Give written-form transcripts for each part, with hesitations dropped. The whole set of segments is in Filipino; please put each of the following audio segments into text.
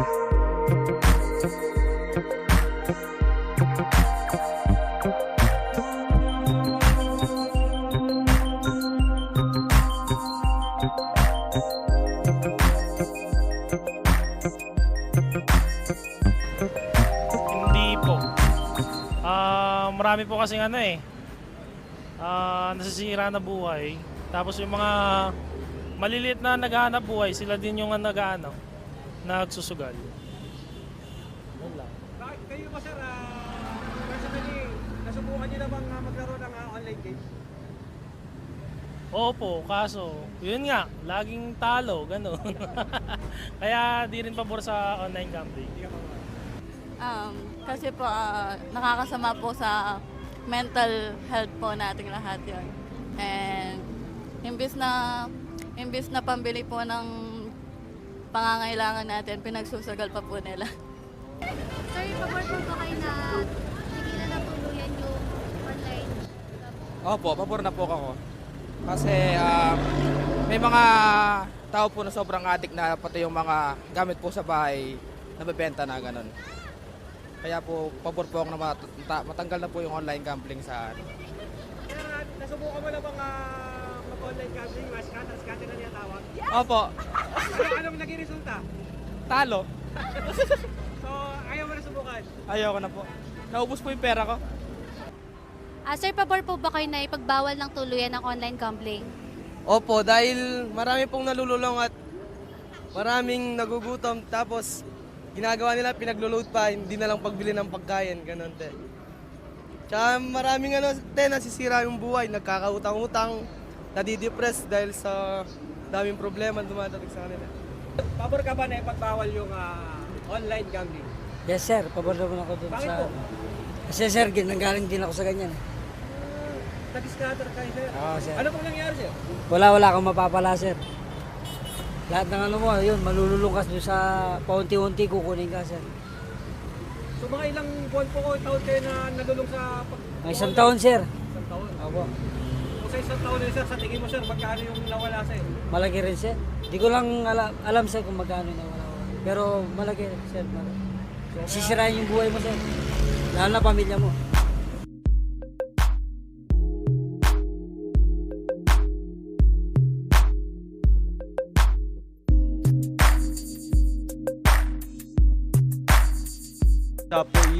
Hindi po. Marami po kasing nasisira na buhay. Tapos yung mga maliliit na naghahanap buhay, sila din yung nagsusugal. Yun lang. Kayo ba sir, personally, nasubukan nyo na bang maglaro ng online games? Opo, kaso, yun nga, laging talo, gano'n. Kaya di rin pabor sa online gambling. Kasi po nakakasama po sa mental health po nating lahat yun. And imbis na pambili po ng pangangailangan natin, pinagsusugal pa po nila. Sir, pabor po ba kayo na tigilan na tuluyan yung online? Opo, pabor na po ako. Kasi may mga tao po na sobrang addict na pati yung mga gamit po sa bahay nabebenta na ganun. Kaya po, pabor po ako na matanggal na po yung online gambling sa ano. Sir, nasubukan mo na bang mag-online gambling, scatter na niya tawag? Opo, Anong naging resulta? talo. So, ayaw mo na subukan? Ayoko na po. Naubos po yung pera ko. Sir, pabor po ba kayo na ipagbawal ng tuluyan ng online gambling? Opo, dahil marami pong nalululong at maraming nagugutom tapos ginagawa nila pinaglo-load pa, hindi na lang pagbili ng pagkain, ganun te. Tsaka maraming nasisira yung buhay, nagkakautang-utang, nadidepress dahil sa daming problema dumadating sa kanila. Pabor ka ba na ipagbawal yung online gambling? Yes sir, pabor naman ako dun Bakit sa... po? Kasi sir, nanggaling din ako sa ganyan. Nag-scatter kayo sir? Oo sir. Ano pong nangyari sir? Wala akong mapapala sir. Lahat ng ano mo, yun, malululong ka doon sa paunti-unti kukunin ka sir. So mga ilang buwan po o taon kayo na nalulong sa... May isang taon sir. Isang taon? Opo. O sa isang taon na sir, sa tingin mo sir, magkano yung nawala sa'yo? Malaki rin sir. Di ko lang alam sir kung magkano na wala. Pero malaki sir. Sisirain yung buhay mo sir. Lalo na pamilya mo.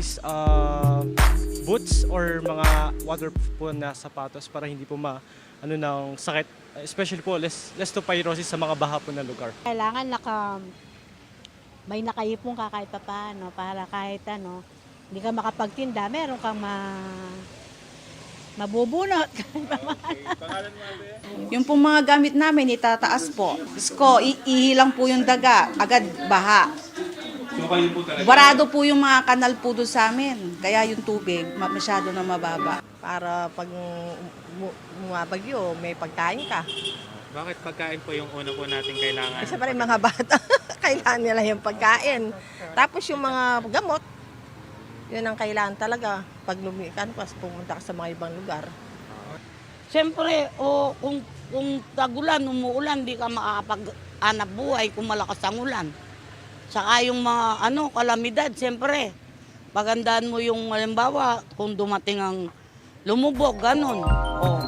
Is boots or mga waterproof po na sapatos para hindi po ng sakit, especially po less leptospirosis sa mga baha po na lugar. Kailangan may nakaipon ka kahit paano para kahit hindi ka makapagtinda, meron kang mabubunot. Yung pong mga gamit namin itataas po. Ihilang po yung daga, agad baha. Barado po yung mga kanal po doon sa amin. Kaya yung tubig masyado na mababa. Para pag bumabagyo, may pagkain ka. Bakit pagkain po yung una po natin kailangan? Kasi parang mga bata, kailangan nila yung pagkain. Tapos yung mga gamot, yun ang kailangan talaga. Pag lumikan, pas pumunta ka sa mga ibang lugar. Siyempre, kung tagulan, umuulan, di ka makakapag-anap buhay kung malakas ang ulan. Saka yung mga kalamidad, siyempre, pagandaan mo yung halimbawa, kung dumating ang lumubog, ganun. Oh.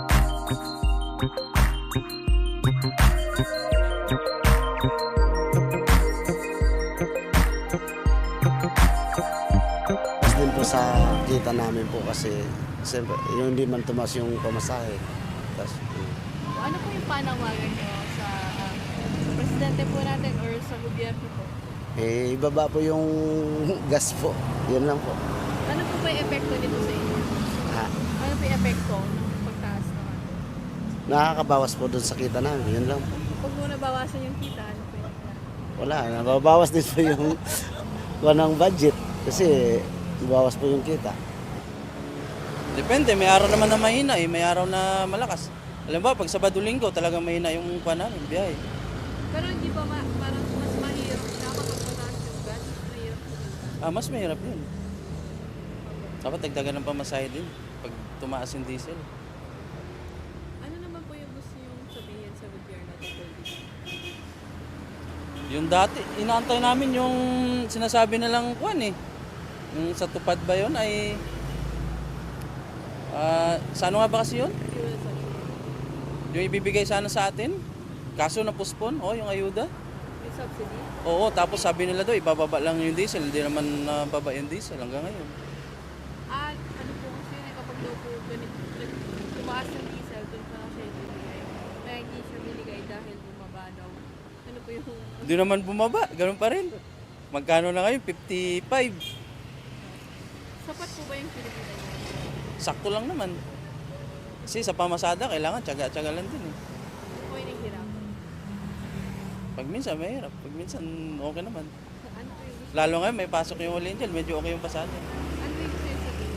Din po sa kita namin po kasi siyempre, yung hindi man tumas yung pamasahe. Tapos, Ano po yung panawagan nyo sa presidente po natin or sa gobyerno po? ibaba po yung gas po. Yun lang po. Ano po ba yung epekto nito sa inyo? Ano po yung epekto ng pagtaas naman? Nakakabawas po dun sa kita namin. Yun lang po. Pag mo nabawasan yung kita, ano po yung Wala, nababawas din po yung ng budget kasi nabawas po yung kita. Depende, may araw naman na mahina may araw na malakas. Alam ba, pag Sabado-Linggo talagang mahina yung namin, biyahe. Pero hindi ba parang mas mahirap na kapag mataas yung gas? Mas mahirap yun. Dapat dagdagan ng pamasahe din pag tumaas yung diesel. Ano naman po yung gusto yung sabihin sa gobyerno tungkol dito? Yung dati, inaantay namin yung sinasabi nilang kuwan eh. Yung sa tupad ba yun ay... sa ano nga ba kasi yun? Yung ibibigay sana sa atin. Kaso na-postpone, yung ayuda. Yung subsidy? Oo, tapos sabi nila daw, ibababa lang yung diesel. Hindi naman nababa yung diesel hanggang ngayon. Ano po kasi kapag daw po tumaas ng diesel, doon pa lang siya ibibigay. Na hindi siya binigay dahil bumaba daw. Ano po yung... Hindi naman bumaba, ganun pa rin. Magkano na ngayon? 55. Sapat po ba yung pinibigay? Sakto lang naman. Kasi sa pamasada, kailangan tsaga-tsaga lang din eh. Ano po yung naghirap? Pag minsan mahirap, pag minsan okay naman. Ano po yung gusto? Lalo ngayon may pasok yung Holy Angel, medyo okay yung pasada. Ano po yung gusto yung sabihin?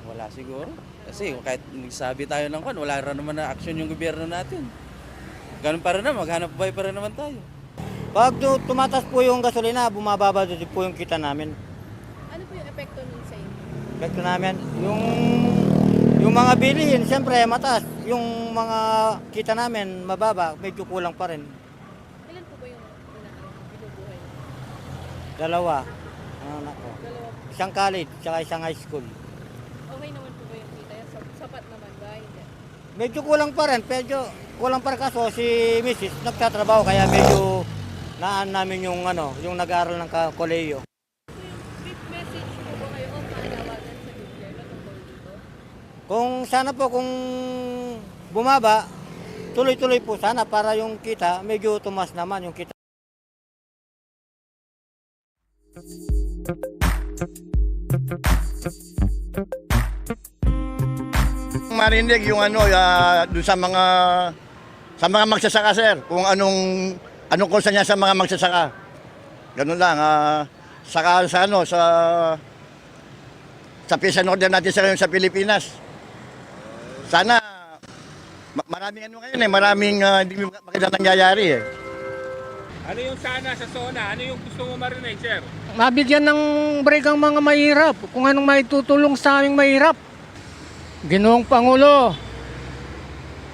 Wala siguro. Kasi kahit nagsabi tayo ng kwan, wala rin naman na action yung gobyerno natin. Ganun pa rin naman, maghanap buhay pa rin naman tayo. Pag tumatas po yung gasolina, bumababa din po yung kita namin. Ano po yung epekto nun sa inyo? Epekto namin, yung mga bilihin, siyempre mataas. Yung mga kita namin, mababa, medyo kulang pa rin. Ilan po ba yung binubuhay? Dalawa, ang anak ko. Dalawa. Isang college, tsaka isang high school. Okay naman po ba yung kita? Sapat naman ba? Hindi. Medyo kulang pa rin, medyo kulang pa rin kaso si Mrs. nagtatrabaho kaya medyo naan namin yung yung nag-aaral ng kolehiyo. May message po ba kayo o panawagan sa gobyerno tungkol dito? Kung sana po kung bumaba, tuloy-tuloy po sana para yung kita medyo tumas naman yung kita. Marinig yung doon sa mga magsasaka, sir, kung anong kursa niya sa mga magsasaka. Ganun lang, saka sa peace and order natin sa Pilipinas. Sana maraming ngayon maraming hindi makita nangyayari eh. Ano yung sana sa SONA? Ano yung gusto mo marinig, sir? Mabigyan ng break ang mga mahirap, kung anong maitutulong sa aming mahirap. Ginoong Pangulo,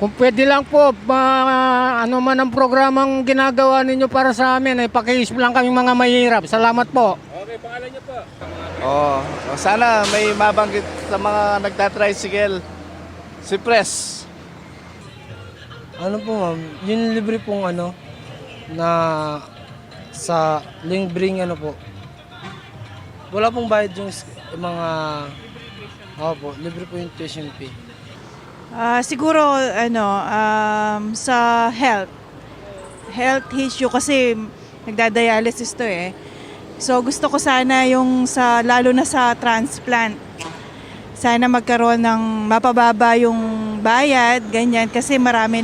kung pwede lang po, ano man ang programang ginagawa ninyo para sa amin, pakiisip lang kami mga mahirap. Salamat po. Okay, pangalan niyo po. Sana may mabanggit sa mga nagtatricycle, si Press. Ano po ma'am, yung libre pong na sa libreng po. Wala pong bayad yung mga, libre po yung tuition fee. Siguro sa health issue kasi nagdadialysis to eh. So gusto ko sana yung lalo na sa transplant. Sana magkaroon ng mapababa yung bayad, ganyan kasi marami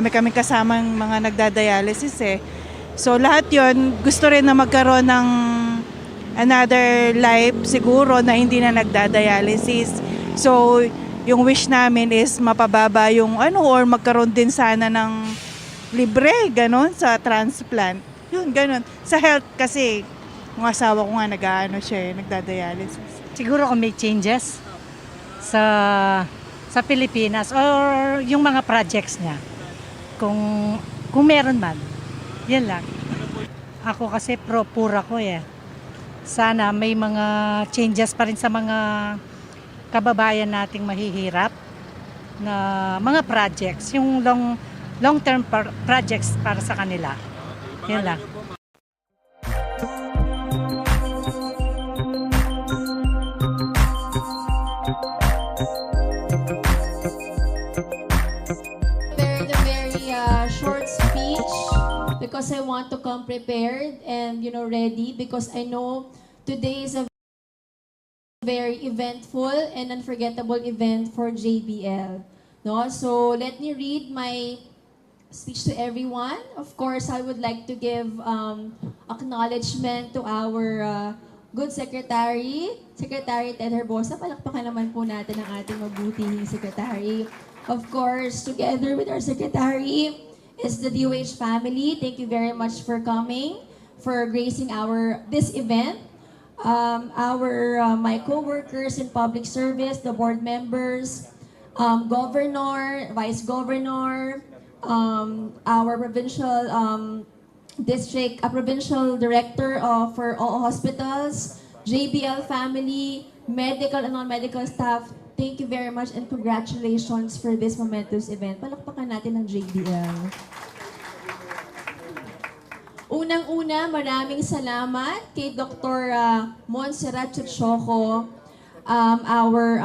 kaming kasamang mga nagdadialysis eh. So lahat 'yon gusto rin na magkaroon ng another life siguro na hindi na nagdadialysis. So yung wish namin is mapababa yung or magkaroon din sana ng libre, ganon, sa transplant. Yun, ganon. Sa health kasi, yung asawa ko nga nagdadialysis. Siguro kung may changes sa Pilipinas or yung mga projects niya. Kung meron man. Yan lang. Ako kasi pura ko eh. Sana may mga changes pa rin sa mga kababayan nating mahihirap na mga projects, yung long-term projects para sa kanila. Yan lang. Very short speech because I want to come prepared and ready because I know today is a very eventful and unforgettable event for JBL. No? So let me read my speech to everyone. Of course, I would like to give acknowledgement to our good secretary, Secretary Ted Herbosa. Palakpakan naman po natin ang ating mabutihing secretary. Of course, together with our secretary is the DOH family. Thank you very much for coming, for gracing this event. My co-workers in public service, the board members, governor, vice governor, our provincial provincial director for all hospitals, JBL family, medical and non-medical staff. Thank you very much and congratulations for this momentous event. Palakpakan natin ang JBL. Unang-una, maraming salamat kay Dr. Montserrat Choco, our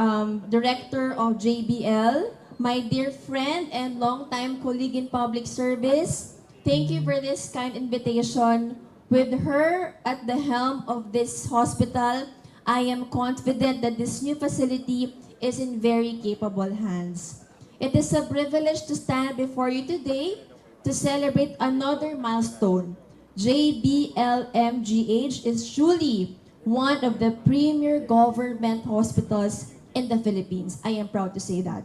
director of JBL, my dear friend and longtime colleague in public service. Thank you for this kind invitation. With her at the helm of this hospital, I am confident that this new facility is in very capable hands. It is a privilege to stand before you today to celebrate another milestone. JBLMGH is truly one of the premier government hospitals in the Philippines. I am proud to say that.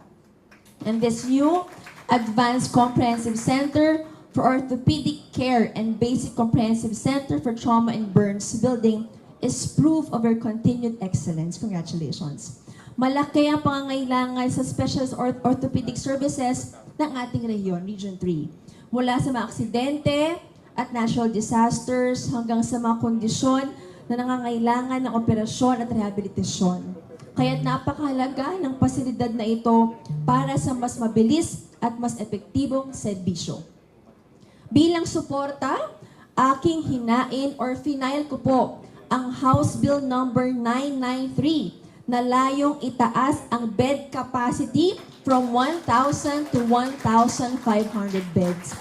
And this new Advanced Comprehensive Center for Orthopedic Care and Basic Comprehensive Center for Trauma and Burns building is proof of our continued excellence. Congratulations. Malaki ang pangangailangan sa special orthopedic services ng ating rehiyon, Region 3. Mula sa mga aksidente at natural disasters hanggang sa mga kondisyon na nangangailangan ng operasyon at rehabilitasyon. Kaya't napakahalaga ng pasilidad na ito para sa mas mabilis at mas epektibong serbisyo. Bilang suporta, aking hinain or final ko po ang House Bill number 993 na layong itaas ang bed capacity from 1,000 to 1,500 beds.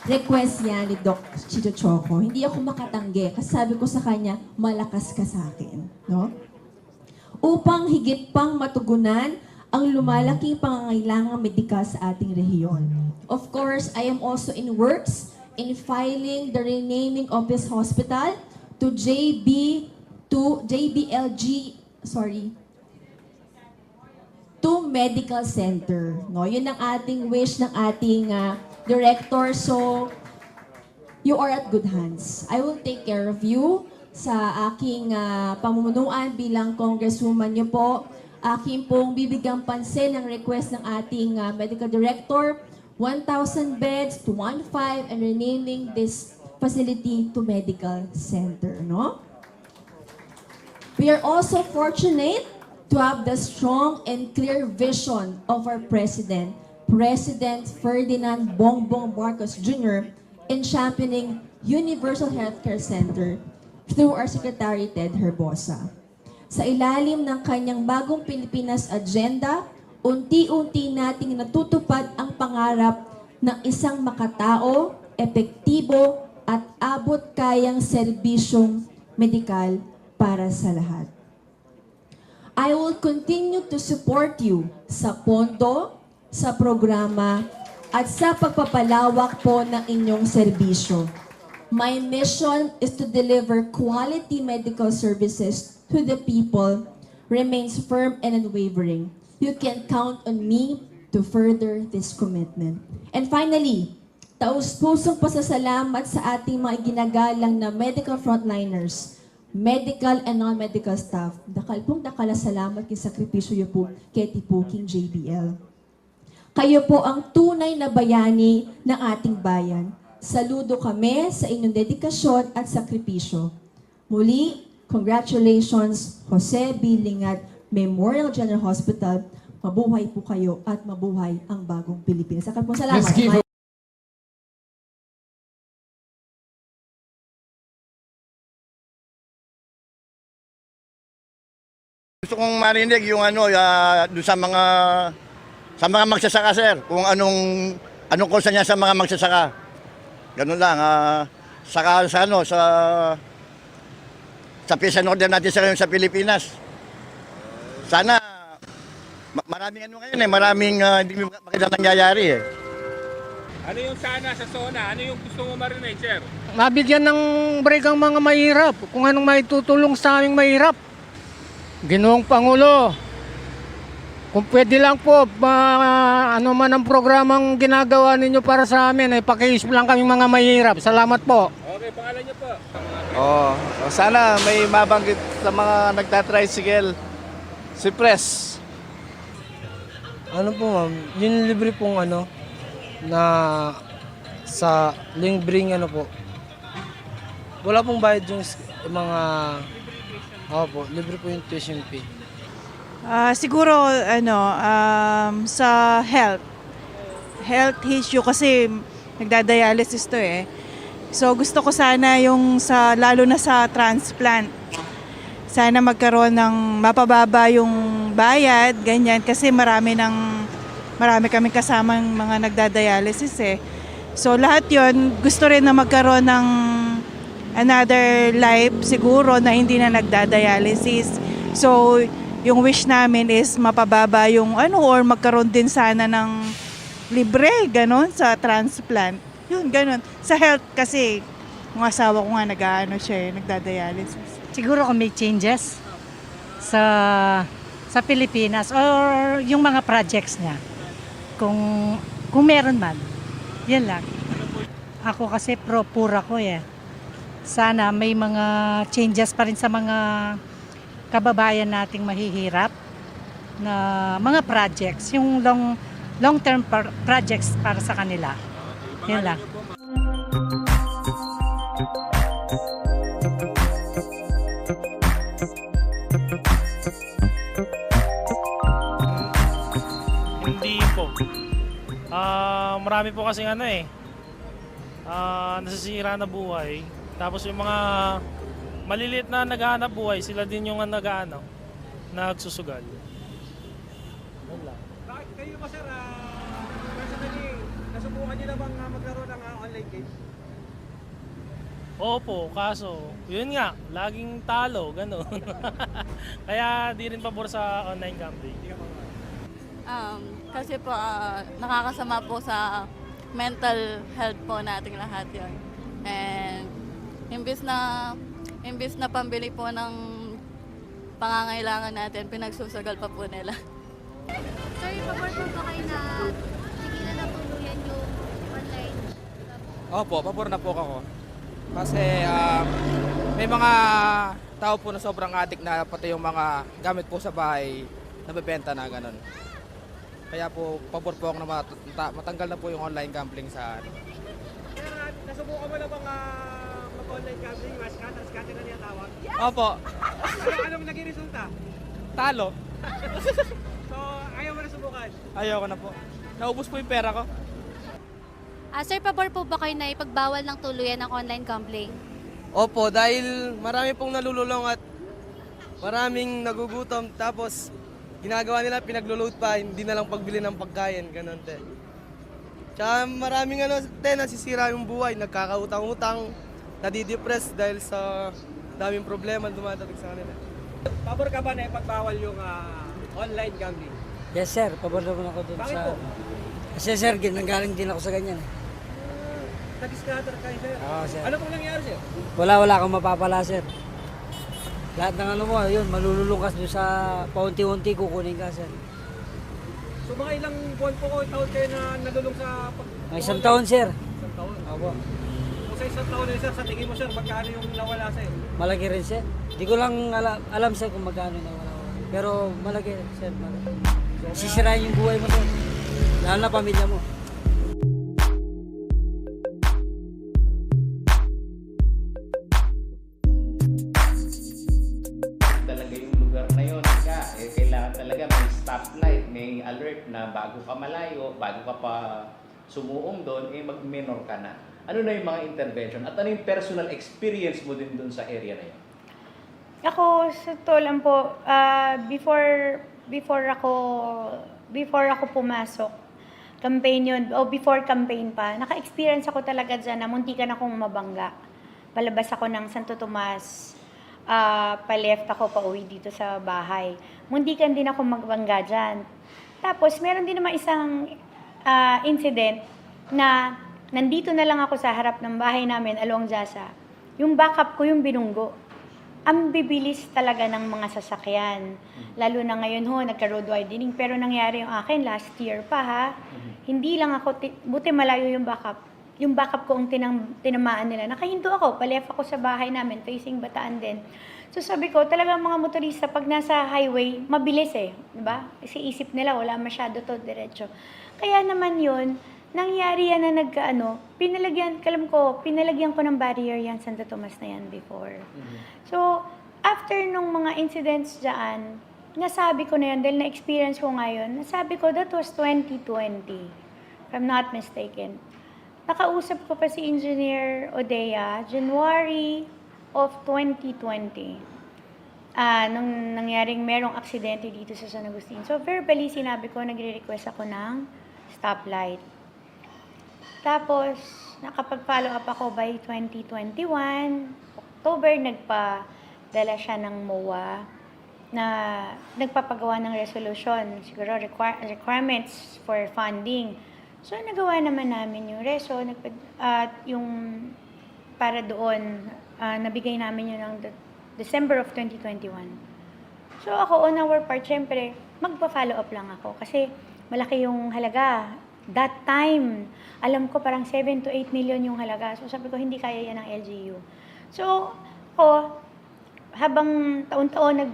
Request yan ni Doc Chito Choco. Hindi ako makatanggi kasi sabi ko sa kanya, malakas ka sa akin. No? Upang higit pang matugunan ang lumalaking pangangailangang medikal sa ating rehiyon. Of course, I am also in works in filing the renaming of this hospital to to Medical Center. No? Yun ang ating wish ng ating director. So, you are at good hands. I will take care of you sa aking pamumunuan bilang congresswoman niyo po. Aking pong bibigang pansin ang request ng ating medical director, 1,000 beds to 1,500 and renaming this facility to Medical Center. No? We are also fortunate to have the strong and clear vision of our President, President Ferdinand Bongbong Marcos Jr. in championing Universal Healthcare Center through our Secretary Ted Herbosa. Sa ilalim ng kanyang bagong Pilipinas agenda, unti-unti nating natutupad ang pangarap ng isang makatao, epektibo at abot-kayang serbisyong medikal para sa lahat. I will continue to support you sa pondo, sa programa, at sa pagpapalawak po ng inyong serbisyo. My mission is to deliver quality medical services to the people remains firm and unwavering. You can count on me to further this commitment. And finally, taus-pusong pasasalamat sa ating mga ginagalang na medical frontliners, medical and non-medical staff. Dakal salamat kay sakripisyo niyo po kay Tipuking JBL. Kayo po ang tunay na bayani ng ating bayan. Saludo kami sa inyong dedikasyon at sakripisyo. Muli, congratulations, Jose B. Lingat Memorial General Hospital. Mabuhay po kayo at mabuhay ang bagong Pilipinas. Sakal po salamat. Gusto kong marinig yung doon sa mga magsasaka, sir, kung anong kursa niya sa mga magsasaka. Ganun lang, sa peace and order natin sa Pilipinas. Sana maraming ngayon maraming hindi magandang nangyayari eh. Ano yung sana sa SONA? Ano yung gusto mo marinig, sir? Mabigyan ng break ang mga mahirap, kung anong maitutulong sa aming mahirap. Ginoong Pangulo, kung pwede lang po, ano man ang programang ginagawa ninyo para sa amin, ay pakiisip lang kaming mga mahirap. Salamat po. Okay, pangalan niyo po. Sana may mabanggit sa mga nagtatricycle si Press. Ano po ma'am, yung libre pong na sa libreng ano po. Wala pong bayad yung mga libre po yung tuition fee. Siguro sa health issue kasi nagdadialysis to eh. So gusto ko sana yung lalo na sa transplant. Sana magkaroon ng mapababa yung bayad, ganyan kasi marami kami kasamang mga nagdadialysis eh. So lahat 'yon gusto rin na magkaroon ng another life siguro na hindi na nagdadialysis. So yung wish namin is mapababa yung or magkaroon din sana ng libre ganon sa transplant. Yun ganon. Sa health kasi yung asawa ko nga nagdadialysis. Siguro kung may changes sa Pilipinas or yung mga projects niya. Kung meron man. Yan lang. Ako kasi pura ko eh. Sana may mga changes pa rin sa mga kababayan nating mahihirap na mga projects, yung long-term projects para sa kanila. Yan lang. Hindi po. Marami po kasing nasisira na buhay. Tapos yung mga maliliit na naghahanap buhay, sila din yung nagsusugal. Yun lang. Kayo ba sir, personally, nasubukan nyo na bang magkaroon ng online game? Opo, kaso, yun nga, laging talo, gano'n. Kaya di rin pabor sa online gambling. Kasi po, nakakasama po sa mental health po nating lahat yun. And imbis na pambili po ng pangangailangan natin, pinagsusugal pa po nila. Sir, pabor po ba kayo na tigilan na tuluyan yung online? Opo, pabor na po ako. Kasi may mga tao po na sobrang addict na pati yung mga gamit po sa bahay nabebenta na ganun. Kaya po, pabor po ako na matanggal na po yung online gambling sa Sir, nasubukan mo na bang mag-online gambling? Scatter na niya tawag? Opo. Anong naging resulta? Talo. So, ayaw mo na subukan? Ayaw ko na po. Naubos po yung pera ko. Sir, pabor po ba kayo na ipagbawal ng tuluyan ng online gambling? Opo, dahil marami pong nalululong at maraming nagugutom tapos ginagawa nila pinaglo-load pa, hindi na lang pagbili ng pagkain, ganun te. Tsaka maraming nasisira yung buhay, nagkakautang-utang, nadidepress dahil sa daming problema dumadating sa kanila. Pabor ka ba na ipagbawal yung online gambling? Yes sir, pabor naman ako dun Bakit sa... po? Kasi sir, ginagaling din ako sa ganyan. Nag-scatter kayo sir? Oo, sir. Ano pong nangyari sir? Wala kang mapapala sir. Lahat ng mo, yun, malululong ka doon sa paunti-unti kukunin ka sir. So mga ilang buwan po taon kayo na nalulong sa... May isang taon sir. Isang taon? Opo. So sa isang taon na sir, sa tingin mo sir, magkano yung nawala sa'yo? Malaki rin sir. Di ko lang alam sir kung magkano na wala. Pero malaki sir, malaki. Sisirain yung buhay mo sir. Lalo na pamilya mo. Talaga yung lugar na yun, kailangan talaga may stoplight, may alert na bago ka malayo, bago ka pa sumuong doon, mag-minor ka na. Ano na yung mga intervention at ano yung personal experience mo din doon sa area na yun? Ako, sa to lang po, before ako pumasok, campaign yun, o before campaign pa, naka-experience ako talaga dyan na muntikan akong mabangga. Palabas ako ng Santo Tomas, pa-left ako pa-uwi dito sa bahay. Muntikan din ako magbangga dyan. Tapos, meron din naman isang incident na nandito na lang ako sa harap ng bahay namin, along Jasa. Yung backup ko yung binunggo. Ang bibilis talaga ng mga sasakyan. Lalo na ngayon nagka-road widening. Pero nangyari yung akin last year pa ha. Hindi lang ako, buti malayo yung backup. Yung backup ko ang tinamaan nila. Nakahinto ako, palef ako sa bahay namin, facing Bataan din. So sabi ko, talagang mga motorista, pag nasa highway, mabilis diba? Kasi isip nila, wala masyado to, diretso. Kaya naman yun, nangyari yan na pinalagyan ko ng barrier yan Santo Tomas na yan before. So, after nung mga incidents dyan, nasabi ko na yan, dahil na-experience ko ngayon, nasabi ko that was 2020, if I'm not mistaken. Nakausap ko pa si Engineer Odea, January of 2020. Nung nangyaring merong aksidente dito sa San Agustin. So, verbally, sinabi ko, nagre-request ako ng stoplight. Tapos, nakapag-follow up ako by 2021. October, nagpadala siya ng MOA na nagpapagawa ng resolution, siguro requirements for funding. So, nagawa naman namin yung reso, at yung para doon, nabigay namin yun ng December of 2021. So, ako, on our part, syempre, magpa-follow up lang ako kasi malaki yung halaga. That time, alam ko parang 7 to 8 million yung halaga. So, sabi ko, hindi kaya yan ng LGU. So, ako, habang taon-taon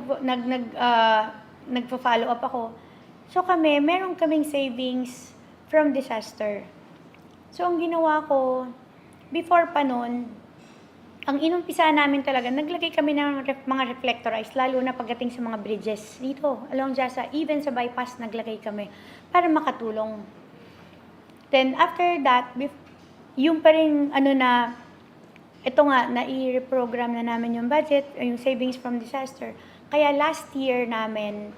nagpa-follow up ako, so meron kaming savings from disaster. So, ang ginawa ko, before pa nun, ang inumpisa namin talaga, naglagay kami ng mga reflectorized, lalo na pagdating sa mga bridges dito, along Jasa, even sa bypass, naglagay kami para makatulong. Then, after that, yung pa rin, ito nga, na-reprogram na namin yung budget, yung savings from disaster. Kaya last year namin,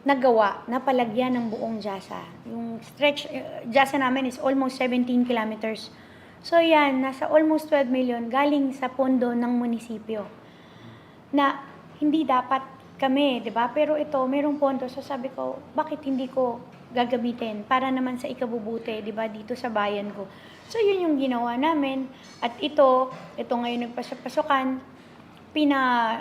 nagawa, napalagyan ng buong Jasa. Yung stretch, Jasa namin is almost 17 kilometers. So yan, nasa almost 12 million galing sa pondo ng munisipyo. Na hindi dapat kami, di ba? Pero ito, merong pondo. So sabi ko, bakit hindi ko gagamitin para naman sa ikabubuti, di ba, dito sa bayan ko. So yun yung ginawa namin. At ito ngayon nagpasok-pasokan,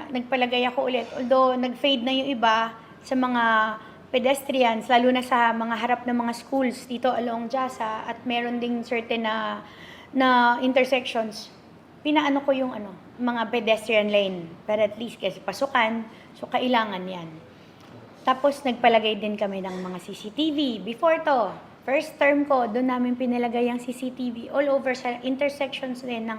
nagpalagay ako ulit. Although nag-fade na yung iba sa mga pedestrians, lalo na sa mga harap ng mga schools dito along Jasa, at meron ding certain na intersections, pinaano ko yung mga pedestrian lane para at least kasi pasukan, so kailangan yan. Tapos nagpalagay din kami ng mga CCTV. Before to, first term ko, doon namin pinalagay ang CCTV all over sa intersections din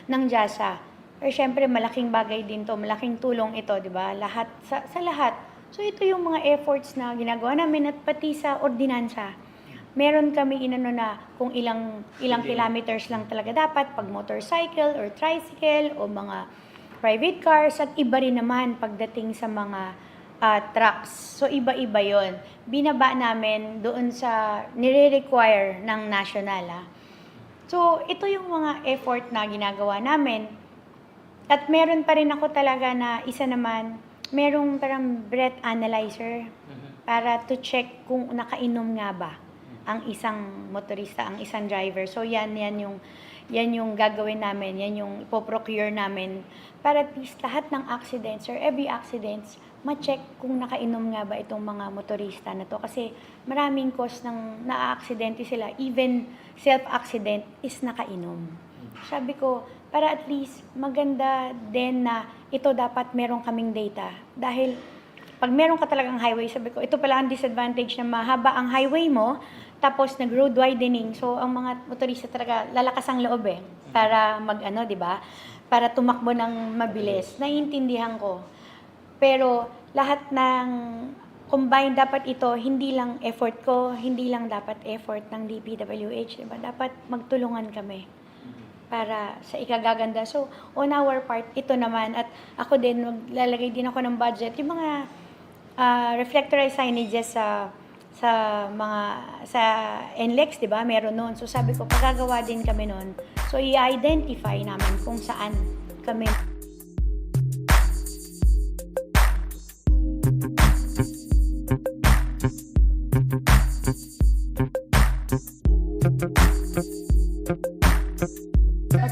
ng Jasa. Pero syempre malaking bagay din to, malaking tulong ito, di ba? Lahat, sa lahat. So ito yung mga efforts na ginagawa namin, at pati sa ordinansa. Meron kami na kung ilang kilometers lang talaga dapat pag motorcycle or tricycle o mga private cars, at iba rin naman pagdating sa mga trucks. So iba-iba yon. Binaba namin doon sa nire-require ng national. So ito yung mga effort na ginagawa namin. At meron pa rin ako talaga na isa naman, merong parang breath analyzer para to check kung nakainom nga ba ang isang motorista, ang isang driver. So yan yung gagawin namin, yan yung ipoprocure namin para at least lahat ng accidents or every accidents, ma-check kung nakainom nga ba itong mga motorista na to. Kasi maraming cause ng na-aksidente sila, even self-accident is nakainom. Sabi ko, para at least maganda din na ito dapat meron kaming data. Dahil pag meron ka talagang highway, sabi ko, ito pala ang disadvantage na mahaba ang highway mo, tapos nag-road widening. So, ang mga motorista talaga, lalakas ang loob para di ba? Para tumakbo ng mabilis. Naiintindihan ko. Pero, lahat ng combined dapat ito, hindi lang effort ko, hindi lang dapat effort ng DPWH, di ba? Dapat magtulungan kami para sa ikagaganda. So, on our part, ito naman. At ako din, maglalagay din ako ng budget. Yung mga reflectorized signages sa NLEX, di ba? Meron noon. So sabi ko, pagagawa din kami noon. So i-identify namin kung saan kami.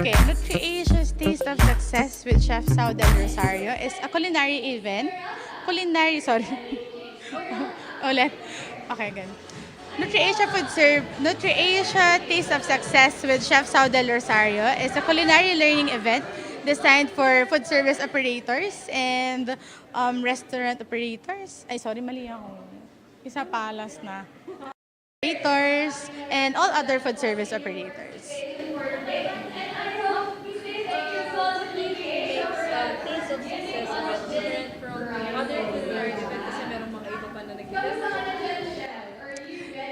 Okay, Nutriacious Taste of Success with Chef Sau del Rosario is a culinary event. Ulit. Okay, good. Nutriacia Taste of Success with Chef Sau del Rosario is a culinary learning event designed for food service operators and restaurant operators. Ay, sorry, mali ako. Isa palas na. operators, and all other food service operators.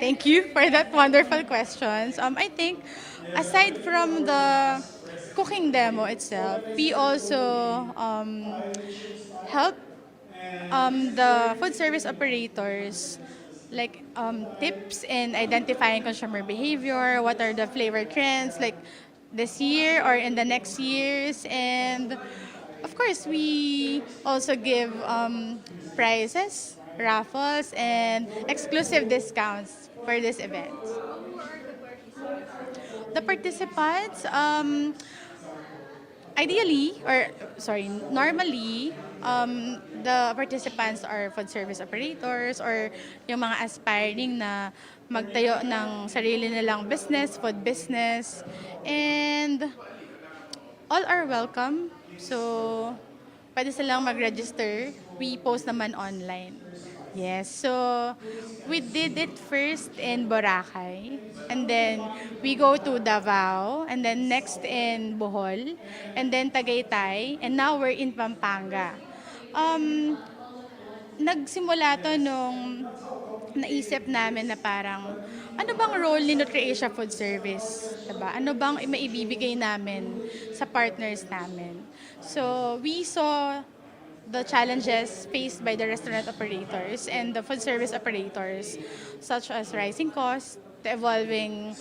Thank you for that wonderful questions. I think aside from the cooking demo itself, we also help the food service operators like tips in identifying consumer behavior, what are the flavor trends like this year or in the next years, and of course we also give prizes, raffles, and exclusive discounts for this event. The participants, normally, the participants are food service operators or yung mga aspiring na magtayo ng sarili nilang business, food business, and all are welcome. So, pwede silang mag-register. We post naman online. Yes, so we did it first in Boracay, and then we go to Davao, and then next in Bohol, and then Tagaytay, and now we're in Pampanga. Nagsimula to nung naisip namin na parang, ano bang role ni NutriAsia Food Service? Diba? Ano bang maibibigay namin sa partners namin? So we saw the challenges faced by the restaurant operators and the food service operators, such as rising costs, the evolving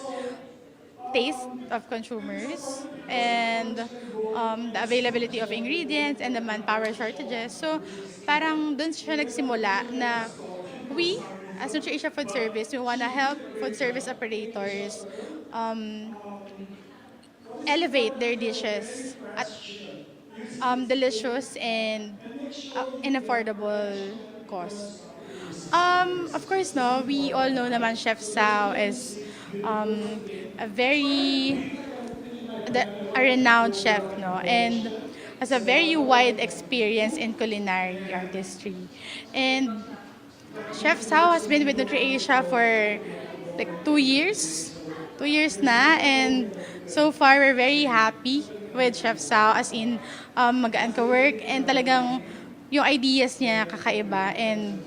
taste of consumers, and the availability of ingredients and the manpower shortages. So parang dun siya nagsimula na we, as NutriAsia Food Service, we want to help food service operators elevate their dishes at delicious and in affordable cost. Of course, no, we all know naman Chef Sao is a renowned chef, no, and has a very wide experience in culinary artistry. And Chef Sao has been with NutriAsia for like 2 years. 2 years na, and so far we're very happy with Chef Sao, as in magaan ka work, and talagang yung ideas niya kakaiba, and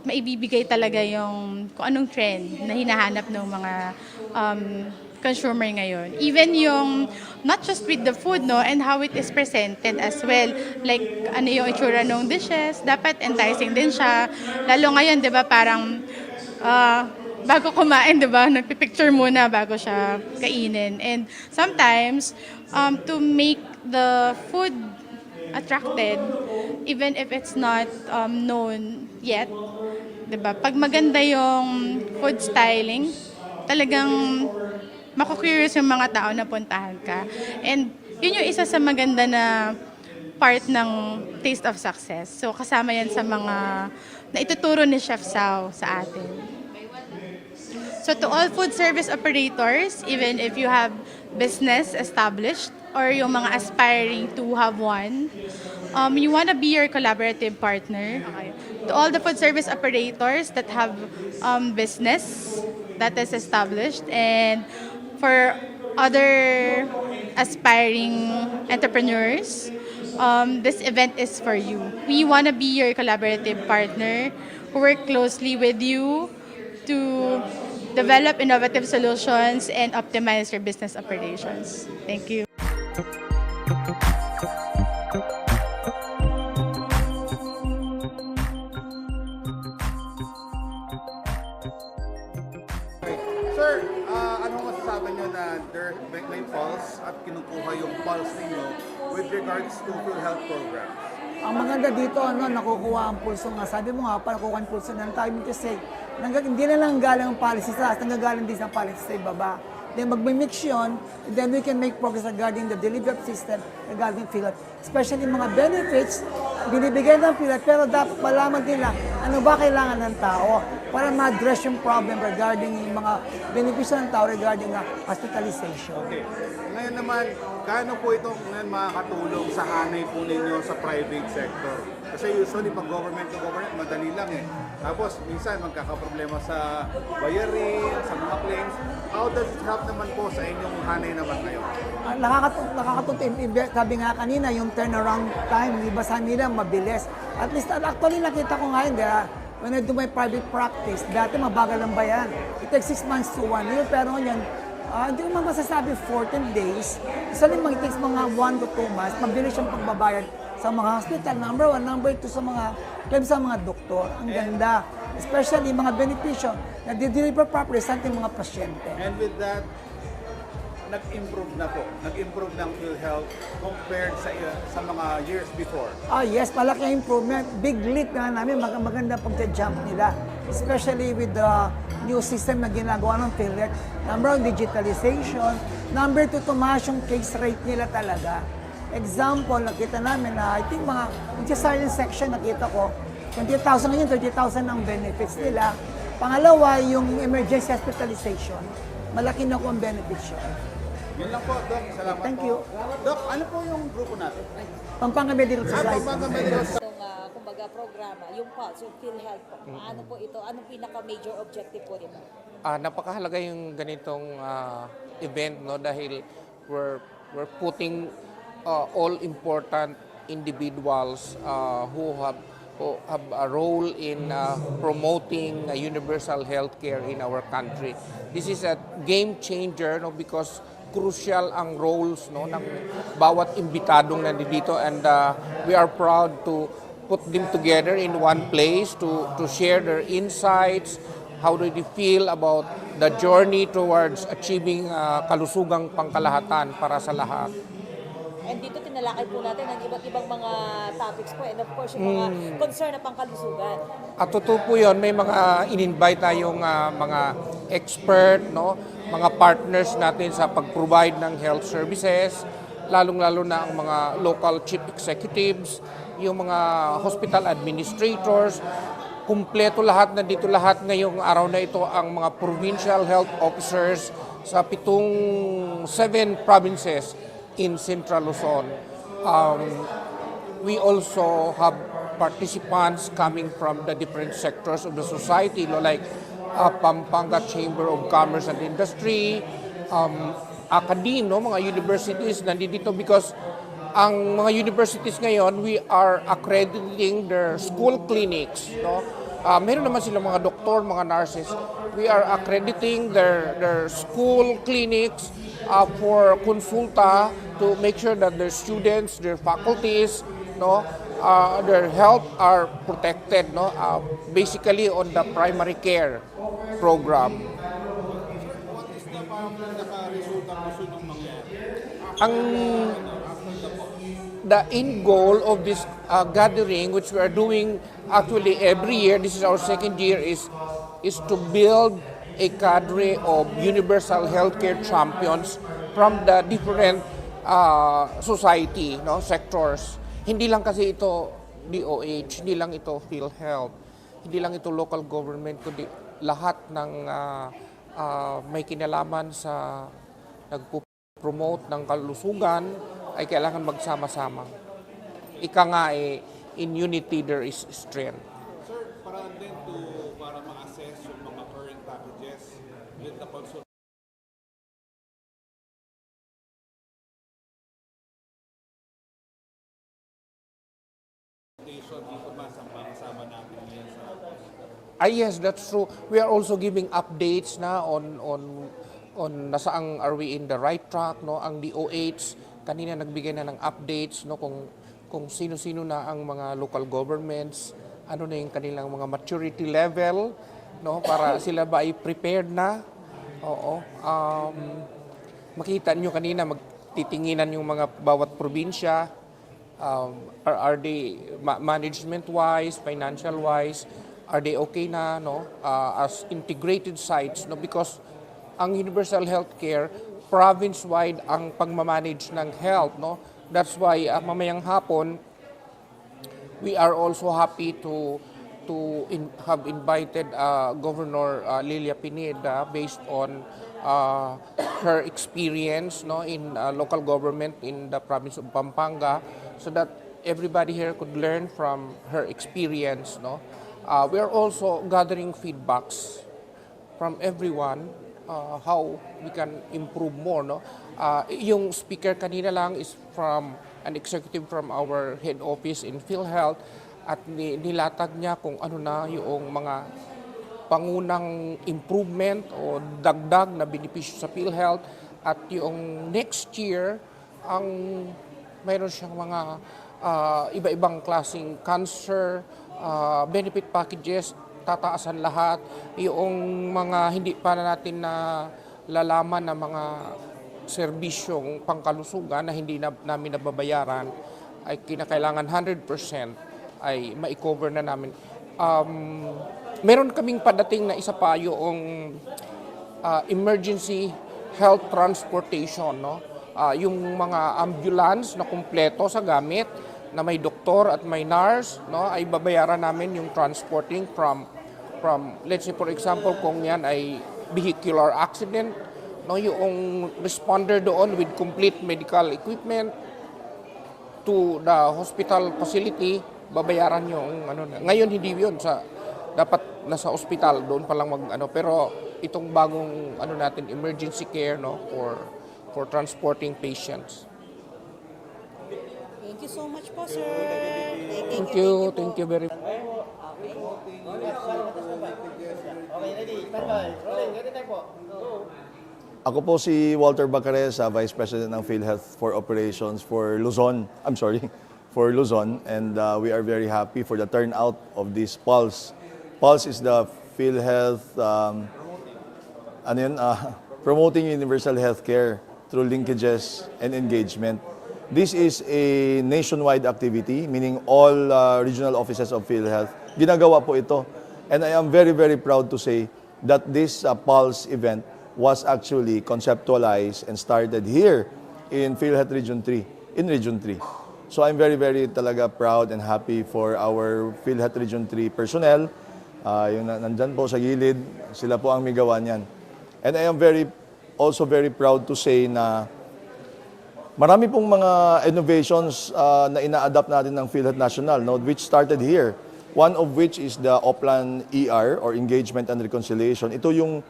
maibibigay talaga yung kung anong trend na hinahanap ng mga consumer ngayon. Even yung, not just with the food, no, and how it is presented as well. Like, ano yung itsura ng dishes, dapat enticing din siya. Lalo ngayon, di ba, parang bago kumain, di ba, nagpipicture muna bago siya kainin. And sometimes, to make the food attracted, even if it's not known yet, di ba, pag maganda yung food styling, talagang maku-curious yung mga tao na puntahan ka. And yun yung isa sa maganda na part ng Taste of Success. So kasama yan sa mga na ituturo ni Chef Sao sa atin. So to all food service operators, even if you have business established or yung mga aspiring to have one, you want to be your collaborative partner. Okay. To all the food service operators that have business that is established, and for other aspiring entrepreneurs, this event is for you. We want to be your collaborative partner who work closely with you to develop innovative solutions and optimize your business operations. Thank you. Sir, anong masasabi nyo na may pulse at kinukuha yung pulse ninyo with regards to PhilHealth programs? Ang maganda dito, nakukuha ang pulso nga. Sabi mo nga, nakukuha ang pulso ng time to say, hindi na lang galing ang policy sa taas, nanggagaling din sa policy sa ibaba. Then magmimix yun, then we can make progress regarding the delivery of system regarding PhilHealth. Especially mga benefits, binibigay ng PhilHealth, pero dapat malaman nila ano ba kailangan ng tao. para ma-address yung problem regarding yung mga benepisyo ng tao regarding hospitalization. Okay. Ngayon naman, gaano po itong makakatulong sa hanay po ninyo sa private sector? Kasi usually pag government to government, madali lang eh. Tapos minsan magkakaproblema sa bayarin, sa mga claims. How does it help naman po sa inyong hanay naman ngayon? Nakakatulong, sabi nga kanina, yung turnaround time, di ba sa nila mabilis. At least, actually nakita ko nga yun, when I do my private practice, dati mabagal ang bayan. It takes 6 months to 1 year, pero ngayon, hindi ko man masasabi 14 days. Usually, it takes mga 1 to 2 months, mabilis yung pagbabayad sa mga hospital, number 1. Number 2, sa mga claims sa mga doktor. Ang ganda. Especially mga benepisyo na di-deliver properly sa ating mga pasyente. And with that, nag-improve na po. Nag-improve ng PhilHealth compared sa mga years before. Yes, malaki ang improvement. Big leap na namin, maganda pagka-jump nila. Especially with the new system na ginagawa ng PhilHealth. Number 1, digitalization. Number 2, tumaas yung case rate nila talaga. Example, nakita namin na I think mga silent section nakita ko, 20,000 ngayon, 30,000 ang benefits nila. Pangalawa, yung emergency hospitalization. Malaki na ko ang benefits yun. Yun lang po, Doc. Salamat Thank po. you. Doc, ano po yung grupo natin? Pampanga Medical Society. Pampanga Medical Society. Itong kumbaga programa, yung PULSE, yung PhilHealth po. Ano po ito? Anong pinaka-major objective po nito? Napakahalaga yung ganitong event, no, dahil we're putting all important individuals who have a role in promoting universal healthcare in our country. This is a game changer, no, because crucial ang roles, no, ng bawat imbitadong nandito, and we are proud to put them together in one place to share their insights. How do they feel about the journey towards achieving kalusugang pangkalahatan para sa lahat? And dito tinalakay po natin ang iba't ibang mga topics po, and of course yung mga concern na pangkalusugan. At totoo po yun, may mga in-invite tayong mga expert, no, mga partners natin sa pag-provide ng health services, lalong-lalo na ang mga local chief executives, yung mga hospital administrators. Kumpleto lahat, nandito lahat ngayong araw na ito ang mga provincial health officers sa 7 provinces in Central Luzon. We also have participants coming from the different sectors of the society, like Pampanga Chamber of Commerce and Industry, academe, no, mga universities nandito because ang mga universities ngayon, we are accrediting their school clinics, no. Meron naman silang mga doktor, mga nurses. We are accrediting their school clinics for consulta to make sure that their students, their faculties, no, their health are protected, no, basically on the primary care program. What is the pinaka-resulta gusto nung mangyari? The end goal of this gathering, which we are doing actually every year, this is our second year, is to build a cadre of universal healthcare champions from the different society, no, sectors. Hindi lang kasi ito DOH, hindi lang ito PhilHealth, hindi lang ito local government, kundi lahat ng may kinalaman sa nagpo-promote ng kalusugan ay kailangan magsama-sama. Ika nga in unity there is strength. Sir, para ma-assess yung mga current packages with the consultation dito ba sa kasama natin ngayon sa Yes, that's true. We are also giving updates na on nasaang are we in the right track, no? Ang DOH kanina nagbigay na ng updates, no, kung sino-sino na ang mga local governments, ano na yung kanilang mga maturity level, no, para sila ba ay prepared na. Oo. Makita niyo kanina magtitinginan yung mga bawat probinsya. Are they management-wise, financial-wise, are they okay na, no, as integrated sites, no, because ang universal healthcare province-wide ang pagmamanage ng health, no. That's why mamayang hapon we are also happy to to have invited Governor Lilia Pineda based on her experience, no, in local government in the province of Pampanga, so that everybody here could learn from her experience, no. We are also gathering feedbacks from everyone how we can improve more, no. Yung speaker kanina lang is from an executive from our head office in PhilHealth, at nilatag niya kung ano na yung mga pangunang improvement o dagdag na benepisyo sa PhilHealth, at yung next year ang mayroon siyang mga iba-ibang klaseng cancer benefit packages, tataasan lahat. Yung mga hindi pa natin na lalaman na mga serbisyong pangkalusugan na hindi namin nababayaran ay kinakailangan 100% ay ma-cover na namin. Meron kaming padating na isa pa yung emergency health transportation, no? Yung mga ambulance na kumpleto sa gamit, na may doktor at may nurse, no, ay babayaran namin yung transporting from let's say for example kung yan ay vehicular accident, no, yung responder doon with complete medical equipment to the hospital facility, babayaran yung ano na. Ngayon hindi 'yun, sa dapat nasa ospital doon pa lang pero itong bagong natin emergency care, no, for transporting patients. Thank you so much po, sir. Thank you very much. Ako po si Walter Bacares, Vice President ng PhilHealth for Operations for Luzon. For Luzon, and we are very happy for the turnout of this Pulse. Pulse is the PhilHealth promoting universal healthcare through linkages and engagement. This is a nationwide activity, meaning all regional offices of PhilHealth. Ginagawa po ito. And I am very, very proud to say that this Pulse event was actually conceptualized and started here in PhilHealth Region 3, in Region 3. So I'm very, very talaga proud and happy for our PhilHealth Region 3 personnel. Yung nandyan po sa gilid, sila po ang may gawa niyan. And I am also very proud to say na marami pong mga innovations na ina-adapt natin ng PhilHealth National, no, which started here. One of which is the Oplan ER or Engagement and Reconciliation. Ito yung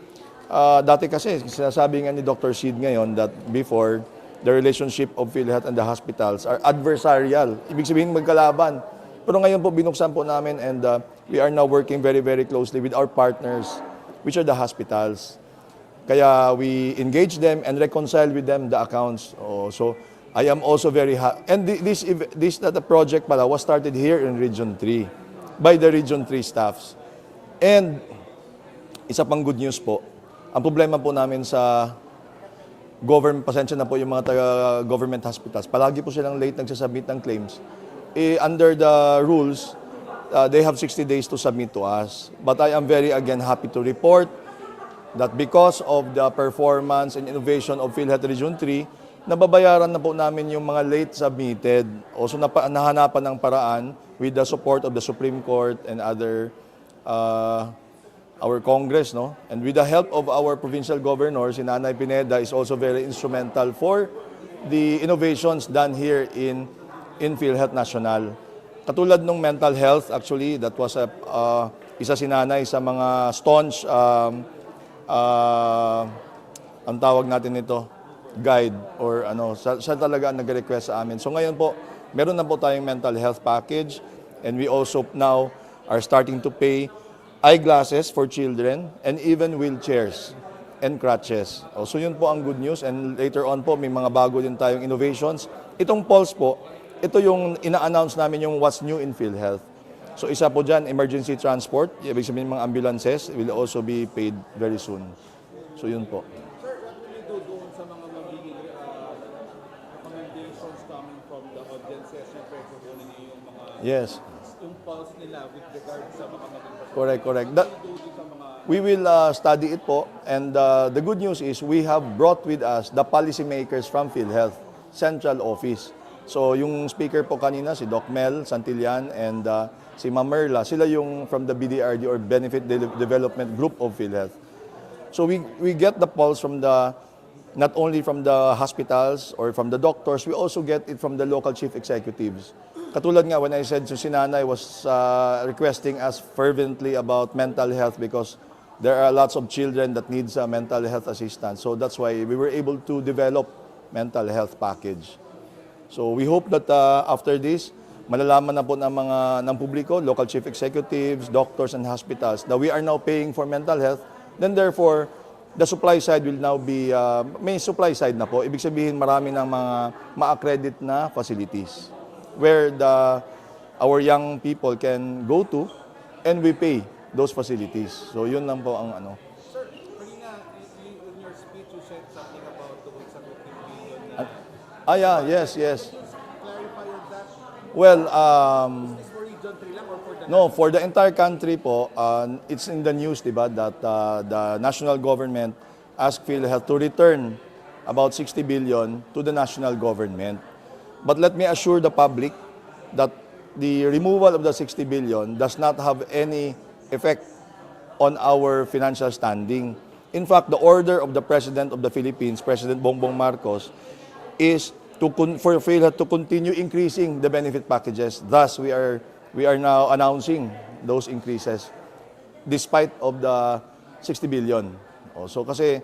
dati kasi sinasabi nga ni Dr. Sid ngayon that before, the relationship of PhilHealth and the hospitals are adversarial. Ibig sabihin magkalaban. Pero ngayon po binuksan po namin, and we are now working very, very closely with our partners, which are the hospitals. Kaya we engage them and reconcile with them the accounts. So I am also very happy. And this project pala was started here in Region 3 by the Region 3 staffs. And isa pang good news po, ang problema po namin sa government, pasensya na po yung mga government hospitals, palagi po silang late nagsasubmit ng claims. Under the rules, they have 60 days to submit to us. But I am very, again, happy to report that because of the performance and innovation of PhilHealth Region 3, nababayaran na po namin yung mga late submitted. Also, nahanapan ng paraan with the support of the Supreme Court and other our Congress, no? And with the help of our provincial governor, si Nanay Pineda is also very instrumental for the innovations done here in PhilHealth National. Katulad ng mental health, actually, that was isa si Nanay sa mga staunch, ang tawag natin ito, guide or siya talaga ang nag-request sa amin. So ngayon po, meron na po tayong mental health package, and we also now are starting to pay eyeglasses for children, and even wheelchairs and crutches. So yun po ang good news, and later on po may mga bago din tayong innovations. Itong Pulse po, ito yung ina-announce namin yung what's new in PhilHealth. So isa po dyan, emergency transport, ibig sabihin mga ambulances will also be paid very soon. So yun po. Sir, what will you do doon sa mga magiging recommendations coming from the audiences? Siyempre, kukunin niyo yung mga yung pulse nila with regard sa mga Correct. We will study it po, and the good news is we have brought with us the policymakers from PhilHealth Central Office. So yung speaker po kanina, si Doc Mel Santillan and si Ma'am Merla, sila yung from the BDRD or Benefit Development Group of PhilHealth. So we get the pulse from not only from the hospitals or from the doctors, we also get it from the local chief executives. Katulad nga when I said si Nanay was requesting us fervently about mental health because there are lots of children that needs mental health assistance. So that's why we were able to develop mental health package. So we hope that after this, malalaman na po ng publiko, local chief executives, doctors and hospitals that we are now paying for mental health. Then therefore, the supply side will now be, may supply side na po. Ibig sabihin marami ng mga ma-accredit na facilities where our young people can go to and we pay those facilities. So yun lang po ang ano. Sir, kanina in your speech you said something about the 15 billion. Yes. Clarify on that. Well, Is this for Region 3 lang or for the no, for the entire country po, it's in the news, diba, that the national government asked PhilHealth to return about 60 billion to the national government. But let me assure the public that the removal of the 60 billion does not have any effect on our financial standing. In fact, the order of the President of the Philippines, President Bongbong Marcos, is for PhilHealth to continue increasing the benefit packages. Thus, we are now announcing those increases despite of the 60 billion. Also, kasi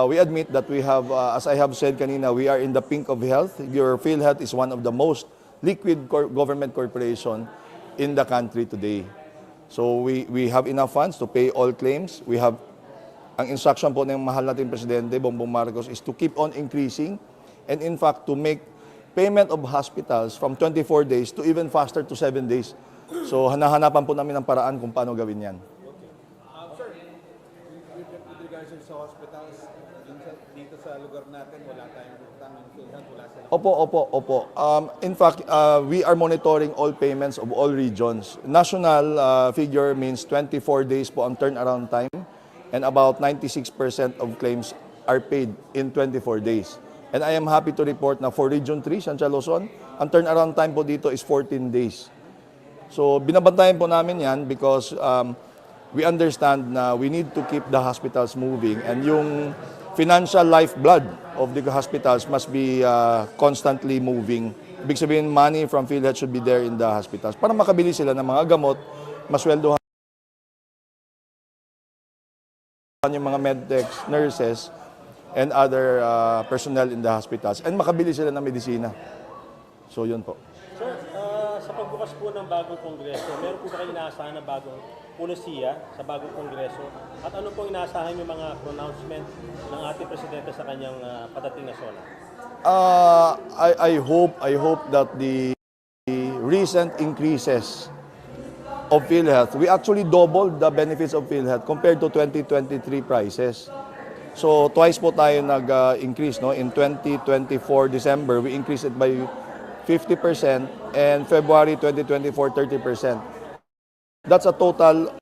we admit that we have, as I have said kanina, we are in the pink of health. Your PhilHealth is one of the most liquid government corporation in the country today. So we have enough funds to pay all claims. We have, ang instruction po ng mahal nating Presidente, Bongbong Marcos, is to keep on increasing and in fact to make payment of hospitals from 24 days to even faster to 7 days. So hanahanapan po namin ng paraan kung paano gawin yan. Sir, with regards sa hospitals, dito sa lugar natin, wala tayong utang ng PhilHealth, wala silang... Opo. In fact, we are monitoring all payments of all regions. National figure means 24 days po ang turnaround time and about 96% of claims are paid in 24 days. And I am happy to report na for Region 3, Central Luzon, ang turnaround time po dito is 14 days. So binabantayan po namin yan because we understand na we need to keep the hospitals moving and yung financial lifeblood of the hospitals must be constantly moving. Ibig sabihin, money from PhilHealth should be there in the hospitals para makabili sila ng mga gamot, masweldohan yung mga medtechs, nurses, and other personnel in the hospitals and makabili sila ng medisina. So yun po. Sir, sa pagbukas po ng bagong kongreso, meron po ba kayo inaasahan na bagong punosiya sa bagong kongreso? At ano po inaasahan yung mga pronouncement ng ating presidente sa kanyang padating na SONA? I hope that the recent increases of PhilHealth, we actually doubled the benefits of PhilHealth compared to 2023 prices. So twice po tayo nag-increase, no? In 2024 December, we increased it by 50% and February 2024 30%. That's a total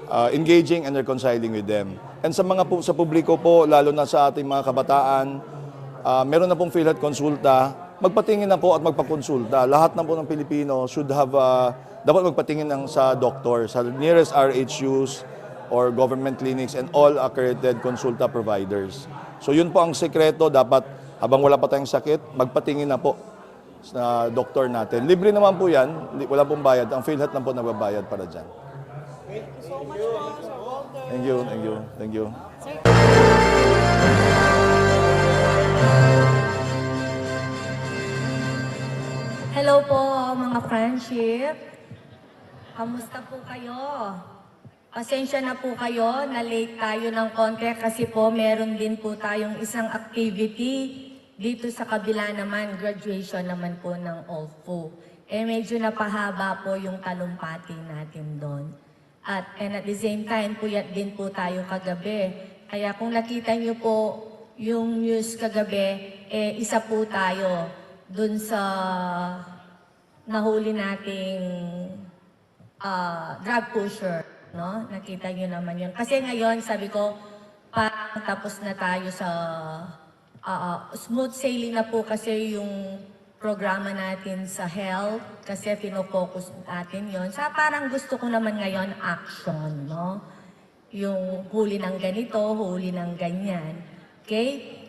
engaging and reconciling with them. And sa sa publiko po, lalo na sa ating mga kabataan, meron na pong PhilHealth konsulta, magpatingin na po at magpakonsulta. Lahat na po ng Pilipino should have, dapat magpatingin sa doktor, sa nearest RHUs or government clinics and all accredited konsulta providers. So yun po ang sekreto, dapat habang wala pa tayong sakit, magpatingin na po sa doktor natin. Libre naman po yan, wala pong bayad. Ang PhilHealth lang po nagbabayad para dyan. Thank you so much po, Sir Walter. Thank you. Hello po mga friendship. Kamusta po kayo? pasensya na po kayo, na late tayo ng konti kasi po meron din po tayong isang activity dito sa kabila naman, graduation naman po ng OFU. Medyo napahaba po yung talumpati natin doon. And at the same time, puyat din po tayo kagabi. Kaya kung nakita niyo po yung news kagabi, isa po tayo doon sa nahuli nating drug pusher. No? Nakita niyo naman yun. Kasi ngayon, sabi ko, parang tapos na tayo sa smooth sailing na po kasi yung programa natin sa health kasi pinofocus natin yon. Sa parang gusto ko naman ngayon action, no? Yung huli ng ganito, huli ng ganyan. Okay?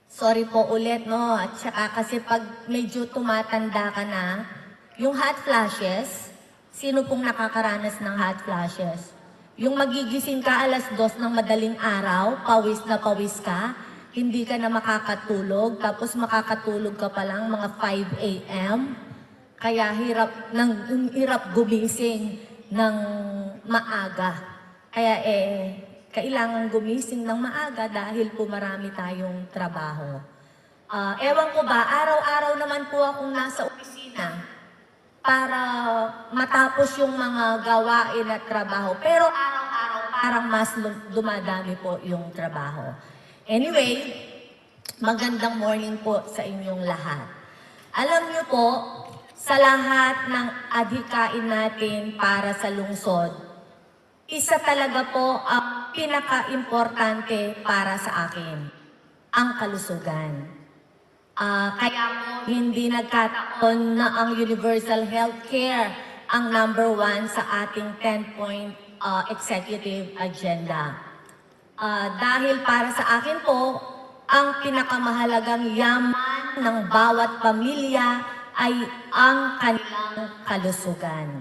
Sorry po ulit, no? At saka kasi pag medyo tumatanda ka na, yung hot flashes, sino pong nakakaranas ng hot flashes? Yung magigising ka alas 2 ng madaling araw, pawis na pawis ka, hindi ka na makakatulog, tapos makakatulog ka pa lang mga 5 a.m. Kaya hirap gumising ng maaga. Kaya kailangan gumising ng maaga dahil po marami tayong trabaho. Ewan ko ba, araw-araw naman po akong nasa opisina para matapos yung mga gawain at trabaho. Pero araw-araw parang mas dumadami po yung trabaho. Anyway, magandang morning po sa inyong lahat. Alam niyo po, sa lahat ng adhikain natin para sa lungsod, isa talaga po ang pinaka-importante para sa akin, ang kalusugan. Kaya po hindi nagkataon na ang universal healthcare ang number 1 sa ating 10-point executive agenda. Dahil para sa akin po, ang pinakamahalagang yaman ng bawat pamilya ay ang kanilang kalusugan.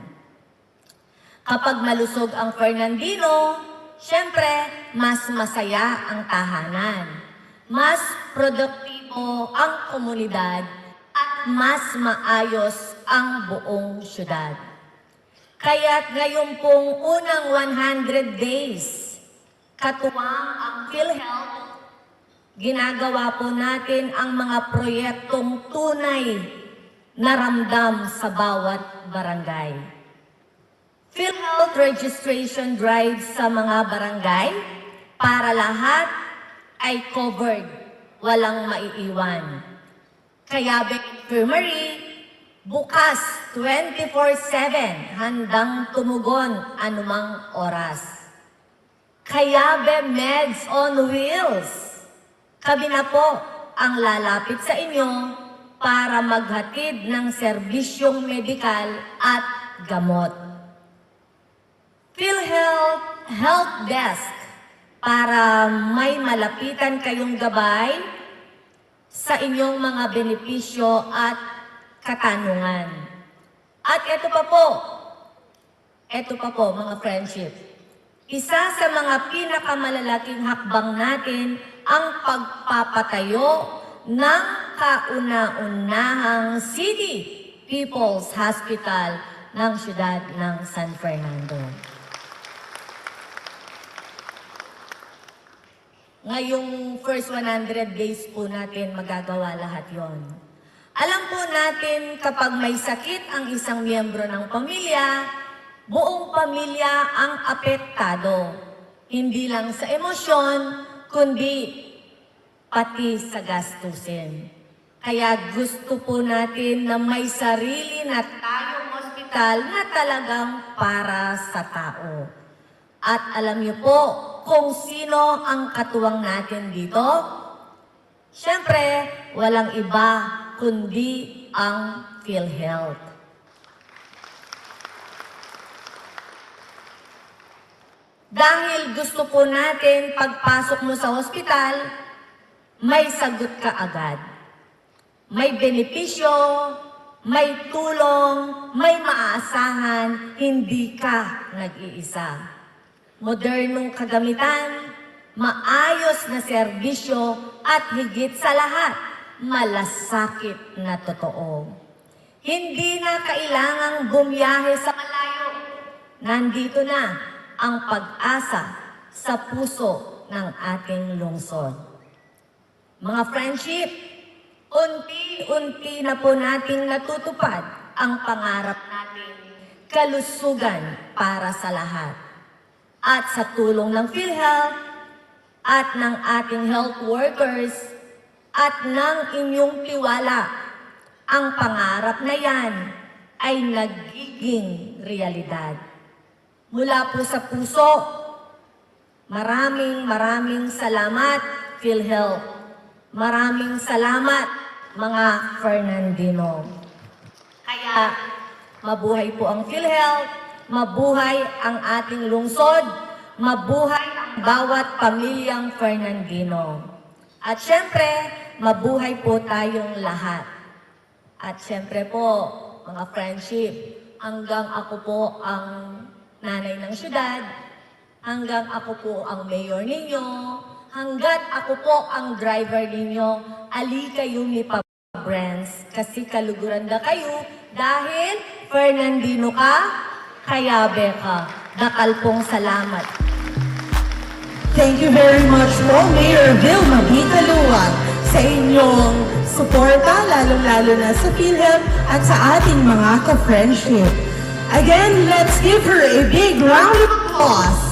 Kapag malusog ang Fernandino, syempre, mas masaya ang tahanan. Mas produktibo ang komunidad at mas maayos ang buong syudad. Kaya't ngayon pong unang 100 days, katuwang ang PhilHealth, ginagawa po natin ang mga proyektong tunay na ramdam sa bawat barangay. PhilHealth registration drive sa mga barangay para lahat ay covered, walang maiiwan. Kaya Infirmary, bukas 24/7, handang tumugon anumang oras. Kayabe Meds on Wheels, kami na po ang lalapit sa inyo para maghatid ng serbisyong medikal at gamot. PhilHealth Health Desk, para may malapitan kayong gabay sa inyong mga benepisyo at katanungan. At ito pa po mga friendship. Isa sa mga pinakamalalaking hakbang natin ang pagpapatayo ng kauna-unahang City People's Hospital ng siyudad ng San Fernando. Ngayong first 100 days po natin magagawa lahat yon. Alam po natin kapag may sakit ang isang miyembro ng pamilya, buong pamilya ang apektado. Hindi lang sa emosyon, kundi pati sa gastusin. Kaya gusto po natin na may sarili na tayong ospital na talagang para sa tao. At alam niyo po kung sino ang katuwang natin dito? Siyempre, walang iba kundi ang PhilHealth. Dahil gusto po natin pagpasok mo sa ospital, may sagot ka agad. May benepisyo, may tulong, may maaasahan, hindi ka nag-iisa. Modernong kagamitan, maayos na serbisyo at higit sa lahat, malasakit na totoo. Hindi na kailangang bumiyahe sa malayo. nandito na ang pag-asa sa puso ng ating lungsod. Mga friendship, unti-unti na po nating natutupad ang pangarap natin, kalusugan para sa lahat. At sa tulong ng PhilHealth at ng ating health workers at ng inyong tiwala, ang pangarap na yan ay nagiging realidad. Mula po sa puso, maraming salamat, PhilHealth. Maraming salamat, mga Fernandino. Kaya, mabuhay po ang PhilHealth, mabuhay ang ating lungsod, mabuhay ang bawat pamilyang Fernandino. At syempre, mabuhay po tayong lahat. At syempre po, mga friendship, hanggang ako po ang nanay ng syudad, hanggang ako po ang mayor ninyo, hanggat ako po ang driver ninyo, ali kayo ni Brands, kasi kaluguran na kayo dahil Fernandino ka, kayabe ka. Dakal pong salamat. Thank you very much po, Mayor Vilma Bitaluan, sa inyong suporta, lalong-lalo na sa PhilHealth at sa ating mga ka-friendship. Again, let's give her a big round of applause.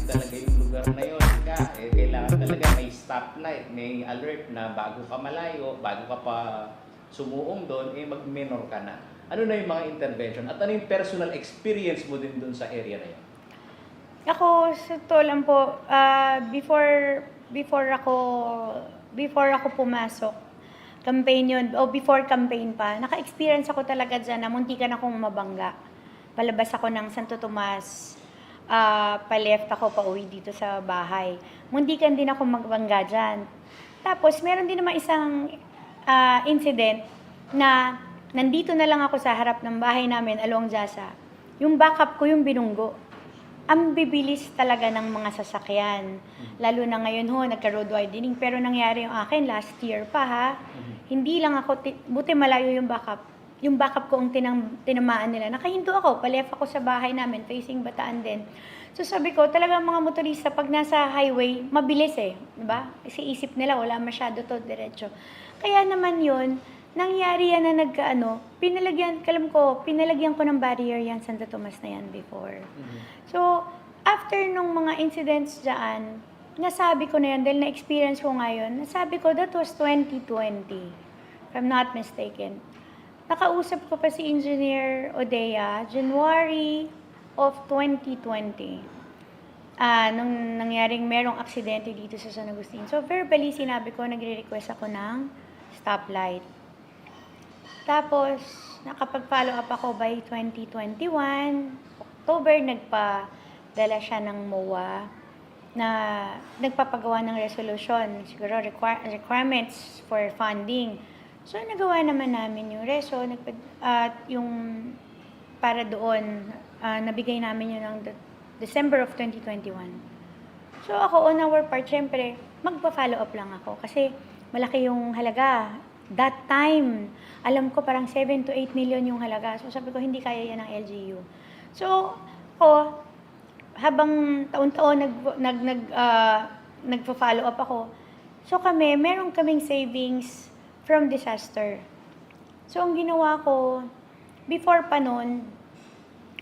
Talaga yung lugar na yun, kailangan talaga may stoplight, may alert na bago ka malayo, bago ka pa sumuong doon, mag-minor ka na. Ano na yung mga intervention at ano yung personal experience mo din doon sa area na yun? Ako, sa to lang po, before ako pumasok, campaign yun, o before campaign pa, naka-experience ako talaga dyan na muntikan akong mabangga. Palabas ako ng Santo Tomas, pa-left ako, pa-uwi dito sa bahay. Muntikan din ako magbangga dyan. Tapos, meron din naman isang incident na nandito na lang ako sa harap ng bahay namin, along Jasa. Yung backup ko, yung binunggo. Ang bibilis talaga ng mga sasakyan. Lalo na ngayon nagka-road widening. Pero nangyari yung akin last year pa ha. Hindi lang ako, buti malayo yung backup. Yung backup ko ang tinamaan nila. Nakahinto ako, palef ako sa bahay namin, facing Bataan din. So sabi ko, talagang mga motorista, pag nasa highway, mabilis diba? Kasi isip nila, wala masyado to, diretso. Kaya naman yun, nangyari yan na pinalagyan ko ng barrier yan, Santo Tomas na yan before. So, after nung mga incidents dyan, nasabi ko na yan, dahil na-experience ko ngayon, nasabi ko, that was 2020, if I'm not mistaken. Nakausap ko pa si Engineer Odea, January of 2020. Nung nangyaring merong aksidente dito sa San Agustin. So, verbally, sinabi ko, nagre-request ako ng stoplight. Tapos, nakapag-follow up ako by 2021. October, nagpadala siya ng MOA na nagpapagawa ng resolution, siguro requirements for funding. So, nagawa naman namin yung reso, at yung para doon, nabigay namin yun ng December of 2021. So, ako, on our part, syempre, magpa-follow up lang ako kasi malaki yung halaga. That time, alam ko parang 7 to 8 million yung halaga. So, sabi ko, hindi kaya yan ng LGU. So, ako, habang taon-taon nagpa-follow up ako, so meron kaming savings from disaster. So, ang ginawa ko, before pa nun,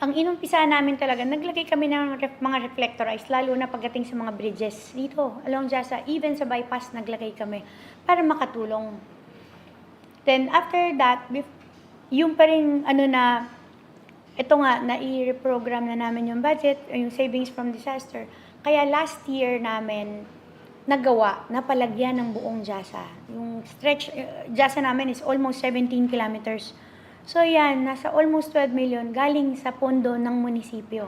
ang inumpisa namin talaga, naglagay kami ng mga reflectorized, lalo na pagdating sa mga bridges dito, along Jasa, even sa bypass, naglagay kami para makatulong. Then, after that, yung pa rin, ito nga, na-i-reprogram na namin yung budget, yung savings from disaster. Kaya last year namin, nagawa, napalagyan ng buong Jasa. Yung stretch, Jasa namin is almost 17 kilometers. So yan, nasa almost 12 million galing sa pondo ng munisipyo.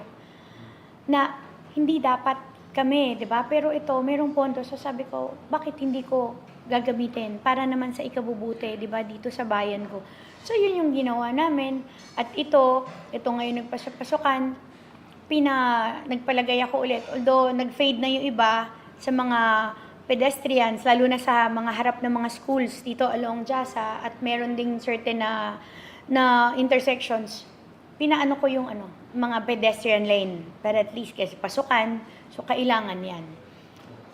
Na hindi dapat kami, di ba? Pero ito, merong pondo. So sabi ko, bakit hindi ko gagamitin para naman sa ikabubuti, di ba, dito sa bayan ko. So, yun yung ginawa namin. At ito ngayon nagpasok-pasukan, nagpalagay ako ulit. Although, nag-fade na yung iba sa mga pedestrians, lalo na sa mga harap ng mga schools dito along Jasa, at meron ding certain na intersections. Pinaano ko yung mga pedestrian lane para at least kasi pasukan, so kailangan yan.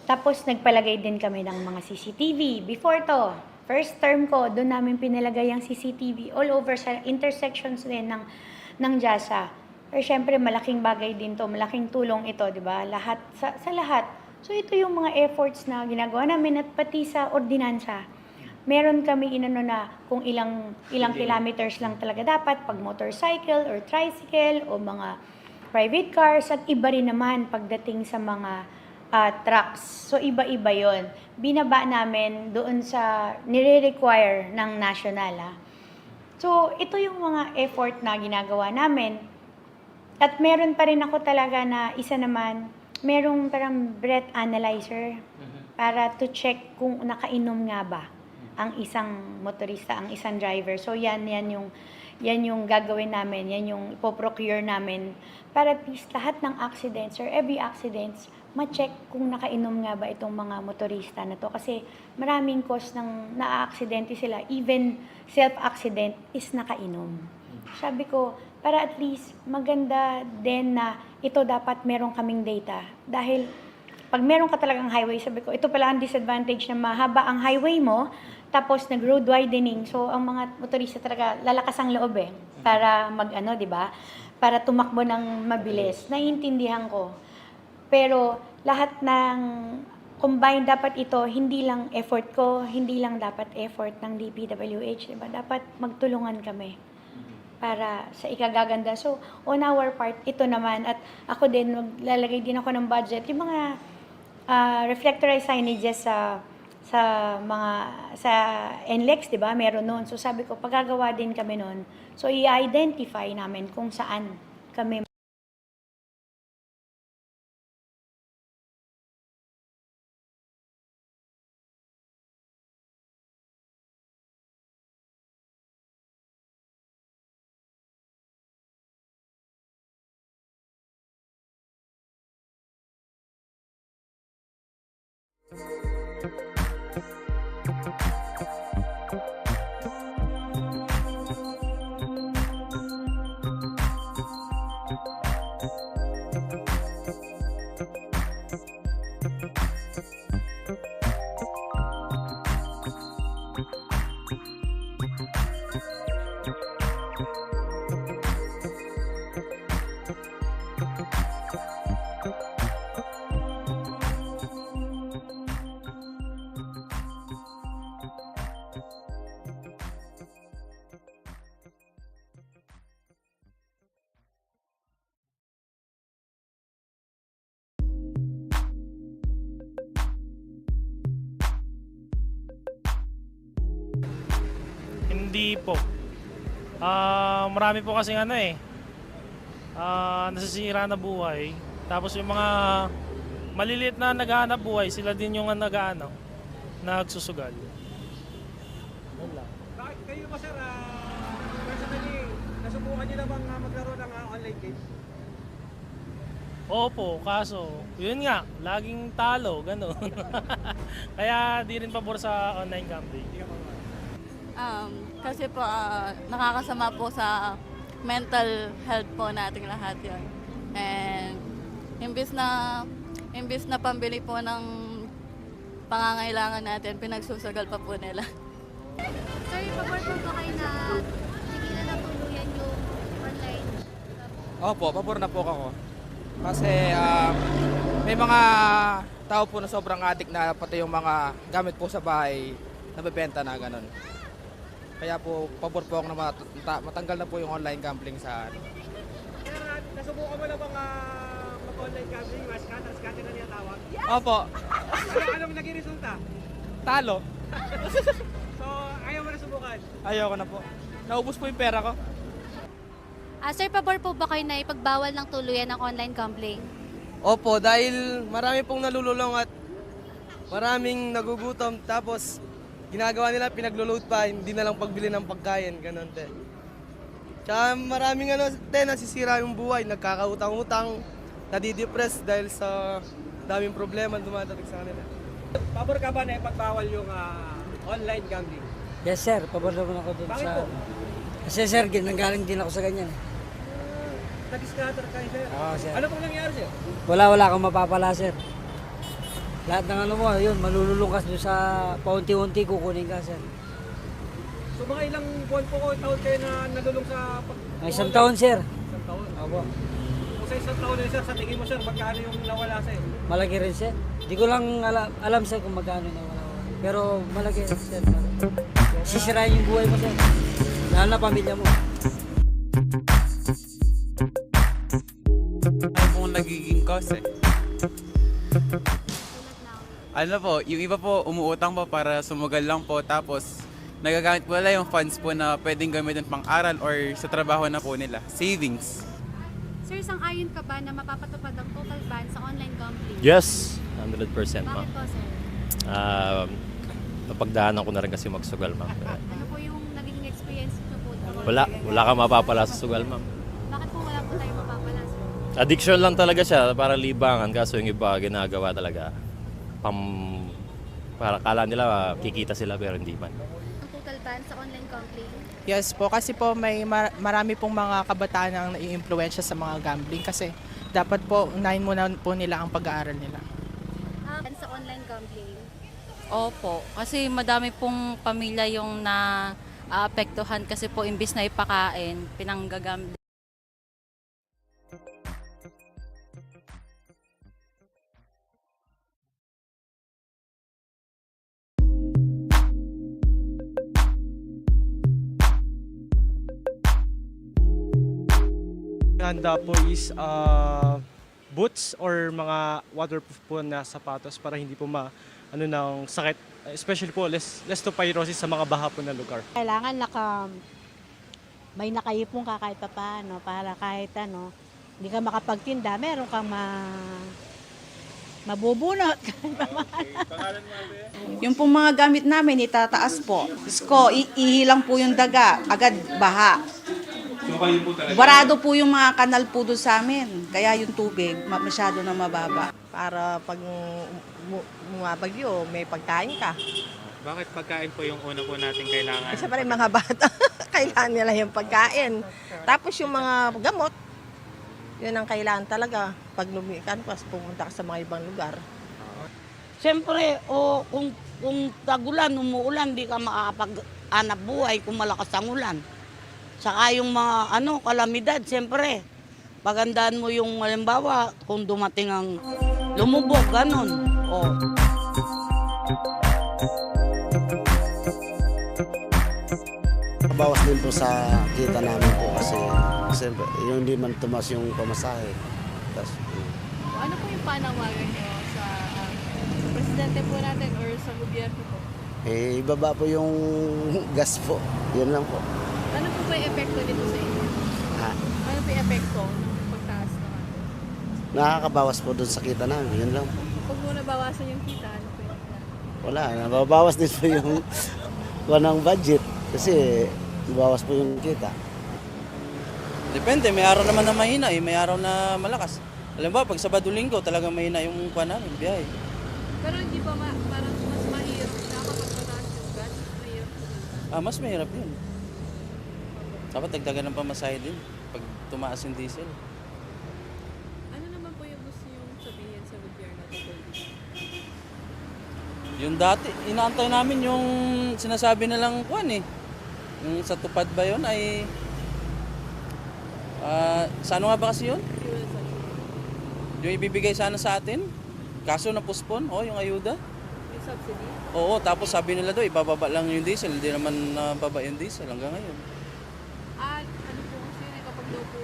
Tapos nagpalagay din kami ng mga CCTV. Before to, first term ko, doon namin pinalagay ang CCTV all over sa intersections din ng Jasa. Pero syempre, malaking bagay din to, malaking tulong ito, di ba? Lahat, sa lahat. So ito yung mga efforts na ginagawa namin, at pati sa ordinansa. Meron kami na kung ilang kilometers lang talaga dapat pag motorcycle or tricycle o mga private cars, at iba rin naman pagdating sa mga trucks. So iba-iba yon. Binaba namin doon sa nire-require ng national. So ito yung mga effort na ginagawa namin. At meron pa rin ako talaga na isa naman, merong parang breath analyzer para to check kung nakainom nga ba ang isang motorista, ang isang driver. So yan yung gagawin namin, yan yung ipoprocure namin para at least lahat ng accidents or every accidents ma-check kung nakainom nga ba itong mga motorista na to. Kasi maraming cause ng na-aksidente sila, even self-accident is nakainom. Sabi ko, para at least maganda din na ito dapat meron kaming data. Dahil pag meron ka talagang highway, sabi ko, ito pala ang disadvantage na mahaba ang highway mo, tapos nag-road widening. So, ang mga motorista talaga, lalakas ang loob para di ba? Para tumakbo ng mabilis. Naiintindihan ko. Pero lahat ng combined, dapat ito, hindi lang effort ko, hindi lang dapat effort ng DPWH, di ba? Dapat magtulungan kami para sa ikagaganda. So, on our part, ito naman. At ako din, maglalagay din ako ng budget. Yung mga reflectorized signages sa NLEX, di ba? Meron noon. So, sabi ko, paggagawa din kami noon. So, i-identify namin kung saan kami. Hindi po. Marami po kasing nasisira na buhay. Tapos yung mga maliliit na naghahanap buhay, sila din yung nagsusugal. Wala. Kayo ba sir, personally, nasubukan nyo na bang maglaro ng online games? Opo, kaso, yun nga, laging talo, gano'n. Kaya di rin pabor sa online gambling. Kasi po, nakakasama po sa mental health po nating lahat yon. And imbis na pambili po ng pangangailangan natin, pinagsusugal pa po nila. Sir, pabor po ba kayo na tigilan na tuluyan yung online? Opo, pabor na po ako. Kasi may mga tao po na sobrang addict na pati yung mga gamit po sa bahay nabebenta na ganun. Kaya po, pabor po ako na matanggal na po yung online gambling sa Sir, nasubukan mo na bang mag-online gambling? Scatter na niya tawag? Yes! Opo. Anong naging resulta? Talo. So, ayaw mo na subukan? Ayoko na po. Naubos po yung pera ko. Sir, pabor po ba kayo na ipagbawal ng tuluyan ng online gambling? Opo, dahil marami pong nalululong at maraming nagugutom, tapos ginagawa nila, pinaglo-load pa, hindi na lang pagbili ng pagkain, ganun te. Tsaka maraming nasisira yung buhay, nagkakautang-utang, nadidepress dahil sa daming problema dumadating sa kanila. Pabor ka ba na ipagbawal yung online gambling? Yes sir, pabor naman ako dun Bakit sa... po? Kasi sir, nanggaling din ako sa ganyan. Nag-scatter kayo, sir. Oo, sir. Ano pong nangyari, sir? Wala kang mapapala sir. Lahat ng ano mo, yun, malululong ka doon sa paunti-unti kukunin ka sir. So mga ilang buwan po taon kayo na nalulong sa... Isang taon sir. Isang taon? Opo. Kung sa isang taon na sir, sa tingin mo sir, magkano yung nawala sa'yo? Malaki rin sir. Di ko lang alam sir kung magkano na wala. Pero malaki rin sir. Sisirain yung buhay mo sir. Lalo na pamilya mo. Ano pong nagiging cause eh? Ano po, yung iba po umuutang po para sumugal lang po, tapos nagagamit po nila yung funds po na pwedeng gamitin pang aral or sa trabaho na po nila. Savings. Sir, sang-ayon ka ba na mapapatupad ang total ban sa online gambling? Yes, 100% ma'am. Bakit po, sir? Napagdaanan ko na rin kasi magsugal ma'am. Ano po yung naging experience nyo po? Wala kang mapapala sa sugal ma'am. Bakit po wala po tayo mapapala, sir? Addiction lang talaga siya para libangan, kaso yung iba ginagawa talaga para kala nila kikita sila pero hindi man. Ang total ban sa online gambling? Yes po, kasi po may marami pong mga kabataan ang nai-impluwensya sa mga gambling kasi dapat po unahin muna po nila ang pag-aaral nila. Ban sa online gambling? Opo, kasi madami pong pamilya yung naapektuhan kasi po imbis na ipakain, pinanggagambling. Handa po is boots or mga waterproof po na sapatos para hindi po ng sakit, especially po leptospirosis sa mga baha po na lugar. Kailangan may nakaipon ka kahit paano para kahit hindi ka makapagtinda, meron kang mabubunot. Yung pong mga gamit namin, itataas po. Ihilang po yung daga, agad baha. Barado po yung mga kanal po doon sa amin. Kaya yung tubig, masyado na mababa. Para pag bumabagyo, may pagkain ka. Bakit pagkain po yung una po natin kailangan? Siyempre mga bata, kailangan nila yung pagkain. Tapos yung mga gamot, yun ang kailangan talaga. Pag lumikan, pas pumunta ka sa mga ibang lugar. Siyempre, kung tagulan, umuulan, di ka makakapag-anap buhay kung malakas ang ulan. Saka yung mga kalamidad, siyempre, pagandaan mo yung halimbawa, kung dumating ang lumubog, ganun. Bawas din po sa kita namin po kasi siyempre, yung hindi man tumas yung pamasahe. Ano po yung panawagan nyo sa presidente po natin or sa gobyerno po? Ibaba po yung gas po. Yun lang po. Ano po ba yung epekto dito sa inyo? Ano po yung epekto ng pagtaas ng Nakakabawas po doon sa kita namin. Yun lang po. Pag mo nabawasan yung kita, ano po yung Wala, nababawas din po yung ng budget kasi nabawas po yung kita. Depende, may araw naman na mahina may araw na malakas. Alam ba, pag Sabado-Linggo talagang mahina yung namin, biyahe. Pero hindi ba parang mas mahirap na kapag mataas yung gas? Mahirap Mas mahirap yun. Dapat dagdagan ng pamasahe din pag tumaas yung diesel. Ano naman po yung gusto yung sabihin sa gobyerno? Yung dati, inaantay namin yung sinasabi nilang yung sa tupad ba yun ay... sa ano nga ba kasi yun? Yung ibibigay sana sa atin? Kaso na-postpone? Yung ayuda? Yung subsidy? Oo, tapos sabi nila doon, ibababa lang yung diesel. Hindi naman nababa yung diesel hanggang ngayon. Ano po kasi yun kapag daw po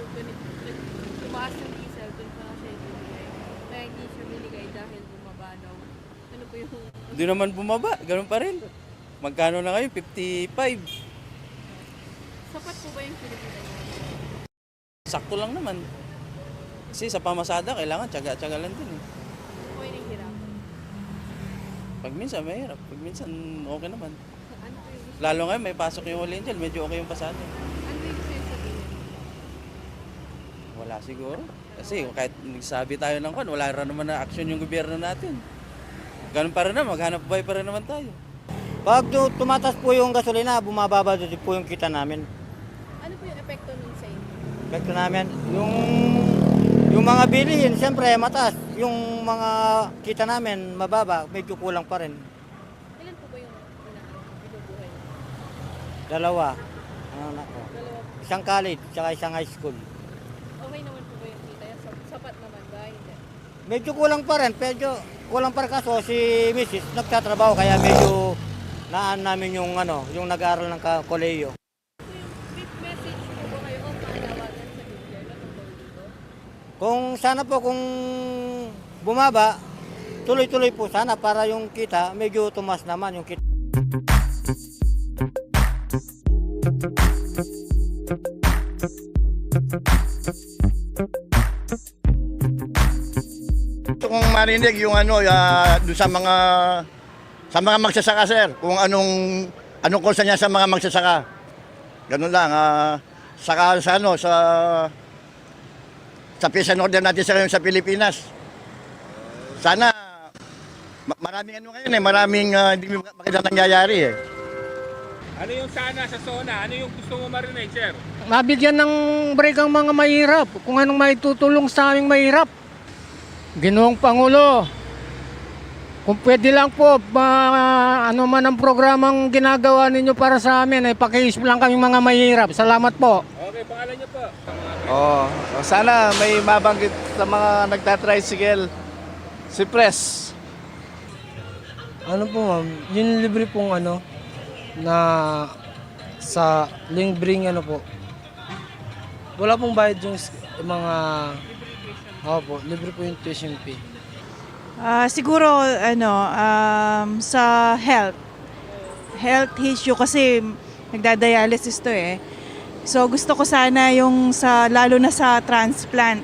tumaas yung diesel, doon pa siya ibibigay. Kaya hindi siya binigay dahil bumaba daw. Ano po yung... Hindi naman bumaba, ganun pa rin. Magkano na ngayon? 55. Sapat po ba yung pinipita niyo? Sakto lang naman. Kasi sa pamasada, kailangan tsaga-tsaga lang din. Po yung nahihirapan? Pag minsan mahirap, pag minsan okay naman. Lalo ngayon may pasok yung All Angel, medyo okay yung pasada. Ano yung gusto yung sabihin? Wala siguro. Kasi kahit nagsabi tayo ng wala rin naman na action yung gobyerno natin. Ganun pa rin naman, maghanap buhay pa rin naman tayo. Pag tumatas po yung gasolina, bumababa din po yung kita namin. Ano po yung epekto nun sa inyo? Epekto namin, yung mga bilihin, siyempre mataas. Yung mga kita namin, mababa, medyo kulang pa rin. Ilan po ba yung binubuhay? Dalawa, ang anak ko. Isang college, tsaka isang high school. Okay naman po ba yung kita? Sapat naman ba? Hindi. Medyo kulang pa rin, medyo kulang pa rin kaso si Mrs. nagtatrabaho kaya medyo naan namin yung yung nag-aaral ng kolehiyo. May message po ba kayo o panawagan sa gobyerno tungkol dito? Kung sana po kung bumaba, tuloy-tuloy po sana para yung kita medyo tumas naman yung kita. Gusto kong marinig yung doon sa mga magsasaka, sir. Kung anong kursa niya sa mga magsasaka. Ganun lang. Saka sa peace and order natin sa Pilipinas. Sana maraming ngayon maraming hindi magandang nangyayari eh. Ano yung sana sa SONA? Ano yung gusto mo marinig, sir? Mabigyan ng break ang mga mahirap. Kung anong may tutulong sa aming mahirap. Ginoong Pangulo, kung pwede lang po, ano man ang programang ginagawa ninyo para sa amin, pakiisip lang kaming mga mahirap. Salamat po. Okay, pangalan niyo po. Sana may mabanggit sa mga nagtatricycle si Press. Ano po ma'am, yung libre pong na sa libreng po. Wala pong bayad yung mga opo, libre po yung tuition fee. Siguro sa health issue kasi nagdadialysis to eh. So gusto ko sana yung lalo na sa transplant.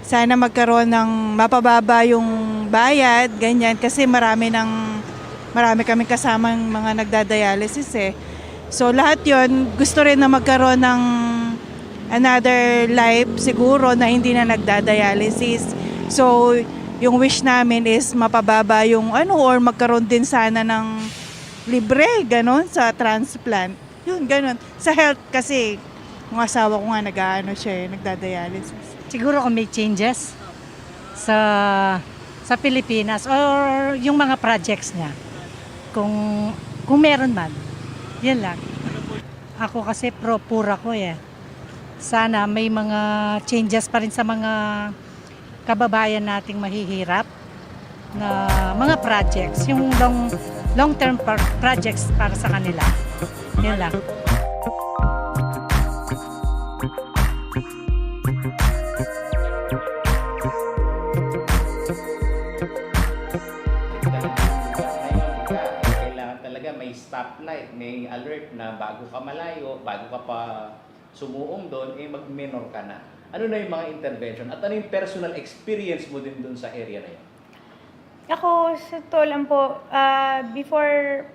Sana magkaroon ng mapababa yung bayad, ganyan kasi marami kami kasamang mga nagdadialysis eh. So lahat 'yon gusto rin na magkaroon ng another life siguro na hindi na nagdadialysis. So yung wish namin is mapababa yung or magkaroon din sana ng libre ganon sa transplant. Yun ganon. Sa health kasi yung asawa ko nga nagdadialysis. Siguro kung may changes sa Pilipinas or yung mga projects niya. Kung meron man. Yan lang. Ako kasi pura ko eh. Sana may mga changes pa rin sa mga kababayan nating mahihirap na mga projects, yung long-term projects para sa kanila. Yan lang. Kailangan talaga may stoplight, may alert na bago ka malayo, bago ka pa sumuong doon, mag-minor ka na. Ano na yung mga intervention? At ano yung personal experience mo din doon sa area na yun? Ako, sa to lang po, before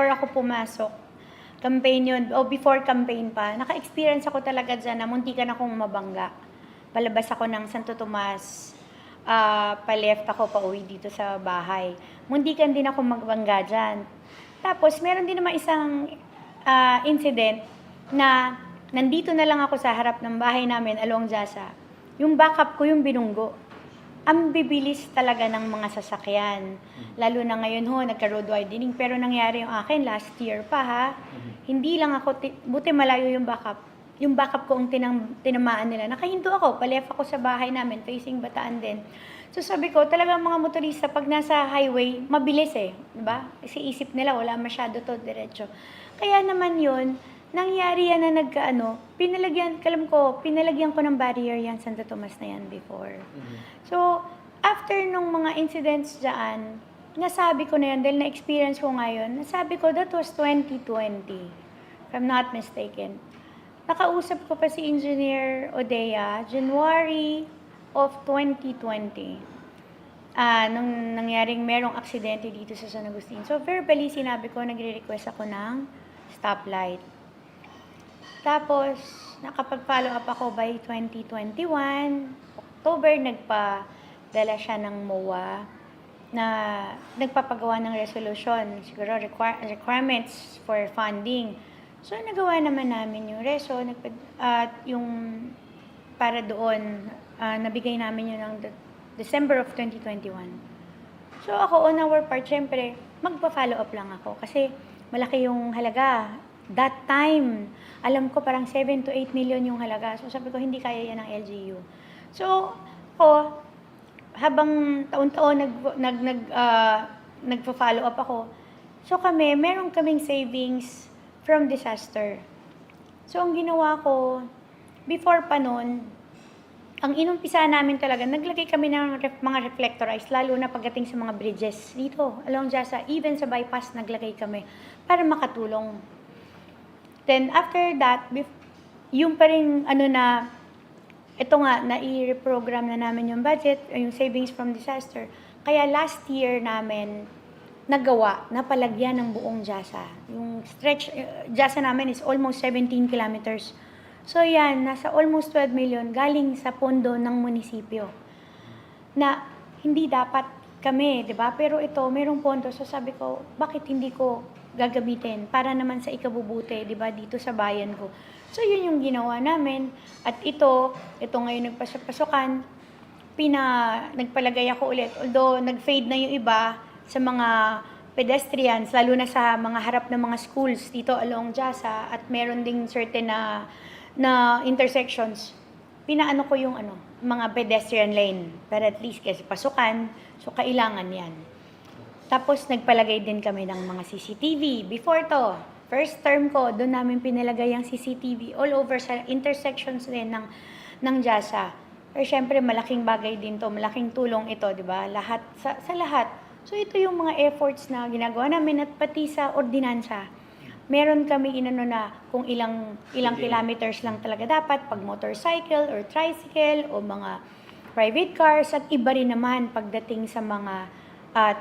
ako pumasok, campaign yun, before campaign pa, naka-experience ako talaga dyan na muntikan akong mabangga. Palabas ako ng Santo Tomas, pa-left ako pa-uwi dito sa bahay. Muntikan din ako magbangga dyan. Tapos, meron din naman isang incident na nandito na lang ako sa harap ng bahay namin along Jasa. Yung backup ko yung binunggo. Ang bibilis talaga ng mga sasakyan. Lalo na ngayon nagka-road widening. Pero nangyari yung akin last year pa ha. Hindi lang ako, buti malayo yung backup. Yung backup ko ang tinamaan nila. Nakahinto ako, palef ako sa bahay namin, facing Bataan din. So sabi ko, talagang mga motorista pag nasa highway, mabilis eh. Diba? Kasi isip nila, wala masyado to, diretso. Kaya naman yun, nangyari yan na pinalagyan ko ng barrier yan, Santo Tomas na yan before. So, after nung mga incidents dyan, nasabi ko na yan, dahil na-experience ko ngayon, nasabi ko that was 2020, if I'm not mistaken. Nakausap ko pa si Engineer Odea, January of 2020. nung nangyaring merong aksidente dito sa San Agustin. So verbally sinabi ko, nagre-request ako ng stoplight. Tapos, nakapag-follow up ako by 2021. October, nagpadala siya ng MOA na nagpapagawa ng resolution, siguro requirements for funding. So, nagawa naman namin yung reso, at yung para doon, nabigay namin yun ng December of 2021. So, ako on our part, syempre, magpa-follow up lang ako kasi malaki yung halaga. That time, alam ko parang 7 to 8 million yung halaga. So, sabi ko, hindi kaya yan ng LGU. So, ako, habang taon-taon nagpa-follow up ako, so meron kaming savings from disaster. So, ang ginawa ko, before pa nun, ang inumpisa namin talaga, naglagay kami ng mga reflectorized, lalo na pagdating sa mga bridges dito, along Jasa, even sa bypass, naglagay kami para makatulong. Then, after that, yung pa rin, ito nga, na-i-reprogram na namin yung budget, yung savings from disaster. Kaya last year namin, nagawa, napalagyan ng buong Jasa. Yung stretch, Jasa namin is almost 17 kilometers. So yan, nasa almost 12 million galing sa pondo ng munisipyo. Na hindi dapat kami, di ba? Pero ito, merong pondo. So sabi ko, bakit hindi ko gagamitin para naman sa ikabubuti, di ba, dito sa bayan ko. So yun yung ginawa namin. At ito ngayon nagpasukan, nagpalagay ako ulit. Although nag-fade na yung iba sa mga pedestrians, lalo na sa mga harap ng mga schools dito along Jasa, at meron ding certain na intersections, pinaano ko yung mga pedestrian lane para at least kasi pasukan, so kailangan yan. Tapos nagpalagay din kami ng mga CCTV. Before to, first term ko, doon namin pinalagay ang CCTV all over sa intersections din ng Jasa. Pero syempre malaking bagay din to, malaking tulong ito, di ba? Lahat sa lahat. So ito yung mga efforts na ginagawa namin, at pati sa ordinansa. Meron kami na kung ilang kilometers lang talaga dapat pag motorcycle or tricycle o mga private cars, at iba rin naman pagdating sa mga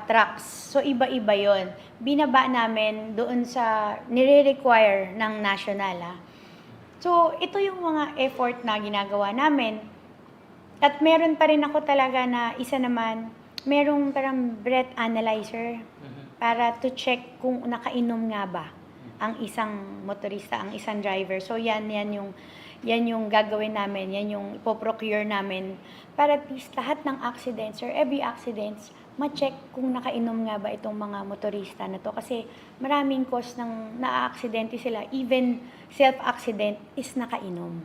trucks. So iba-iba yon. Binaba namin doon sa nire-require ng national. So ito yung mga effort na ginagawa namin. At meron pa rin ako talaga na isa naman, merong parang breath analyzer para to check kung nakainom nga ba ang isang motorista, ang isang driver. So yan yung gagawin namin, yan yung ipoprocure namin para at least lahat ng accidents or every accidents, ma-check kung nakainom nga ba itong mga motorista na to. Kasi maraming cause ng na-aksidente sila, even self-accident is nakainom.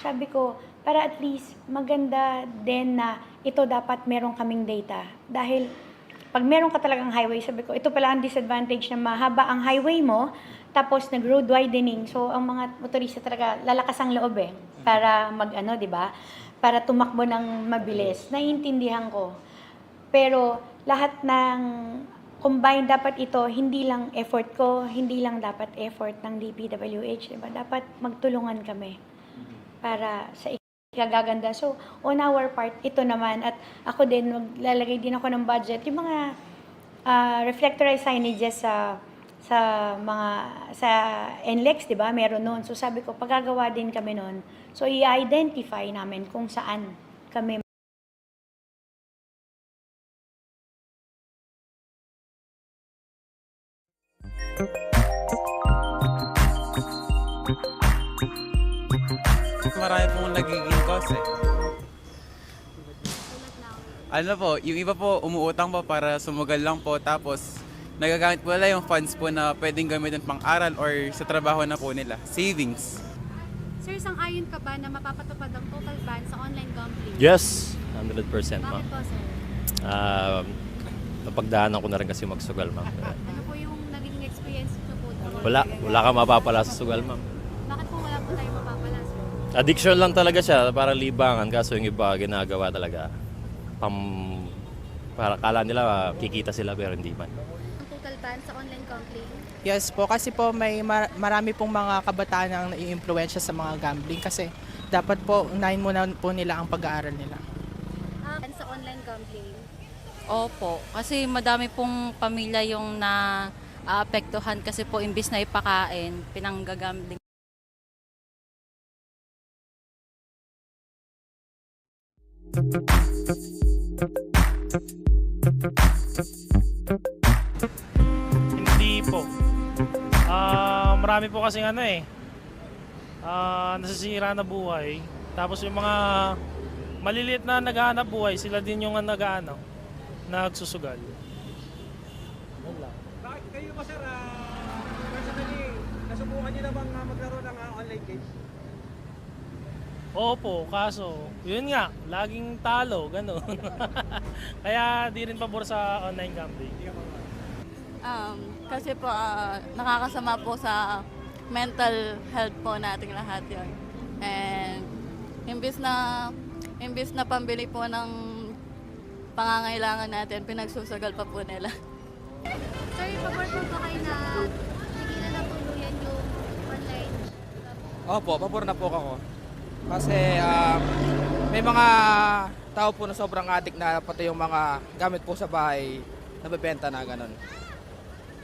Sabi ko, para at least maganda din na ito dapat meron kaming data. Dahil pag meron ka talagang highway, sabi ko, ito pala ang disadvantage na mahaba ang highway mo, tapos nag-road widening. So, ang mga motorista talaga, lalakas ang loob para di ba? Para tumakbo ng mabilis. Naiintindihan ko. Pero, lahat ng combined, dapat ito, hindi lang effort ko, hindi lang dapat effort ng DPWH, diba? Dapat magtulungan kami para sa ikagaganda. So, on our part, ito naman, at ako din, maglalagay din ako ng budget. Yung mga reflectorized signages sa NLEX, di ba? Meron noon. So, sabi ko, pagagawa din kami noon. So, i-identify namin kung saan kami Marami pong nagiging cause yung iba po umuutang po para sumugal lang po, tapos nagagamit po nila yung funds po na pwedeng gamitin pang-aral or sa trabaho na po nila, savings. Sir, sang-ayon ka ba na mapapatupad ang total ban sa online gambling? Yes, 100% ma'am. Bakit po, sir? Napagdaanan ko na rin kasi magsugal ma'am. Ano po yung naging experience nyo po? Wala ka mapapala sa sugal ma'am. Bakit po wala po tayo mapapala, sir? Addiction lang talaga siya, parang libangan, kaso yung iba ginagawa talaga para kala nila kikita sila pero hindi man. Ang total ban sa online gambling? Yes po, kasi po may marami pong mga kabataan ang nai-impluwensya sa mga gambling kasi dapat po unahin muna po nila ang pag-aaral nila. Sa online gambling? Opo, kasi madami pong pamilya yung naapektuhan kasi po imbis na ipakain, pinanggagambling. Hindi po. Marami po kasing nasisira na buhay. Tapos yung mga maliliit na naghahanap buhay, sila din yung nagsusugal. Yun lang. Bakit kayo ba sir, personally, nasubukan niyo na bang maglaro ng online games? Opo, kaso, yun nga, laging talo, gano'n. Kaya di rin pabor sa online gambling. Kasi po nakakasama po sa mental health po nating lahat yun. And imbis na pambili po ng pangangailangan natin, pinagsusugal pa po nila. Sir, pabor po ba kayo na tigilan na tuluyan yung online? Opo, pabor na po ako. Kasi may mga tao po na sobrang addict na pati yung mga gamit po sa bahay nabebenta na ganun.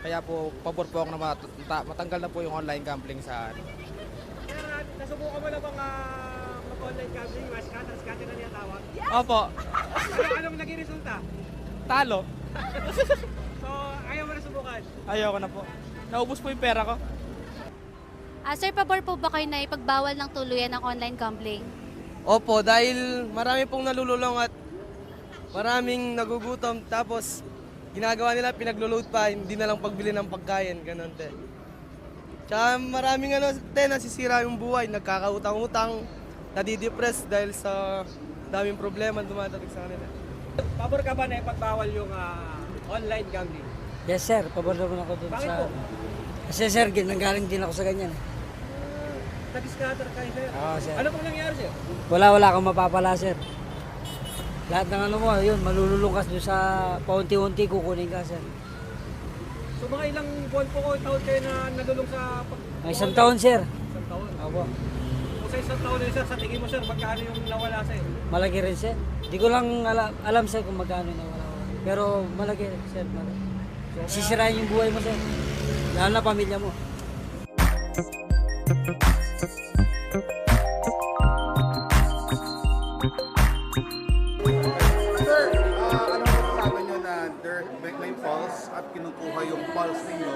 Kaya po, pabor po ako na matanggal na po yung online gambling sa Sir, nasubukan mo na bang mag-online gambling? Scatter na niya tawag? Opo. Anong naging resulta? Talo. So, ayaw mo na subukan? Ayoko na po. Naubos po yung pera ko. Sir, pabor po ba kayo na ipagbawal ng tuluyan ng online gambling? Opo, dahil marami pong nalululong at maraming nagugutom. Tapos, ginagawa nila, pinaglo-load pa, hindi na lang pagbili ng pagkain, ganun te. Tsaka maraming nasisira yung buhay, nagkakautang-utang, nadidepress dahil sa daming problema dumadating sa kanila. Pabor ka ba na ipagbawal yung online gambling? Yes sir, pabor naman ako dun Bakit sa... po? Kasi sir, nanggaling din ako sa ganyan. Nag-scatter kayo sir? Oo, sir. Ano pong nangyari sir? Wala kang mapapala sir. Lahat ng mo, yun, malululong ka doon sa paunti-unti kukunin ka sir. So mga ilang buwan po ko, taon kayo na nalulong sa... May isang taon sir. Isang taon? Opo. Kung sa isang taon na sir, sa tingin mo sir, magkano yung nawala sa'yo? Malaki rin sir. Di ko lang alam sir kung magkano na wala. Pero malaki sir. Malaki. Sisirain yung buhay mo sir. Lalo na pamilya mo. Sir, ano masasabi nyo na may pulse at kinukuha yung pulse ninyo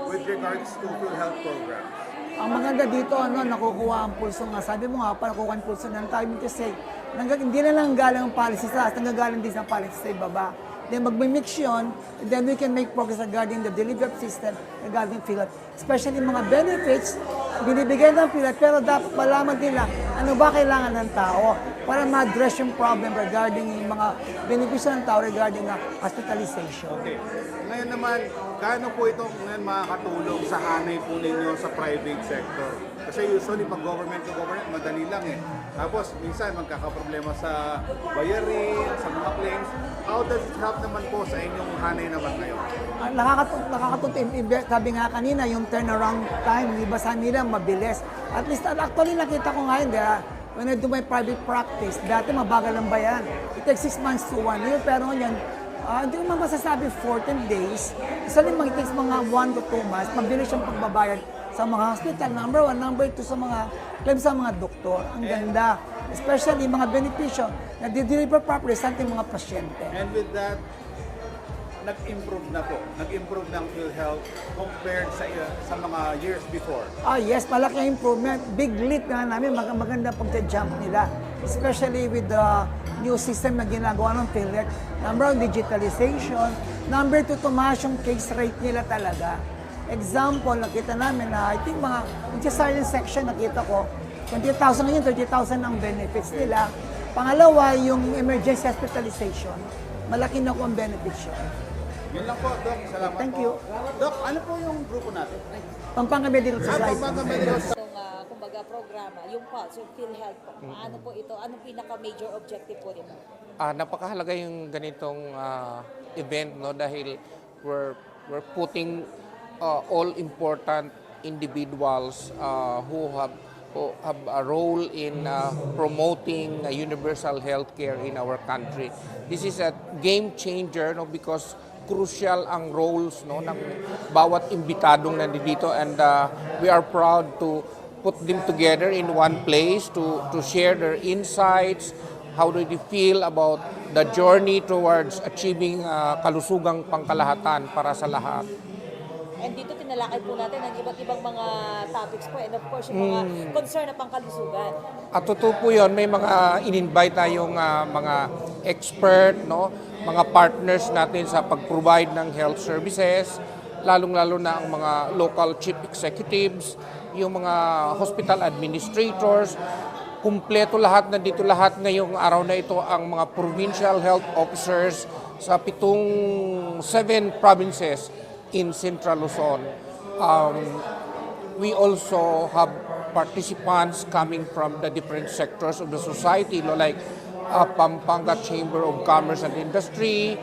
with regards to PhilHealth programs? Ang maganda dito, nakukuha ang pulso nga. Sabi mo nga, nakukuha ang pulso ng timing kasi hindi na lang galing ang policy sa taas, nanggagaling din sa policy sa ibaba. Then magmimix yun, then we can make progress regarding the delivery of system regarding PhilHealth. Especially mga benefits, binibigay ng PhilHealth, pero dapat malaman nila ano ba kailangan ng tao para ma-address yung problem regarding yung mga benepisyo ng tao regarding hospitalization. Okay. Ngayon naman, gaano po ito ngayon makakatulong sa hanay po ninyo sa private sector? Kasi usually pag government to government, madali lang eh. Tapos minsan magkakaproblema sa bayarin, sa mga claims. How does it help naman po sa inyong hanay naman ngayon? Nakakatuto, sabi nga kanina, yung turnaround time, iba sa nila, mabilis. At least, actually, nakita ko nga yun, when I do my private practice, dati mabagal ang bayan. It takes 6 months to 1 year, pero ngayon, hindi ko man masasabi 14 days. Usually, mag-takes mga 1 to 2 months, mabilis yung pagbabayad sa mga hospital, number 1. Number 2, sa mga claims sa mga doktor. Ang ganda. Especially mga benepisyo na di-deliver properly sa ating mga pasyente. And with that, nag-improve na po. Nag-improve ng PhilHealth compared sa mga years before. Yes, malaki ang improvement. Big leap na namin, maganda pagka-jump nila. Especially with the new system na ginagawa ng PhilHealth. Number 1, digitalization. Number 2, tumaas yung case rate nila talaga. Example, nakita namin na I think sa silent section nakita ko, 20,000 ngayon, 30,000 ang benefits nila. Pangalawa, yung emergency hospitalization. Malaki na ko ang benefits yun. Yun lang po, Doc. Salamat Thank po. you. Doc, ano po yung grupo natin? Pampanga Medical Society. Pampanga Medical Society. Itong kumbaga programa, yung PULSE, yung PhilHealth po. Ano po ito? Anong pinaka-major objective po nito? Napakahalaga yung ganitong event, no, dahil we're putting all important individuals who have have a role in promoting universal healthcare in our country. This is a game changer, no, because crucial ang roles, no, ng bawat imbitadong nandito, and we are proud to put them together in one place to share their insights. How do they feel about the journey towards achieving kalusugang pangkalahatan para sa lahat? And dito tinalakay po natin ang iba't ibang mga topics po, and of course yung mga concern na pangkalusugan. At totoo po yun, may mga in-invite tayong mga expert, no, mga partners natin sa pag-provide ng health services, lalong-lalo na ang mga local chief executives, yung mga hospital administrators, kumpleto lahat, nandito lahat ngayong araw na ito ang mga provincial health officers sa 7 provinces in Central Luzon. We also have participants coming from the different sectors of the society, like Pampanga Chamber of Commerce and Industry,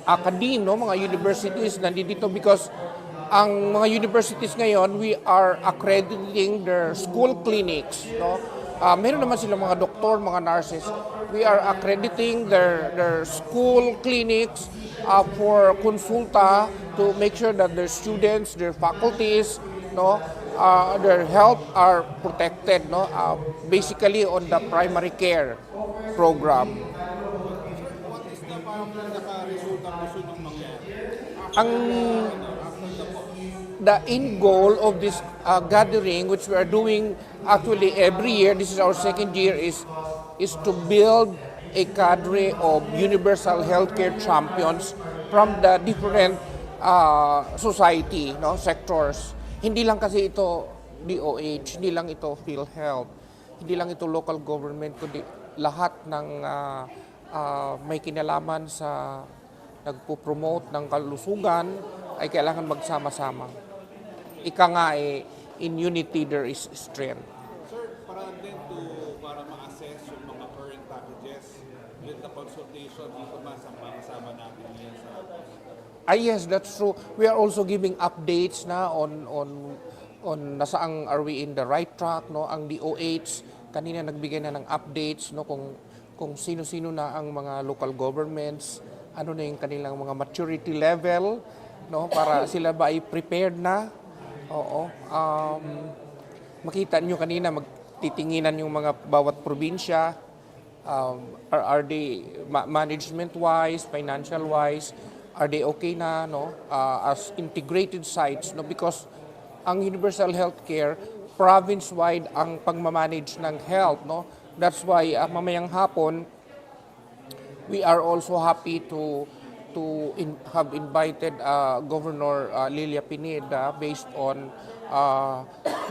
academe, no, mga universities nandito because ang mga universities ngayon, we are accrediting their school clinics, no. Meron naman silang mga doktor, mga nurses. We are accrediting their school clinics for consulta to make sure that their students, their faculties, no, their health are protected, no, basically on the primary care program. What is the pinaka-resulta gusto nung mangyari? The end goal of this gathering, which we are doing actually every year, this is our second year, is to build a cadre of universal healthcare champions from the different society, no, sectors. Hindi lang kasi ito DOH, hindi lang ito PhilHealth, hindi lang ito local government, kundi lahat ng may kinalaman sa nagpo-promote ng kalusugan ay kailangan magsama-sama. Ika nga in unity there is strength. Sir, para ma-assess yung mga current packages, with the consultation dito ba sa mga natin ngayon sa... Yes, that's true. We are also giving updates na on nasaang are we in the right track, no? Ang DOH kanina nagbigay na ng updates, no, kung sino-sino na ang mga local governments, ano na yung kanilang mga maturity level, no, para sila ba ay prepared na. Oo. Makita nyo kanina, magtitinginan yung mga bawat probinsya. Are they management-wise, financial-wise, are they okay na, no, as integrated sites, no, because ang universal healthcare province-wide ang pagmamanage ng health, no. That's why mamayang hapon we are also happy to have invited Governor Lilia Pineda based on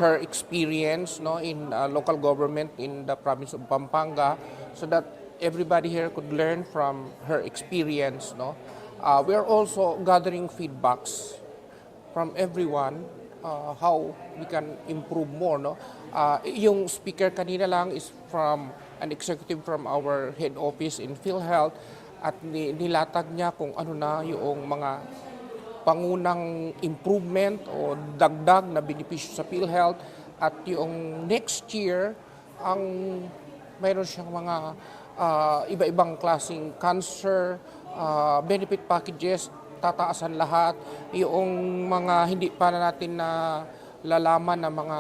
her experience, no, in local government in the province of Pampanga, so that everybody here could learn from her experience, no. We are also gathering feedbacks from everyone how we can improve more, no. Yung speaker kanina lang is from an executive from our head office in PhilHealth, at nilatag niya kung ano na yung mga pangunang improvement o dagdag na benepisyo sa PhilHealth, at yung next year ang mayroon siyang mga iba-ibang klaseng cancer benefit packages, tataasan lahat. Yung mga hindi pa natin na lalaman na mga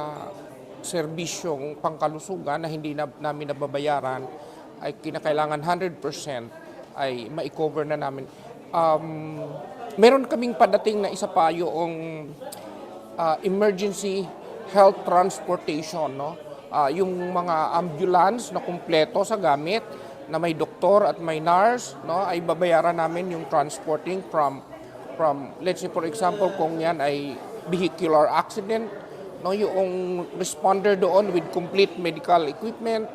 serbisyong pangkalusugan na hindi namin nababayaran ay kinakailangan 100% ay ma-cover na namin. Meron kaming padating na isa pa yung emergency health transportation, no? Yung mga ambulance na kumpleto sa gamit, na may doktor at may nurse, no, ay babayaran namin yung transporting from let's say for example kung yan ay vehicular accident, no, yung responder doon with complete medical equipment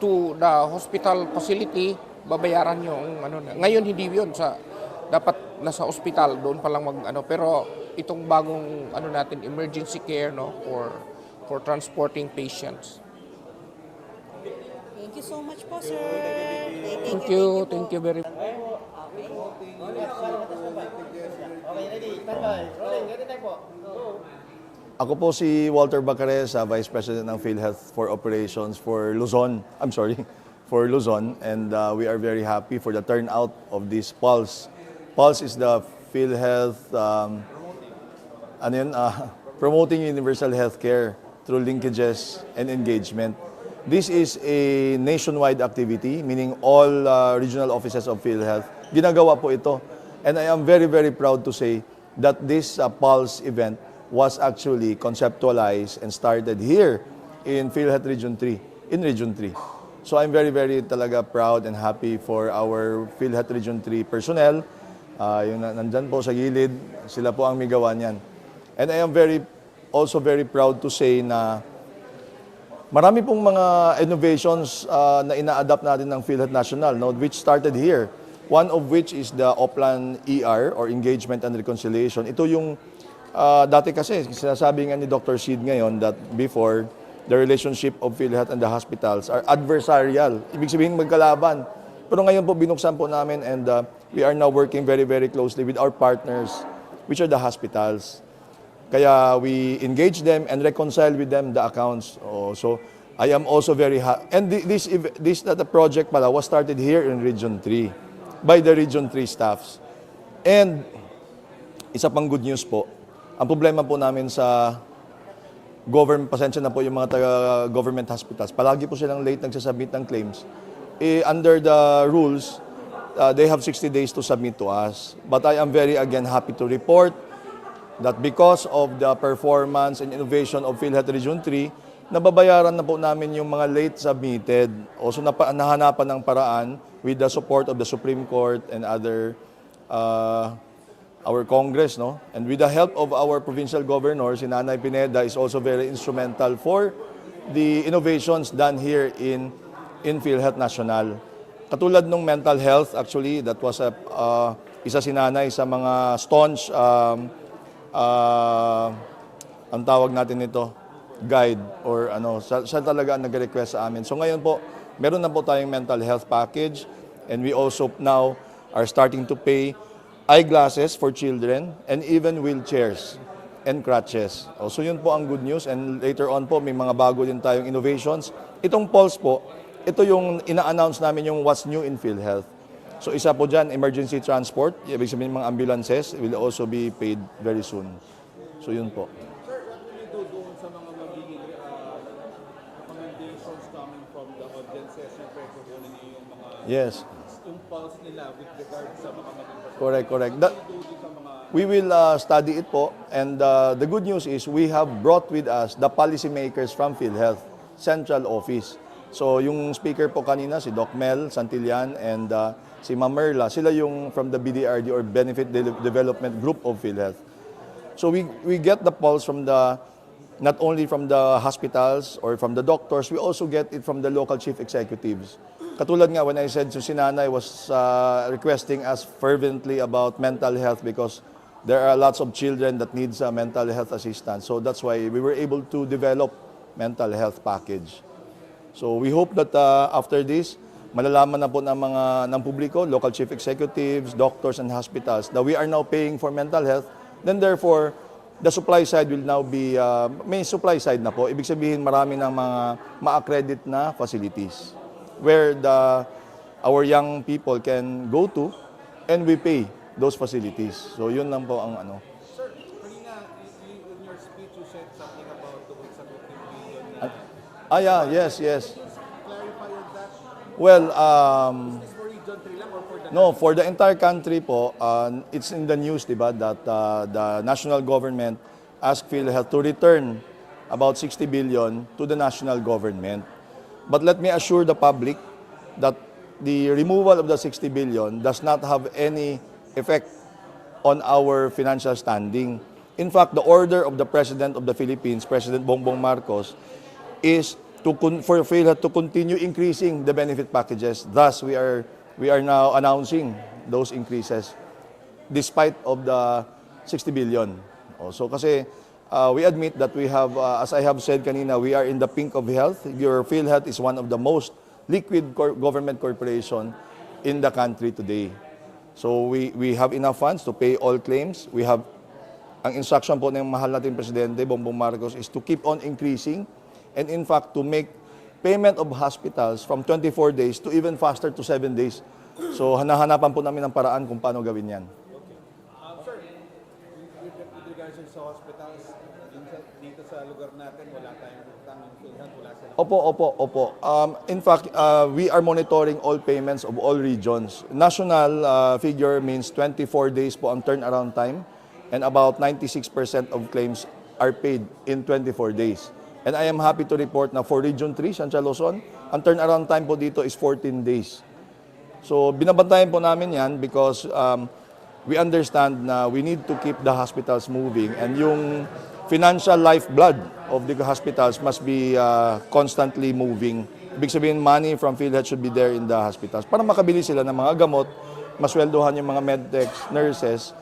to the hospital facility, babayaran yung ano na. Ngayon hindi 'yun, sa dapat nasa ospital doon pa lang pero itong bagong natin emergency care, no, for transporting patients. Thank you so much po, sir. Thank you very much. Okay, ready? Standby. Rolling. Ready tayo po. Go. Ako po si Walter Bacaresa, Vice President ng PhilHealth for Operations for Luzon. For Luzon. And we are very happy for the turnout of this Pulse. Pulse is the PhilHealth promoting universal healthcare through linkages and engagement. This is a nationwide activity, meaning all regional offices of PhilHealth. Ginagawa po ito. And I am very, very proud to say that this Pulse event was actually conceptualized and started here in PhilHealth Region 3, in Region 3. So I'm very, very talaga proud and happy for our PhilHealth Region 3 personnel. Yung nandyan po sa gilid, sila po ang may gawa niyan. And I am also very proud to say na marami pong mga innovations na ina-adapt natin ng PhilHealth National, no, which started here. One of which is the Oplan ER or Engagement and Reconciliation. Ito yung dati kasi sinasabi nga ni Dr. Sid ngayon that before the relationship of PhilHealth and the hospitals are adversarial. Ibig sabihin magkalaban. Pero ngayon po binuksan po namin and we are now working very, very closely with our partners, which are the hospitals. Kaya we engage them and reconcile with them the accounts. So I am also very happy. And this project pala was started here in Region 3 by the Region 3 staffs. And isa pang good news po, ang problema po namin sa government, pasensya na po yung mga taga-government hospitals, palagi po silang late nagsasubmit ng claims. Under the rules, they have 60 days to submit to us. But I am very, again, happy to report that because of the performance and innovation of PhilHealth Region 3, nababayaran na po namin yung mga late submitted. Also nahanapan ng paraan with the support of the Supreme Court and other our Congress, no? And with the help of our provincial governor, si Nanay Pineda is also very instrumental for the innovations done here in PhilHealth National. Katulad ng mental health, actually, that was isa si Nanay sa mga staunch ang tawag natin nito, guide or siya talaga ang nag-request sa amin. So ngayon po, meron na po tayong mental health package and we also now are starting to pay eyeglasses for children and even wheelchairs and crutches. So yun po ang good news and later on po may mga bago din tayong innovations. Itong Pulse po, ito yung ina-announce namin yung what's new in PhilHealth. So isa po dyan, emergency transport, ibig sabihin mga ambulances will also be paid very soon. So yun po. Sir, what will you do doon sa mga magiging recommendations coming from the audiences? Siyempre, kukunin niyo yung mga yung pulse nila with regard sa mga magiging. Correct. We will study it po and the good news is we have brought with us the policymakers from PhilHealth Central Office. So yung speaker po kanina, si Doc Mel Santillan and si Ma'am Merla, sila yung from the BDRD or Benefit Development Group of PhilHealth. So we get the pulse from not only from the hospitals or from the doctors, we also get it from the local chief executives. Katulad nga when I said si Nanay was requesting us fervently about mental health because there are lots of children that needs mental health assistance. So that's why we were able to develop mental health package. So we hope that after this, malalaman na po ng publiko, local chief executives, doctors and hospitals that we are now paying for mental health. Then therefore, the supply side will now be, may supply side na po. Ibig sabihin marami ng mga ma-accredit na facilities where our young people can go to and we pay those facilities. So yun lang po ang ano. Sir, kanina in your speech you said something about the 50 billion. Yes. Clarify on that. Well, Is this for Region 3 lang or for the no, for the entire country po, it's in the news, diba, that the national government asked PhilHealth to return about 60 billion to the national government. But let me assure the public that the removal of the 60 billion does not have any effect on our financial standing. In fact, the order of the President of the Philippines, President Bongbong Marcos, is for PhilHealth to continue increasing the benefit packages. Thus, we are now announcing those increases despite of the 60 billion. Also, kasi we admit that we have, as I have said kanina, we are in the pink of health. Your PhilHealth is one of the most liquid government corporation in the country today. So we have enough funds to pay all claims. We have Ang instruction po ng mahal nating Presidente, Bongbong Marcos, is to keep on increasing and in fact to make payment of hospitals from 24 days to even faster to 7 days. So hanahanapan po namin ng paraan kung paano gawin yan. Sir, with regards sa hospitals, dito sa lugar natin, wala tayong utang yung PhilHealth, wala sila. Opo. In fact, we are monitoring all payments of all regions. National figure means 24 days po ang turnaround time and about 96% of claims are paid in 24 days. And I am happy to report na for Region 3, Central Luzon, ang turnaround time po dito is 14 days. So binabantayan po namin yan because we understand na we need to keep the hospitals moving and yung financial lifeblood of the hospitals must be constantly moving. Ibig sabihin, money from PhilHealth should be there in the hospitals para makabili sila ng mga gamot, masweldohan yung mga medtechs, nurses,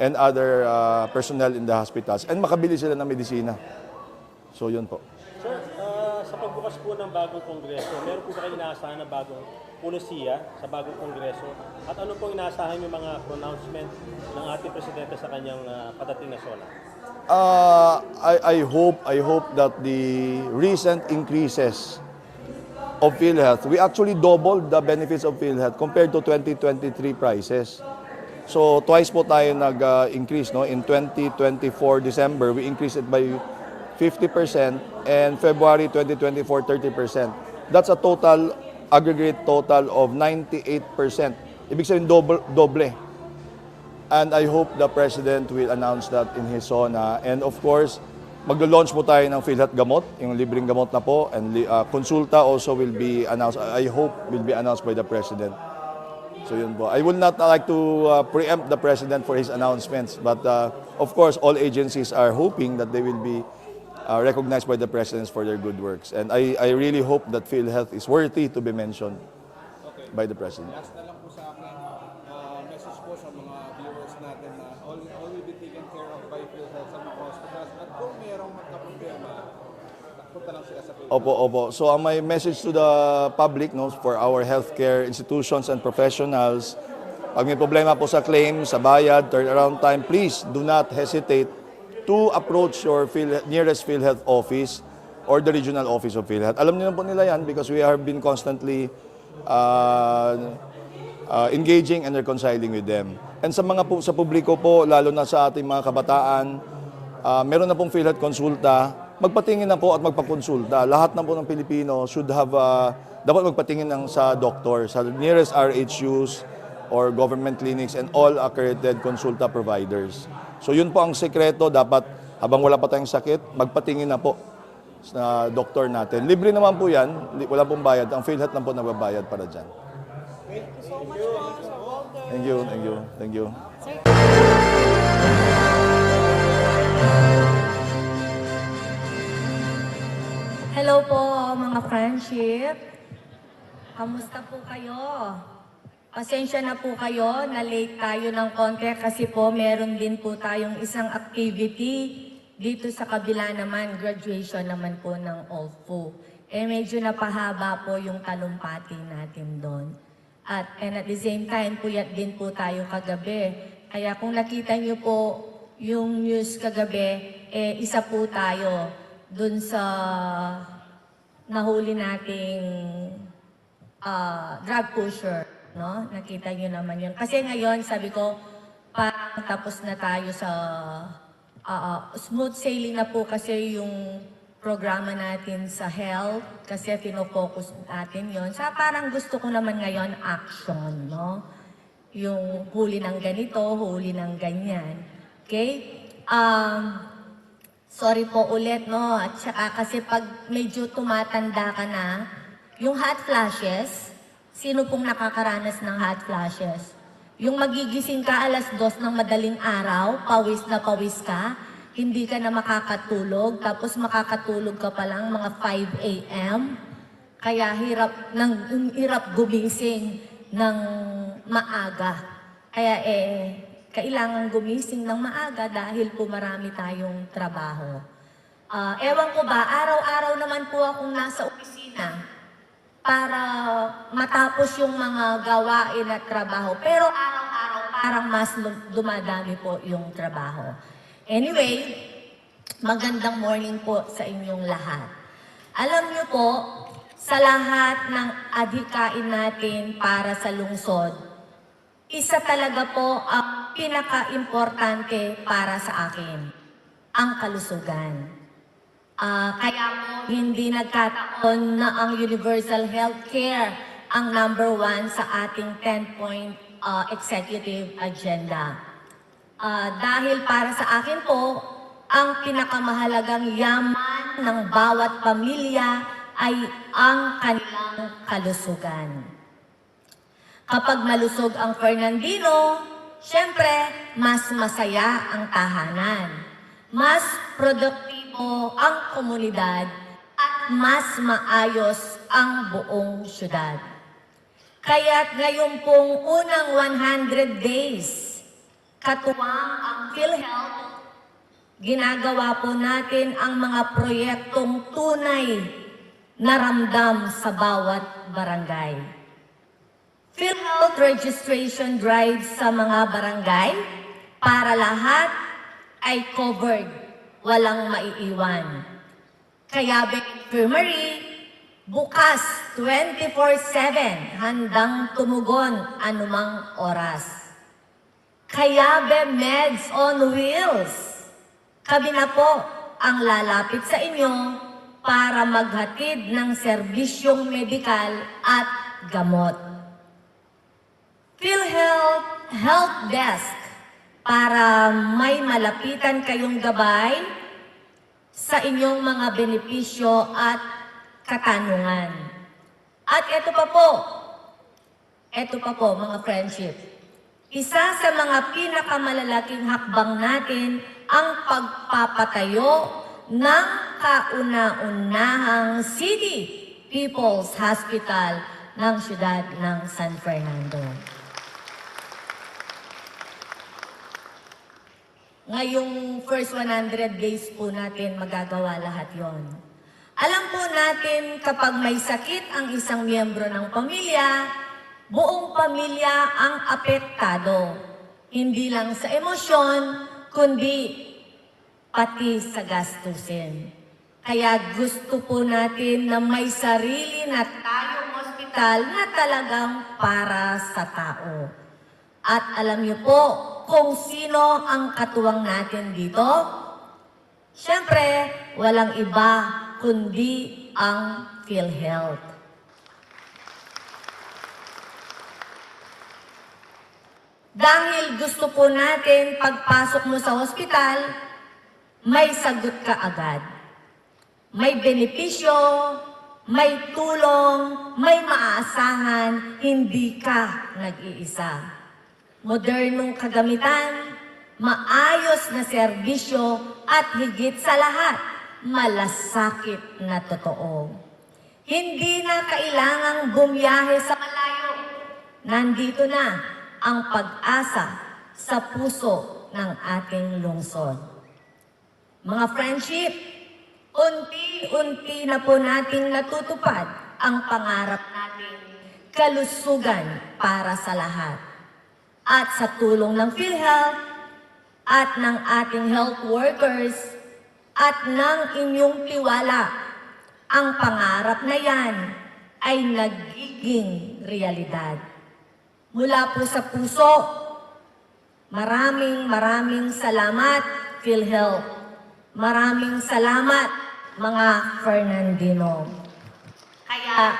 and other personnel in the hospitals, and makabili sila ng medisina. So yun po. Sir, sa pagbukas po ng bagong kongreso, meron po ba kayo inaasahan na bagong pulisiya sa bagong kongreso? At ano po inaasahan yung mga pronouncement ng ating presidente sa kanyang padating na SONA? I hope that the recent increases of PhilHealth, we actually doubled the benefits of PhilHealth compared to 2023 prices. So twice po tayo nag-increase, no? In 2024 December, we increased it by 50% and February 2024 30%. That's a total aggregate total of 98%. Ibig sabihin doble. And I hope the President will announce that in his SONA. And of course, maglo-launch po tayo ng PhilHealth gamot, yung libreng gamot na po, and konsulta also will be announced, I hope will be announced by the President. So yun po. I would not like to preempt the President for his announcements, but of course, all agencies are hoping that they will be recognized by the President for their good works. And I really hope that PhilHealth is worthy to be mentioned by the President. Last na lang po sa akin, message po sa mga viewers natin na all will be taken care of by PhilHealth sa mga hospitals. At kung mayroong magka-problema, punta lang sila sa PhilHealth. Opo. So my message to the public, no, for our healthcare institutions and professionals, pag may problema po sa claim, sa bayad, turnaround time, please do not hesitate to approach your nearest PhilHealth office or the regional office of PhilHealth. Alam niyo na po nila yan because we have been constantly engaging and reconciling with them. And sa publiko po, lalo na sa ating mga kabataan, meron na pong PhilHealth konsulta, magpatingin na po at magpakonsulta. Lahat na po ng Pilipino should have, dapat magpatingin sa doktor, sa nearest RHUs or government clinics and all accredited konsulta providers. So yun po ang sekreto, dapat habang wala pa tayong sakit, magpatingin na po sa doktor natin. Libre naman po yan, wala pong bayad. Ang PhilHealth lang po nagbabayad para dyan. Thank you so much po, Sir Walter. Thank you. Hello po mga friendship. Kamusta po kayo? Pasensya na po kayo, na late tayo ng konti kasi po meron din po tayong isang activity dito sa kabila naman, graduation naman po ng OFU. Medyo napahaba po yung talumpati natin doon. And at the same time, puyat din po tayo kagabi. Kaya kung nakita niyo po yung news kagabi, isa po tayo doon sa nahuli nating drug pusher. No? Nakita nyo naman yun. Kasi ngayon, sabi ko, parang tapos na tayo sa smooth sailing na po kasi yung programa natin sa health, kasi pinofocus natin yon. Sa parang gusto ko naman ngayon action, no? Yung huli ng ganito, huli ng ganyan. Okay? Sorry po ulit, no? At saka kasi pag medyo tumatanda ka na, yung hot flashes, sino pong nakakaranas ng hot flashes? Yung magigising ka alas 2 ng madaling araw, pawis na pawis ka, hindi ka na makakatulog, tapos makakatulog ka pa lang mga 5 a.m. Kaya hirap gumising ng maaga. Kaya kailangan gumising ng maaga dahil po marami tayong trabaho. Ewan ko ba, araw-araw naman po akong nasa opisina para matapos yung mga gawain at trabaho. Pero araw-araw parang mas dumadami po yung trabaho. Anyway, magandang morning po sa inyong lahat. Alam niyo po, sa lahat ng adhikain natin para sa lungsod, isa talaga po ang pinaka-importante para sa akin, ang kalusugan. Kaya po hindi nagkataon na ang universal healthcare ang number 1 sa ating 10-point executive agenda. Dahil para sa akin po, ang pinakamahalagang yaman ng bawat pamilya ay ang kanilang kalusugan. Kapag malusog ang Fernandino, syempre, mas masaya ang tahanan. Mas produktibo ang komunidad at mas maayos ang buong syudad. Kaya't ngayon pong unang 100 days, katuwang ang PhilHealth, ginagawa po natin ang mga proyektong tunay na ramdam sa bawat barangay. PhilHealth registration drive sa mga barangay para lahat ay covered, walang maiiwan. Kayabeng Infirmary, bukas 24/7, handang tumugon anumang oras. Kayabe Meds on Wheels, kami na po ang lalapit sa inyo para maghatid ng serbisyong medikal at gamot. PhilHealth Health Desk para may malapitan kayong gabay sa inyong mga benepisyo at katanungan. At ito pa po mga friendship, isa sa mga pinakamalalaking hakbang natin ang pagpapatayo ng kauna-unahang City People's Hospital ng siyudad ng San Fernando. Ngayong first 100 days po natin magagawa lahat yon. Alam po natin kapag may sakit ang isang miyembro ng pamilya, buong pamilya ang apektado. Hindi lang sa emosyon, kundi pati sa gastusin. Kaya gusto po natin na may sarili na tayong ospital na talagang para sa tao. At alam niyo po kung sino ang katuwang natin dito? Siyempre, walang iba kundi ang PhilHealth. Dahil gusto po natin pagpasok mo sa ospital, may sagot ka agad. May benepisyo, may tulong, may maaasahan, hindi ka nag-iisa. Modernong kagamitan, maayos na serbisyo, at higit sa lahat, malasakit na totoo. Hindi na kailangang bumiyahe sa malayo. Nandito na ang pag-asa sa puso ng ating lungsod. Mga friendship, unti-unti na po nating natutupad ang pangarap natin, kalusugan para sa lahat. At sa tulong ng PhilHealth at ng ating health workers at ng inyong tiwala, ang pangarap na yan ay nagiging realidad. Mula po sa puso, maraming salamat PhilHealth. Maraming salamat mga Fernandino. Kaya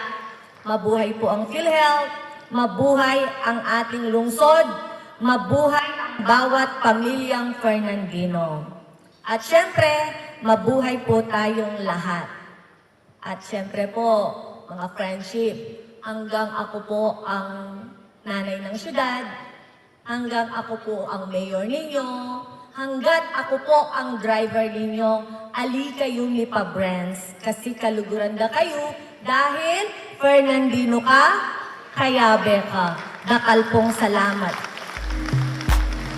mabuhay po ang PhilHealth, mabuhay ang ating lungsod, mabuhay ang bawat pamilyang Fernandino. At syempre, mabuhay po tayong lahat. At syempre po, mga friendship, hanggang ako po ang nanay ng syudad, hanggang ako po ang mayor ninyo, hanggat ako po ang driver ninyo, ali kayo ni Pabrens, kasi kaluguran na kayo, dahil Fernandino ka, kayabe ka. Dakal pong salamat.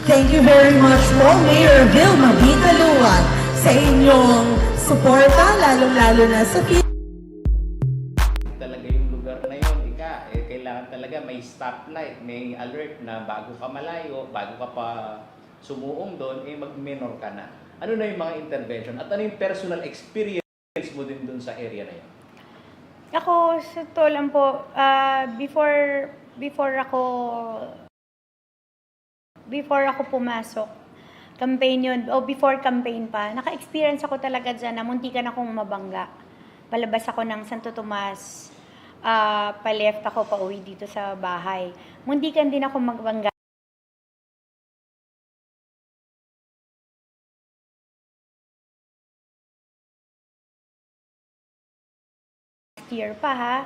Thank you very much po, Mayor Vilma Bitaluan, sa inyong suporta, lalong-lalo na sa Talaga yung lugar na yun, kailangan talaga may stoplight, may alert na bago ka malayo, bago ka pa sumuong doon, mag-minor ka na. Ano na yung mga intervention? At ano yung personal experience mo din doon sa area na yun? Ako, sa totoo lang po, before ako pumasok, campaign yun, o before campaign pa, naka-experience ako talaga dyan na muntikan akong mabangga. Palabas ako ng Santo Tomas, pa-left ako, pa-uwi dito sa bahay. Muntikan din ako magbangga. Year pa ha,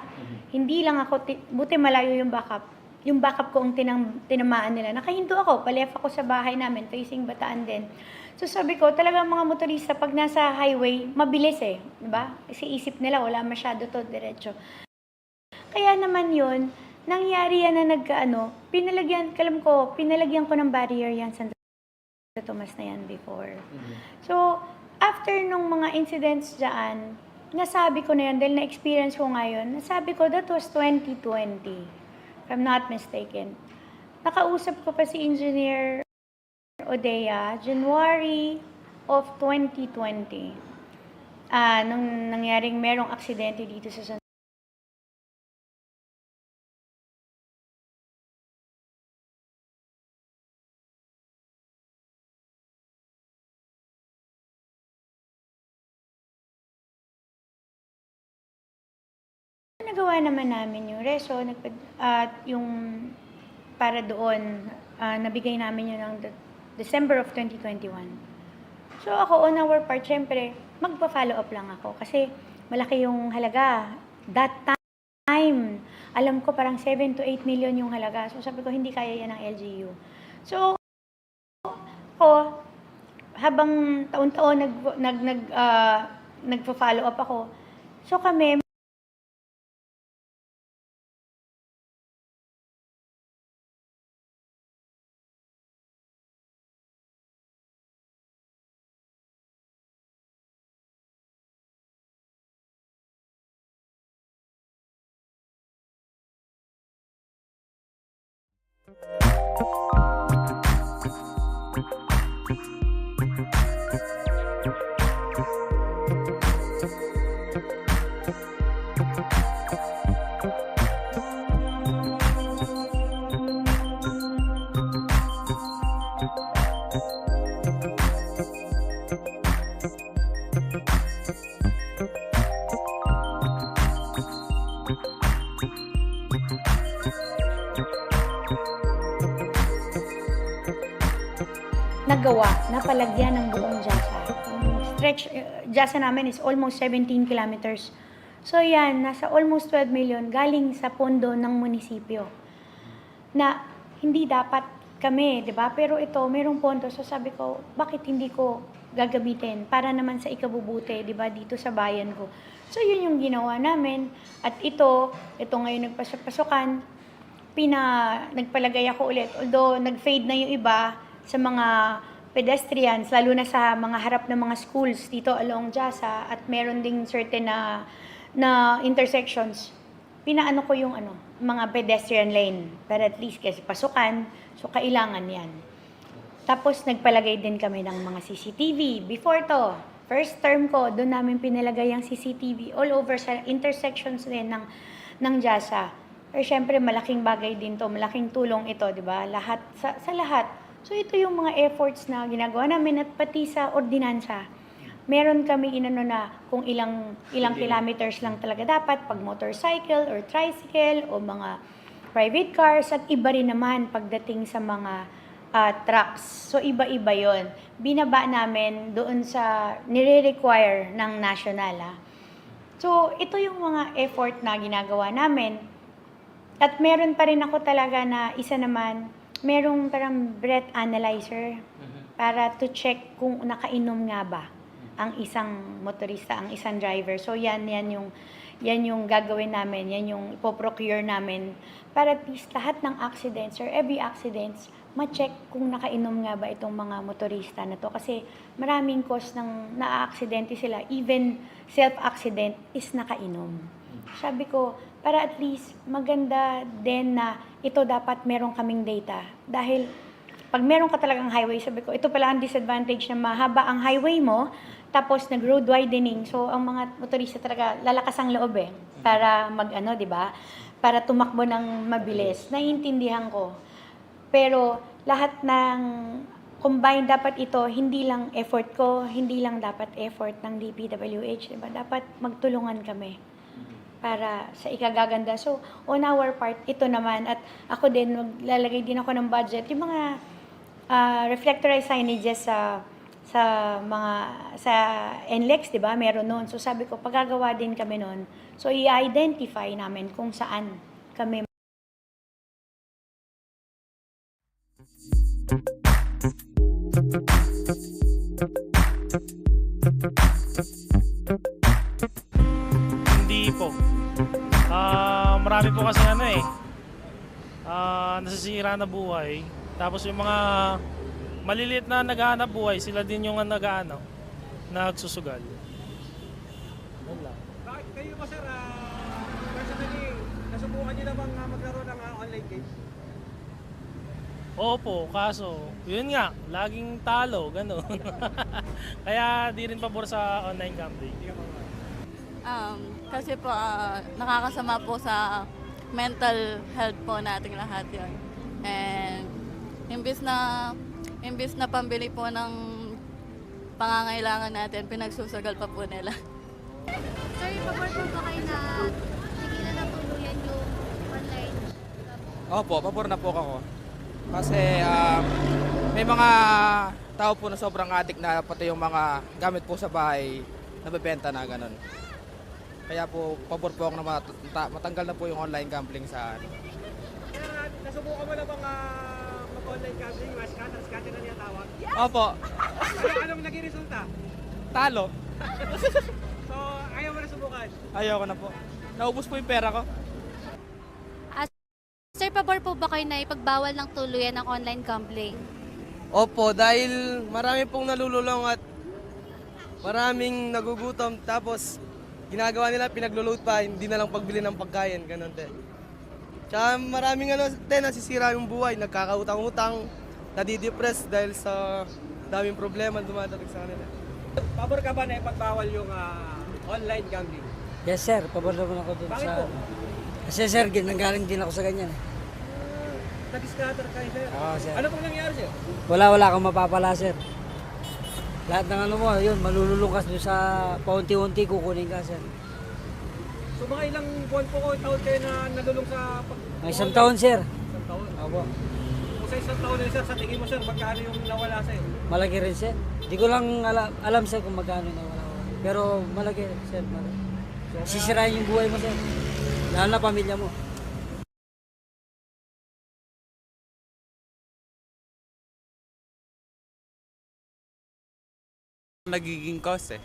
hindi lang ako, buti malayo yung backup. Yung backup ko ang tinamaan nila. Nakahinto ako, pa-left ako sa bahay namin, facing Bataan din. So sabi ko, talagang mga motorista, pag nasa highway, mabilis eh. Diba? Kasi isip nila, wala masyado to, diretso. Kaya naman yun, nangyari yan na pinalagyan ko ng barrier yan sa Tomas na yan before. So, after nung mga incidents dyan, nasabi ko na yan, dahil na-experience ko ngayon, nasabi ko, that was 2020, if I'm not mistaken. Nakausap ko pa si Engineer Odea, January of 2020. Nung nangyaring merong aksidente dito sa San nagawa naman namin yung reso, yung para doon, nabigay namin yun ng December of 2021. So ako, on our part, syempre, magpa-follow up lang ako kasi malaki yung halaga. That time, alam ko parang 7 to 8 million yung halaga. So sabi ko, hindi kaya yan ng LGU. So, ako, habang taon-taon nagpa-follow up ako, so kami, nagawa na palagyan ng buong Jasa. Stretch, Jasa namin is almost 17 kilometers. So yan, nasa almost 12 million galing sa pondo ng munisipyo. Na hindi dapat kami, di ba? Pero ito, merong pondo. So sabi ko, bakit hindi ko gagamitin para naman sa ikabubuti, di ba? Dito sa bayan ko. So yun yung ginawa namin. At ito ngayon nagpasok-pasokan, nagpalagay ako ulit. Although nag-fade na yung iba, sa mga pedestrians, lalo na sa mga harap ng mga schools dito along Jasa at meron ding certain na intersections, pinaano ko yung mga pedestrian lane para at least kasi pasukan, so kailangan yan. Tapos nagpalagay din kami ng mga CCTV. Before to, first term ko, doon namin pinalagay ang CCTV all over sa intersections din ng Jasa. Pero syempre malaking bagay din to, malaking tulong ito, di ba? Lahat, sa lahat. So ito yung mga efforts na ginagawa namin at pati sa ordinansa. Meron kami na kung ilang kilometers lang talaga dapat pag motorcycle or tricycle o mga private cars at iba rin naman pagdating sa mga trucks. So iba-iba yon. Binaba namin doon sa nire-require ng national. So ito yung mga effort na ginagawa namin. At meron pa rin ako talaga na isa naman, merong parang breath analyzer para to check kung nakainom nga ba ang isang motorista, ang isang driver. So yan yung gagawin namin, yan yung ipoprocure namin para at least lahat ng accidents or every accidents ma-check kung nakainom nga ba itong mga motorista na to. Kasi maraming cause ng na-aksidente sila, even self-accident is nakainom. Sabi ko, para at least maganda din na ito dapat meron kaming data. Dahil Pag meron ka talagang highway, sabi ko, ito pala ang disadvantage na mahaba ang highway mo, tapos nag-road widening. So, ang mga motorista talaga, lalakas ang loob para mag-ano, di ba? Para tumakbo ng mabilis. Naiintindihan ko. Pero, lahat ng combined, dapat ito, hindi lang effort ko, hindi lang dapat effort ng DPWH, di ba? Dapat magtulungan kami para sa ikagaganda. So, on our part, ito naman, at ako din, maglalagay din ako ng budget. Yung mga reflectorized signages sa NLEX, di ba? Meron noon. So, sabi ko, paggagawa din kami noon. So, i-identify namin kung saan kami. Hindi po. Marami po kasi nasisira na buhay. Tapos yung mga maliliit na naghahanap buhay, sila din yung nagsusugal. Bakit kayo ba, sir, personally, nasubukan niyo na bang maglaro ng online games? Opo, kaso, yun nga, laging talo, gano'n. Kaya di rin pabor sa online gambling. Kasi po, nakakasama po sa mental health po nating lahat yon. And imbis na pambili po ng pangangailangan natin, pinagsusugal pa po nila. Sir, pabor po ba kayo na tigilan na tuluyan yung online? Opo, pabor na po ako. Kasi may mga tao po na sobrang addict na pati yung mga gamit po sa bahay nabebenta na ganun. Kaya po, pabor po ako na matanggal na po yung online gambling sa ano. Sir, nasubukan mo na bang mag-online gambling? Scatter na niya tawag? Opo. Anong naging resulta? Talo. So, ayaw mo na subukan? Ayoko na po. Naubos po yung pera ko. Sir, pabor po ba kayo na ipagbawal ng tuluyan ng online gambling? Opo, dahil marami pong nalululong at maraming nagugutom, tapos ginagawa nila, pinaglo-load pa, hindi na lang pagbili ng pagkain, ganun te. Tsaka maraming nasisira yung buhay, nagkakautang-utang, nadidepress dahil sa daming problema dumadating sa kanila. Pabor ka ba na ipagbawal yung online gambling? Yes sir, pabor naman ako dun Bakit sa... po? Kasi sir, nanggaling din ako sa ganyan. Nag-scatter kayo, sir. Oo, sir. Ano pong nangyari, sir? Wala kang mapapala sir. Lahat ng ano mo, yun, malululukas doon sa paunti-unti kukunin ka sir. So mga ilang buwan po taon kayo na nalulong sa... Ang isang taon sir. Isang taon? Opo. Kung sa isang taon na sir, sa tingin mo sir, magkano yung nawala sa'yo? Malaki rin sir. Di ko lang alam sir kung magkano na wala. Pero malaki sir, malaki. Sisirain yung buhay mo sir. Lalo na pamilya mo. Nagiging cause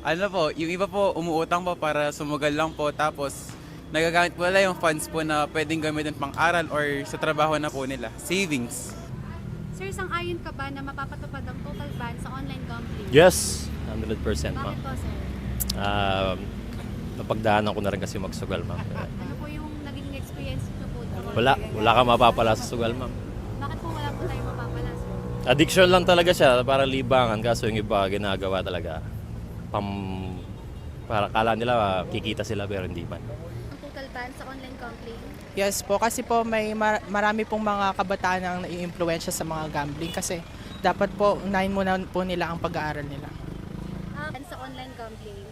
Ano po, yung iba po umuutang po para sumugal lang po, tapos nagagamit po nila yung funds po na pwedeng gamitin pang aral or sa trabaho na po nila. Savings. Sir, sang-ayon ka ba na mapapatupad ang total ban sa online gambling? Yes, 100% ma'am. Bakit po, sir? Napagdaanan ko na rin kasi magsugal ma'am. Ano po yung naging experience nyo po? Wala ka mapapala sa sugal ma'am. Bakit po wala po tayo mapapala, sir? Addiction lang talaga siya, para libangan, kaso yung iba ginagawa talaga. Para kala nila kikita sila pero hindi man. Ang total ban sa online gambling? Yes po, kasi po may marami pong mga kabataan ang nai-impluwensya sa mga gambling kasi dapat po unahin muna po nila ang pag-aaral nila. Sa online gambling?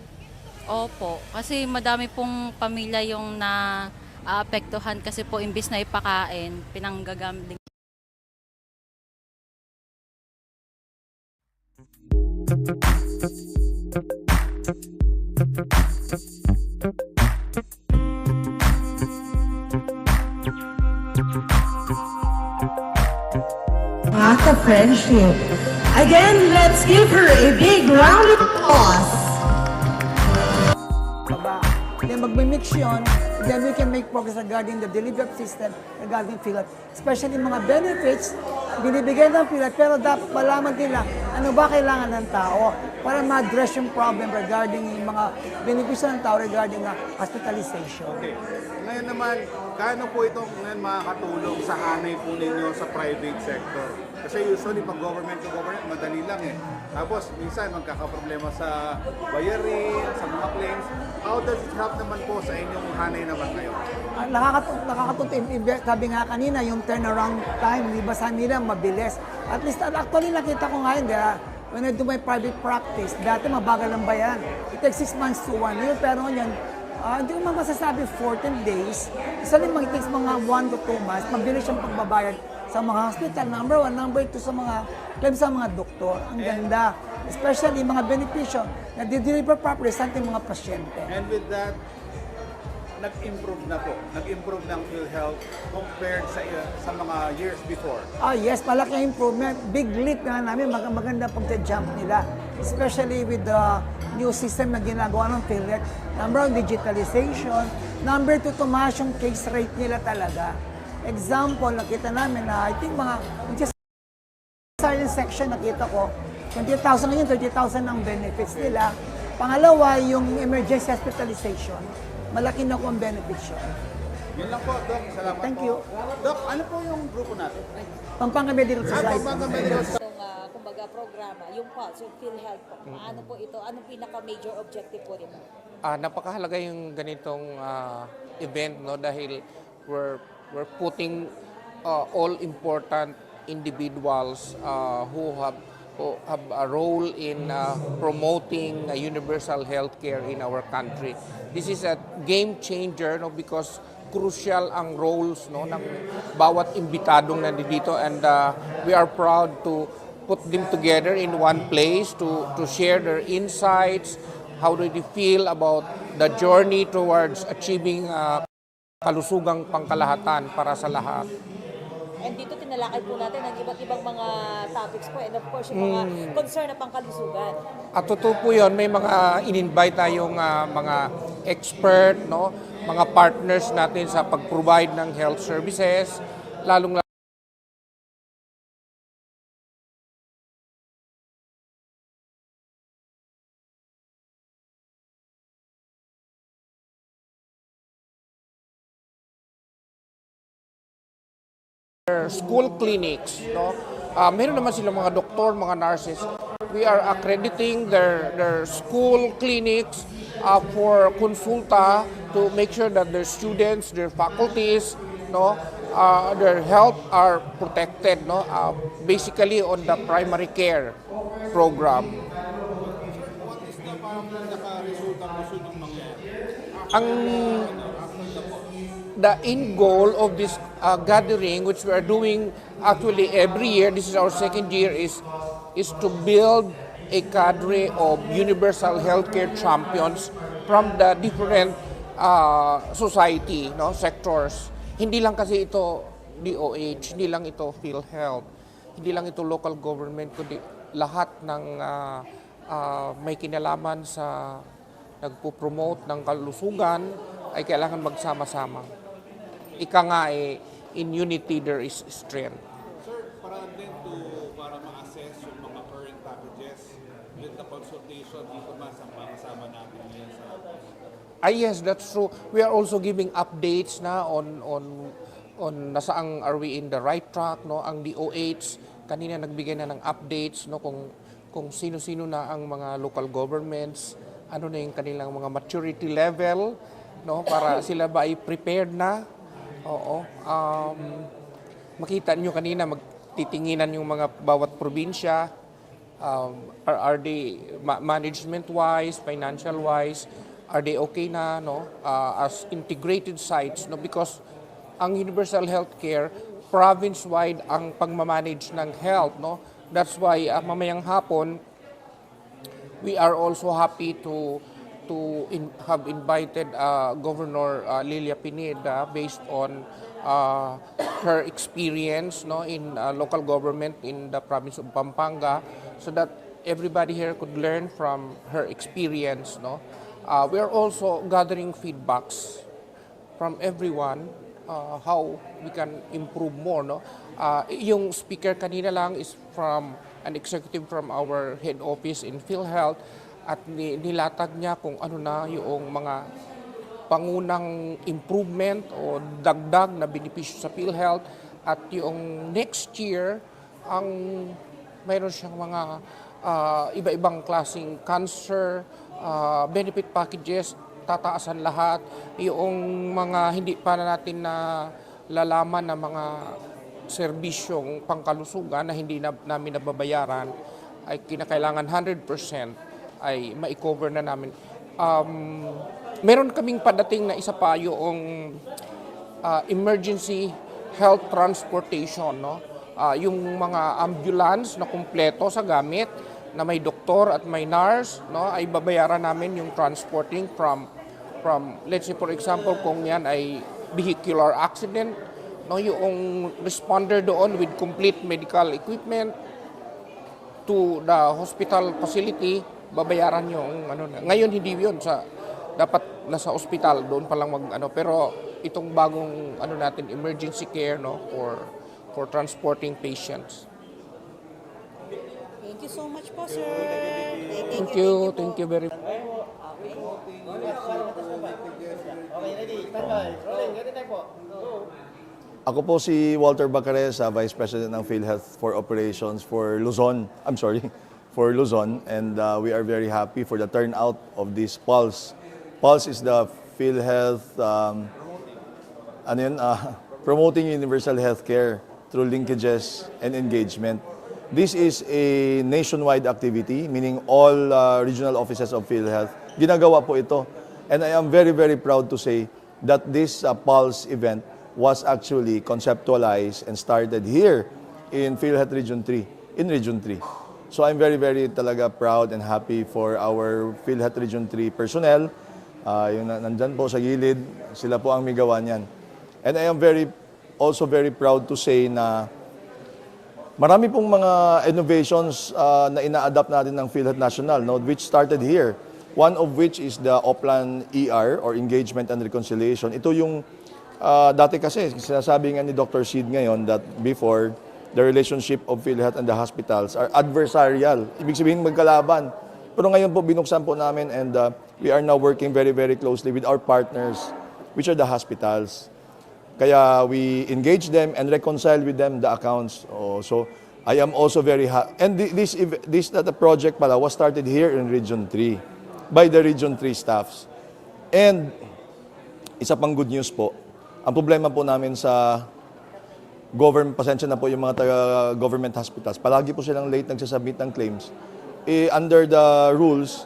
Opo, kasi madami pong pamilya yung apektuhan kasi po imbis na ipakain, pinanggagambling. What a friendship. Again, let's give her a big round of applause. Then magmimix yun, then we can make progress regarding the delivery system, regarding PhilHealth. Especially mga benefits, binibigay ng PhilHealth, pero dapat malaman nila Ano ba kailangan ng tao para ma-address yung problem regarding yung mga benepisyo ng tao regarding hospitalization. Okay. Ngayon naman, gaano po itong ngayon makakatulong sa hanay po ninyo sa private sector? Kasi usually pag government to government, madali lang eh. Tapos minsan magkakaproblema sa bayarin, sa mga claims. How does it help naman po sa inyong hanay naman ngayon? Nakakatuwa, sabi nga kanina, yung turnaround time, di ba sa nila mabilis. At least, actually nakita ko ngayon, when I do my private practice, dati mabagal ang bayan. It takes 6 months to 1 year, pero ngayon, hindi ko masasabi 14 days. Isa rin mag-takes mga 1 to 2 months, mabilis yung pagbabayad sa mga hospital, number 1. Number 2, sa mga claims sa mga doktor. Ang ganda. Especially mga benepisyo na di-deliver properly sa ating mga pasyente. And with that, nag-improve na po. Nag-improve ng PhilHealth compared sa mga years before. Yes, malaki ang improvement. Big leap nga namin, maganda pagka-jump nila. Especially with the new system na ginagawa ng PhilHealth. Number 1, digitalization. Number 2, tumaas yung case rate nila talaga. Example, nakita namin na I think mga silent section nakita ko, 20,000 ngayon, 30,000 ang benefits nila. Pangalawa, yung emergency hospitalization. Malaki na po ang benefits yun. Yun lang po, Doc. Salamat Thank po. you. Doc, ano po yung grupo natin? Pampanga Medical Society. Pampanga Medical Society. Itong, kumbaga, programa, yung PULSE, yung PhilHealth po, paano po ito? Anong pinaka-major objective po nito? Napakahalaga yung ganitong event, no, dahil we're putting all important individuals who have a role in promoting universal healthcare in our country. This is a game changer, no, because crucial ang roles, no, ng bawat imbitadong nandito, and we are proud to put them together in one place to share their insights. How do they feel about the journey towards achieving kalusugang pangkalahatan para sa lahat? And dito tinalakay po natin ang iba't ibang mga topics po, and of course yung mga concern na pangkalusugan. At totoo po yun, may mga in-invite tayong mga expert, no, mga partners natin sa pag-provide ng health services, lalong school clinics, no? Meron naman silang mga doktor, mga nurses. We are accrediting their school clinics for consulta to make sure that their students, their faculties, no, their health are protected, no? Basically on the primary care program. What is the pinaka-resultang gusto nung mangyari? The end goal of this gathering, which we are doing actually every year, this is our second year, is to build a cadre of universal healthcare champions from the different society, no, sectors. Hindi lang kasi ito DOH, hindi lang ito PhilHealth, hindi lang ito local government, kundi lahat ng may kinalaman sa nagpo-promote ng kalusugan ay kailangan magsama-sama. Ika nga in unity there is strength. Sir, para ma-assess yung mga current packages with the consultation dito ba sa kasama natin ngayon sa... Yes, that's true. We are also giving updates na on nasaang are we in the right track, no? Ang DOH kanina nagbigay na ng updates, no, kung sino-sino na ang mga local governments, ano na yung kanilang mga maturity level, no, para sila ba ay prepared na. Oo. Makita nyo kanina, magtitinginan yung mga bawat probinsya. Are they management-wise, financial-wise, are they okay na, no, as integrated sites, no, because ang universal healthcare province-wide ang pagmamanage ng health, no. That's why mamayang hapon we are also happy to have invited Governor Lilia Pineda based on her experience, no, in local government in the province of Pampanga, so that everybody here could learn from her experience, no. We are also gathering feedbacks from everyone how we can improve more, no? Yung speaker kanina lang is from an executive from our head office in PhilHealth at nilatag niya kung ano na yung mga pangunang improvement o dagdag na benepisyo sa PhilHealth at yung next year ang mayroon siyang mga iba-ibang klaseng cancer benefit packages, tataasan lahat. Yung mga hindi pa natin na lalaman na mga serbisyong pangkalusugan na hindi namin nababayaran ay kinakailangan 100% ay ma-cover na namin. Meron kaming padating na isa pa yung emergency health transportation, no? Yung mga ambulance na kumpleto sa gamit na may doktor at may nurse, no, ay babayaran namin yung transporting from let's say for example kung yan ay vehicular accident, no, yung responder doon with complete medical equipment to the hospital facility, babayaran yung ano na. Ngayon hindi yun dapat nasa ospital doon pa lang pero itong bagong natin emergency care, no, for transporting patients. Thank you so much po, sir. Thank you very much. Ako po si Walter Bacaresa, Vice President ng PhilHealth for Operations for Luzon. For Luzon. And we are very happy for the turnout of this Pulse. Pulse is the PhilHealth promoting universal healthcare through linkages and engagement. This is a nationwide activity, meaning all regional offices of PhilHealth. Ginagawa po ito. And I am very, very proud to say that this Pulse event was actually conceptualized and started here in PhilHealth Region 3, in Region 3. So I'm very, very talaga proud and happy for our PhilHealth Region 3 personnel. Yung nandyan po sa gilid, sila po ang may gawa niyan. And I am also very proud to say na marami pong mga innovations na ina-adapt natin ng PhilHealth National, no, which started here. One of which is the Oplan ER or Engagement and Reconciliation. Ito yung dati kasi sinasabi nga ni Dr. Sid ngayon that before the relationship of PhilHealth and the hospitals are adversarial. Ibig sabihin magkalaban. Pero ngayon po binuksan po namin and we are now working very, very closely with our partners, which are the hospitals. Kaya we engage them and reconcile with them the accounts. So I am also very happy. And this project pala was started here in Region 3 by the Region 3 staffs. And isa pang good news po, ang problema po namin sa government, pasensya na po yung mga government hospitals, palagi po silang late nagsasubmit ng claims. Under the rules,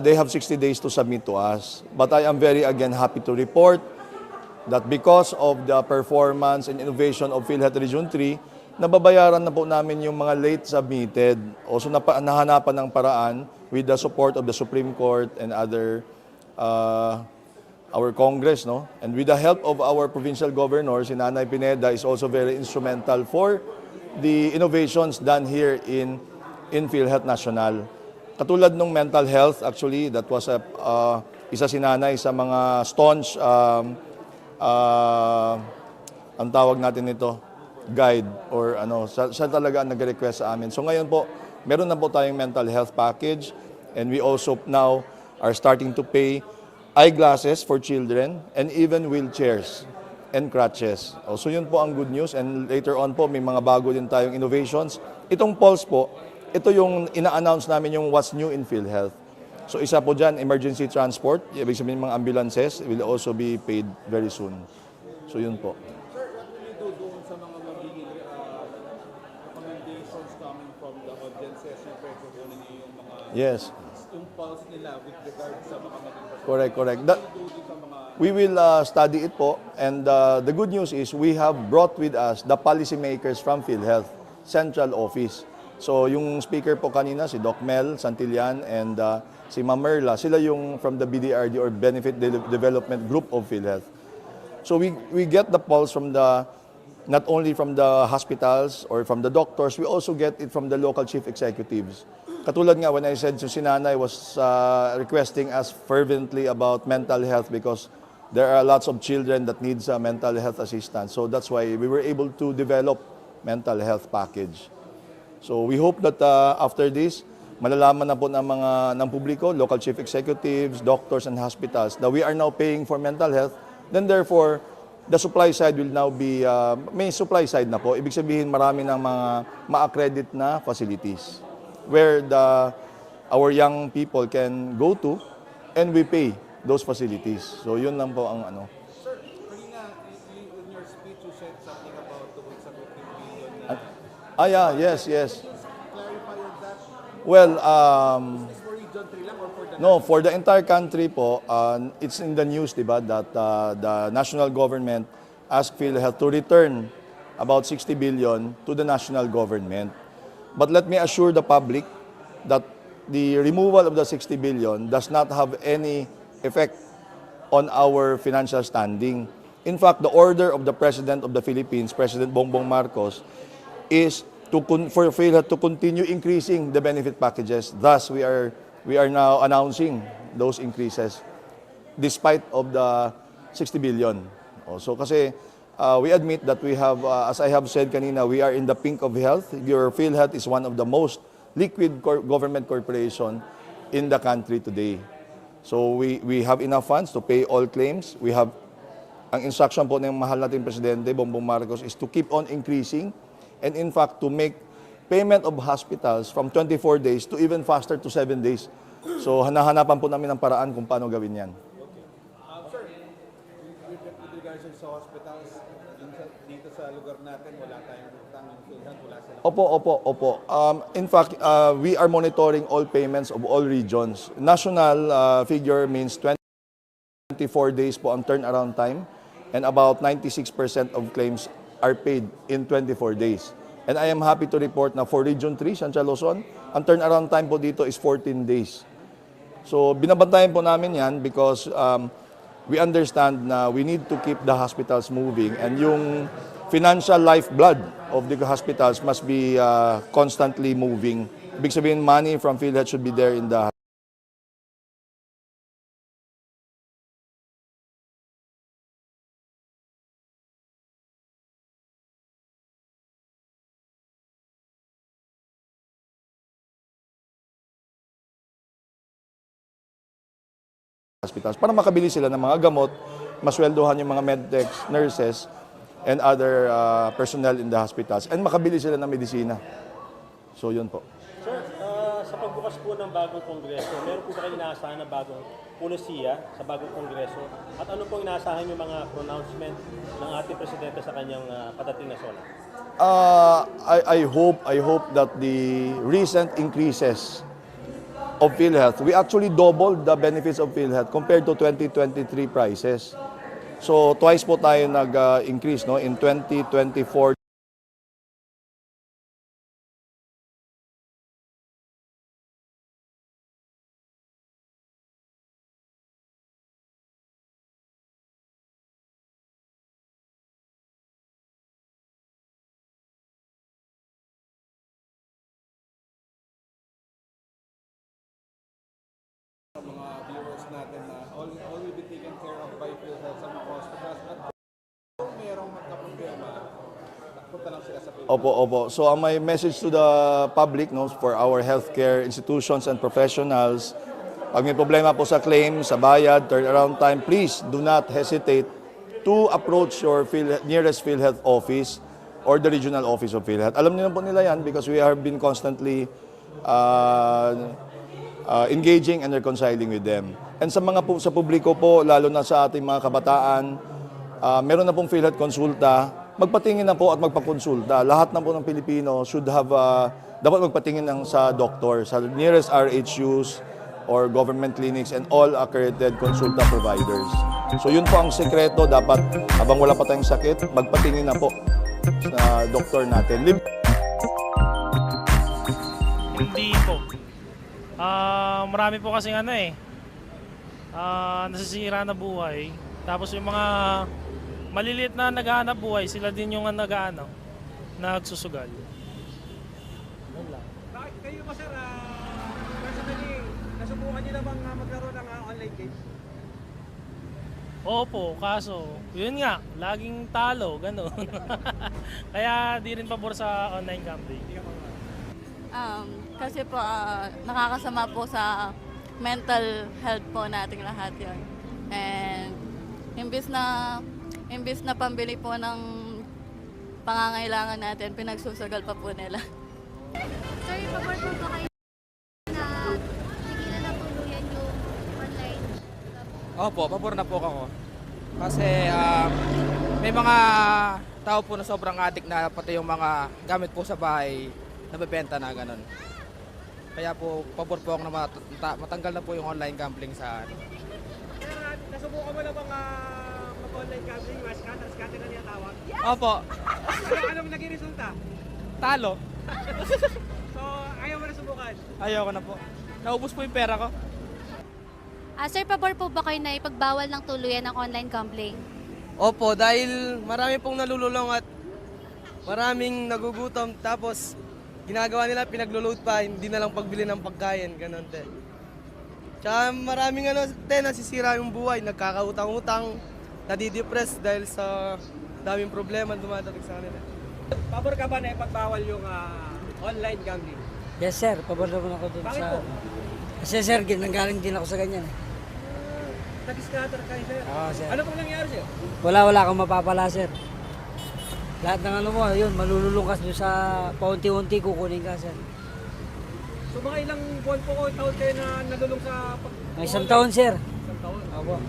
they have 60 days to submit to us. But I am very again happy to report that because of the performance and innovation of PhilHealth Region 3, nababayaran na po namin yung mga late submitted. Also nahanapan ng paraan with the support of the Supreme Court and other our Congress, no? And with the help of our provincial governor, si Nanay Pineda is also very instrumental for the innovations done here in PhilHealth National. Katulad ng mental health, actually, that was isa si Nanay sa mga staunch ang tawag natin nito, guide or siya talaga ang nag-request sa amin. So ngayon po, meron na po tayong mental health package and we also now are starting to pay eyeglasses for children and even wheelchairs and crutches. So yun po ang good news and later on po may mga bago din tayong innovations. Itong Pulse po, ito yung ina-announce namin yung what's new in PhilHealth. So isa po dyan, emergency transport, ibig sabihin mga ambulances will also be paid very soon. So yun po. Sir, what will you do doon sa mga magiging recommendations coming from the audiences? Siyempre, kukunin niyo yung mga yung pulse nila with regard sa mga magiging Correct. We will study it po and the good news is we have brought with us the policymakers from PhilHealth Central Office. So yung speaker po kanina, si Doc Mel Santillan and si Ma'am Merla, sila yung from the BDRD or Benefit Development Group of PhilHealth. So we get the pulse from not only from the hospitals or from the doctors, we also get it from the local chief executives. Katulad nga when I said si Nanay was requesting us fervently about mental health because There are lots of children that needs mental health assistance. So that's why we were able to develop mental health package. So we hope that after this, malalaman na po ng publiko, local chief executives, doctors, and hospitals that we are now paying for mental health. Then therefore, the supply side will now be, may supply side na po. Ibig sabihin, marami ng mga ma-accredit na facilities where our young people can go to and we pay those facilities. So yun lang po ang ano. Sir, kanina in your speech you said something about the 15 billion na... Yes. Clarify on that. Well, Is for Region 3 lang or for the... no, for the entire country po, it's in the news, diba, that the national government asked PhilHealth to return about 60 billion to the national government. But let me assure the public that the removal of the 60 billion does not have any effect on our financial standing. In fact, the order of the President of the Philippines, President Bongbong Marcos, is for PhilHealth to continue increasing the benefit packages. Thus, we are now announcing those increases despite of the 60 billion. Also, kasi we admit that we have, as I have said kanina, we are in the pink of health. Your PhilHealth is one of the most liquid government corporation in the country today. So we have enough funds to pay all claims. We have, ang instruction po ng mahal nating Presidente, Bongbong Marcos, is to keep on increasing and in fact to make payment of hospitals from 24 days to even faster to 7 days. So hanahanapan po namin ng paraan kung paano gawin yan. Sir, with regards sa hospitals, dito sa lugar natin, wala tayong utang yung PhilHealth, wala sila. Opo. In fact, we are monitoring all payments of all regions. National figure means 24 days po ang turnaround time and about 96% of claims are paid in 24 days. And I am happy to report na for Region 3, Central Luzon, ang turnaround time po dito is 14 days. So binabantayan po namin yan because we understand na we need to keep the hospitals moving and yung financial lifeblood of the hospitals must be constantly moving. Ibig sabihin, money from PhilHealth should be there in the hospitals para makabili sila ng mga gamot, masweldohan yung mga medtechs, nurses, and other personnel in the hospitals, and makabili sila ng medisina. So yun po. Sir, sa pagbukas po ng bagong kongreso, meron po ba kayo inaasahan na bagong pulisiya sa bagong kongreso? At ano po inaasahan yung mga pronouncement ng ating presidente sa kanyang padating na SONA? I hope that the recent increases of PhilHealth, we actually doubled the benefits of PhilHealth compared to 2023 prices. So twice po tayo nag-increase, no? In 2024, Mga viewers natin na all will be taken care of by PhilHealth sa mga hospitals at kung merong magka-problema, punta lang sila sa PhilHealth. Opo. So my message to the public, no, for our healthcare institutions and professionals, pag may problema po sa claim, sa bayad, turnaround time, please do not hesitate to approach your nearest PhilHealth office or the regional office of PhilHealth. Alam niyo po nila yan because we have been constantly engaging and reconciling with them. And sa mga sa publiko po, lalo na sa ating mga kabataan, meron na pong PhilHealth konsulta, magpatingin na po at magpakonsulta. Lahat na po ng Pilipino should have, dapat magpatingin sa doktor, sa nearest RHUs or government clinics and all accredited consulta providers. So yun po ang sekreto, dapat habang wala pa tayong sakit, magpatingin na po sa doktor natin. Hindi po. Marami po kasing nasisira na buhay. Tapos yung mga maliliit na naghahanap buhay, sila din yung nagsusugal. Kayo ba, sir, personally, nasubukan niyo na bang magkaroon ng online case? Opo, kaso, yun nga, laging talo, gano'n. Kaya di rin pabor sa online gambling. Kasi po, nakakasama po sa mental health po nating lahat yon. And imbis na pambili po ng pangangailangan natin, pinagsusugal pa po nila. Sir, pabor po ba kayo na tigilan na tuluyan yung online? Opo, pabor na po ako. Kasi may mga tao po na sobrang addict na pati yung mga gamit po sa bahay nabebenta na ganun. Kaya po, pabor po ako na matanggal na po yung online gambling sa ano. Nasubukan mo na bang mag-online gambling? Scatter na niya tawag? Opo, Anong naging resulta? talo. So, ayaw mo na subukan? Ayoko na po. Naubos po yung pera ko. Sir, pabor po ba kayo na ipagbawal ng tuluyan ng online gambling? Opo, dahil marami pong nalululong at maraming nagugutom. Tapos, ginagawa nila, pinaglo-load pa, hindi na lang pagbili ng pagkain, ganun te. Tsaka maraming nasisira yung buhay, nagkakautang-utang, nadidepress dahil sa daming problema dumadating sa kanila. Pabor ka ba na ipagbawal yung online gambling? Yes sir, pabor naman ako dun Bakit sa... po? Kasi sir, nanggaling din ako sa ganyan eh. Nag-scatter kayo, sir. Oo, sir. Ano pong nangyari, sir? Wala kang mapapala sir. Lahat ng ano mo, yun, malululong ka doon sa paunti-unti kukunin ka sir. So mga ilang buwan po taon kayo na nalulong sa... May isang taon sir. Isang taon? Opo.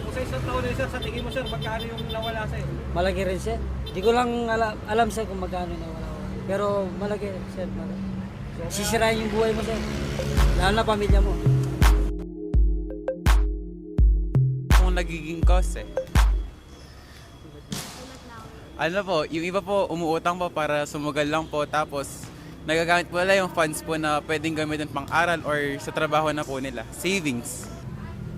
Kung sa isang taon na sir, sa tingin mo sir, magkano yung nawala sa'yo? Malaki rin sir. Di ko lang alam sir kung magkano na wala. Pero malaki sir. Malaki. Sisirain yung buhay mo sir. Lalo na pamilya mo. Kung nagiging cost eh. Ano po, yung iba po umuutang po para sumugal lang po tapos nagagamit po nila yung funds po na pwedeng gamitin pang aral or sa trabaho na po nila. Savings.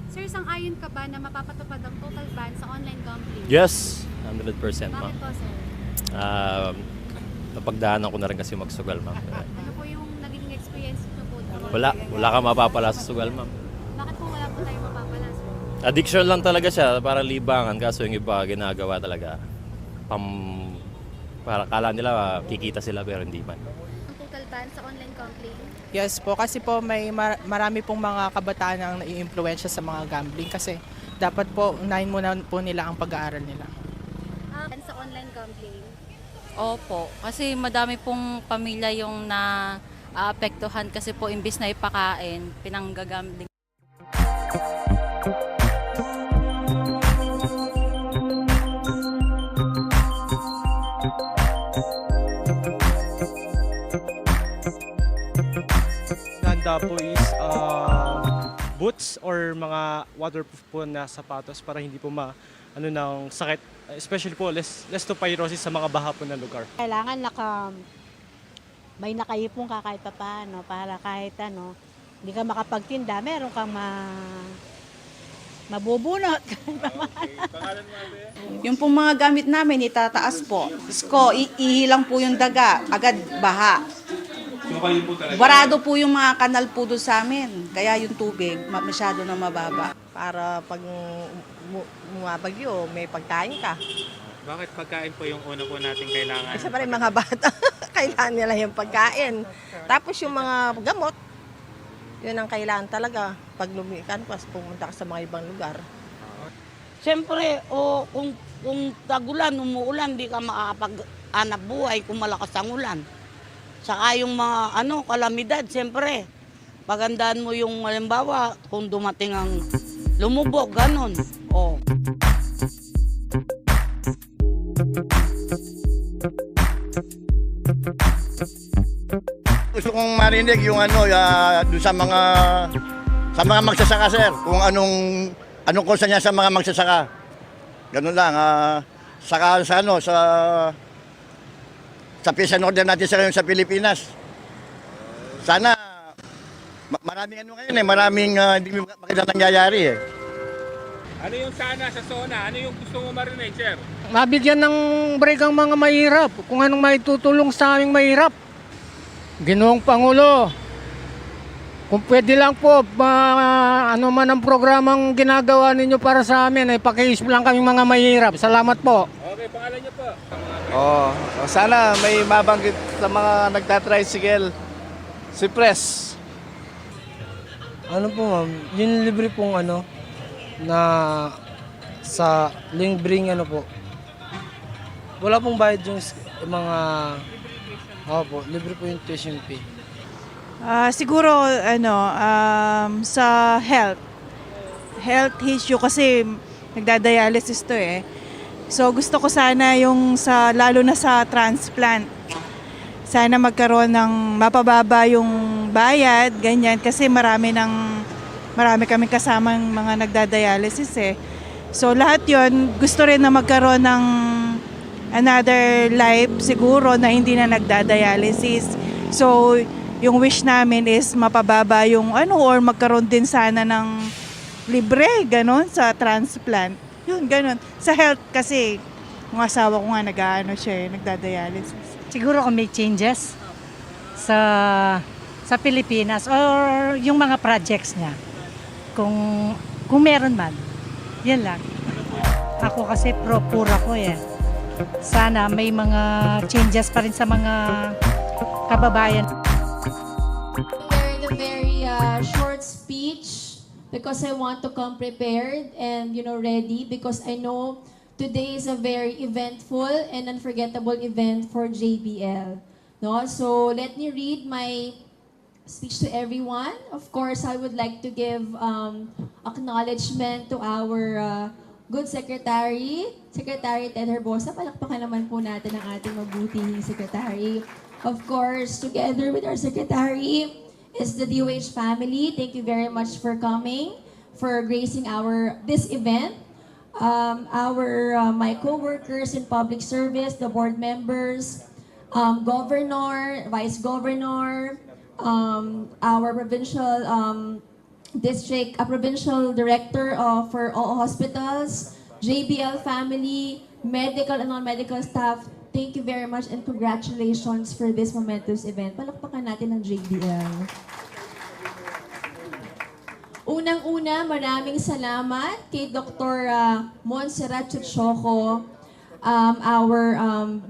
Sir, sang-ayon ka ba na mapapatupad ang total ban sa online gambling? Yes, 100% ma'am. Bakit po, sir? Napagdaanan ko na rin kasi magsugal ma'am. Ano po yung naging experience nyo po? Wala ka mapapala sa sugal ma'am. Bakit po wala po tayo mapapala, sir? Addiction lang talaga siya, para libangan, kaso yung iba ginagawa talaga. Para kala nila kikita sila pero hindi man. Ang total ban sa online gambling? Yes po, kasi po may marami pong mga kabataan ang nai-impluwensya sa mga gambling kasi dapat po unahin muna po nila ang pag-aaral nila. Ban sa online gambling? Opo, kasi madami pong pamilya yung na-apektuhan kasi po imbis na ipakain, pinanggagambling. Handa po is boots or mga waterproof po na sapatos para hindi po ng sakit, especially po less to pyrosis sa mga baha po na lugar. Kailangan may nakaipon ka kahit paano para kahit hindi ka makapagtinda, meron kang mabubunot. Yung pong mga gamit namin, itataas po. Ihilang po yung daga, agad baha. Barado po yung mga kanal po doon sa amin. Kaya yung tubig, masyado na mababa. Para pag bumabagyo, may pagkain ka. Bakit pagkain po yung una po natin kailangan? Isa pa rin mga bata, kailangan nila yung pagkain. Tapos yung mga gamot, yun ang kailangan talaga. Pag lumikan, pas pumunta ka sa mga ibang lugar. Siyempre, kung tagulan, umuulan, di ka makakapag-anap buhay kung malakas ang ulan. Saka yung mga kalamidad, siyempre, pagandaan mo yung halimbawa, kung dumating ang lumubog, ganon. Gusto kong marinig yung doon sa mga magsasaka sir, kung anong kursa niya sa mga magsasaka. Ganun lang, sa peace and order natin sa Pilipinas. Sana maraming maraming hindi magandang nangyayari eh. Ano yung sana sa zona? Ano yung gusto mo marinig, sir? Mabigyan ng break ang mga mahirap, kung anong may tutulong sa aming mahirap. Ginoong Pangulo, Kung pwede lang po, ano man ang programang ginagawa ninyo para sa amin, pakiis lang kaming mga mahirap. Salamat po. Okay, pangalan niyo po. Sana may mabanggit sa mga nagtatricycle. Si Press. Ano po ma'am, yung libre pong ano, na sa libreng ano po. Wala pong bayad yung mga, po, libre po yung tuition fee. Siguro sa health issue kasi nagdadialysis to eh. So gusto ko sana yung lalo na sa transplant. Sana magkaroon ng mapababa yung bayad, ganyan kasi marami kaming kasamang mga nagdadialysis eh. So lahat 'yon gusto rin na magkaroon ng another life siguro na hindi na nagdadialysis. So yung wish namin is mapababa yung or magkaroon din sana ng libre, ganon, sa transplant. Yun, ganon. Sa health kasi, yung asawa ko nga nagdadialysis. Siguro kung may changes sa Pilipinas or yung mga projects niya. Kung meron man. Yan lang. Ako kasi pro-pura ko eh. Sana may mga changes pa rin sa mga kababayan. Prepared a very short speech because I want to come prepared and ready because I know today is a very eventful and unforgettable event for JBL. No, so let me read my speech to everyone. Of course, I would like to give acknowledgement to our good Secretary Ted Herbosa. Palakpakan naman po natin ang ating mabuting Secretary. Of course, together with our Secretary is the DOH family. Thank you very much for coming, for gracing this event. My co-workers in public service, the board members, Governor, Vice Governor, our provincial provincial director for all hospitals, JBL family, medical and non-medical staff. Thank you very much and congratulations for this momentous event. Palakpakan natin ang JBL. Unang-una, maraming salamat kay Dr. Montserrat Chuchoco, our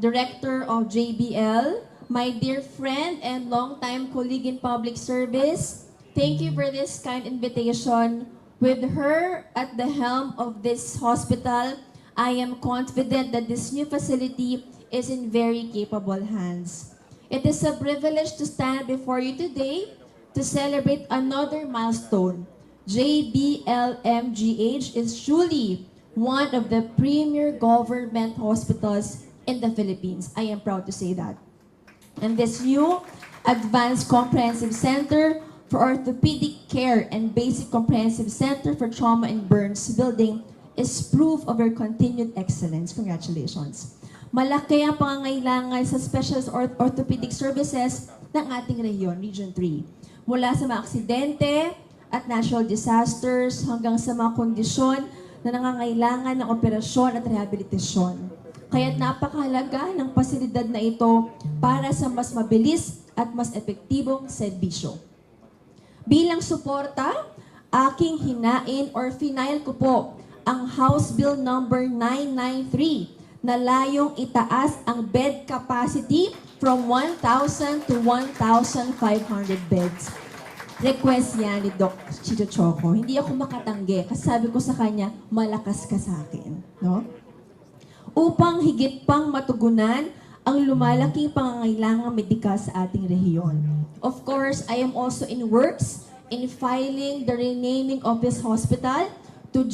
director of JBL, my dear friend and longtime colleague in public service. Thank you for this kind invitation. With her at the helm of this hospital, I am confident that this new facility is in very capable hands. It is a privilege to stand before you today to celebrate another milestone. JBL-MGH is truly one of the premier government hospitals in the Philippines. I am proud to say that. And this new Advanced Comprehensive Center for Orthopedic Care and Basic Comprehensive Center for Trauma and Burns building is proof of your continued excellence. Congratulations. Malaki ang pangangailangan sa specialist orthopedic services ng ating rehiyon, Region 3. Mula sa mga aksidente at natural disasters hanggang sa mga kondisyon na nangangailangan ng operasyon at rehabilitasyon. Kaya't napakahalaga ng pasilidad na ito para sa mas mabilis at mas epektibong serbisyo. Bilang suporta, aking hinain or final ko po ang House Bill number 993 na layong itaas ang bed capacity from 1,000 to 1,500 beds. Request yan ni Doc Chicho Choco. Hindi ako makatanggi kasi sabi ko sa kanya, malakas ka sa akin. No? Upang higit pang matugunan ang lumalaking pangangailangang medikal sa ating rehiyon. Of course, I am also in works in filing the renaming of this hospital to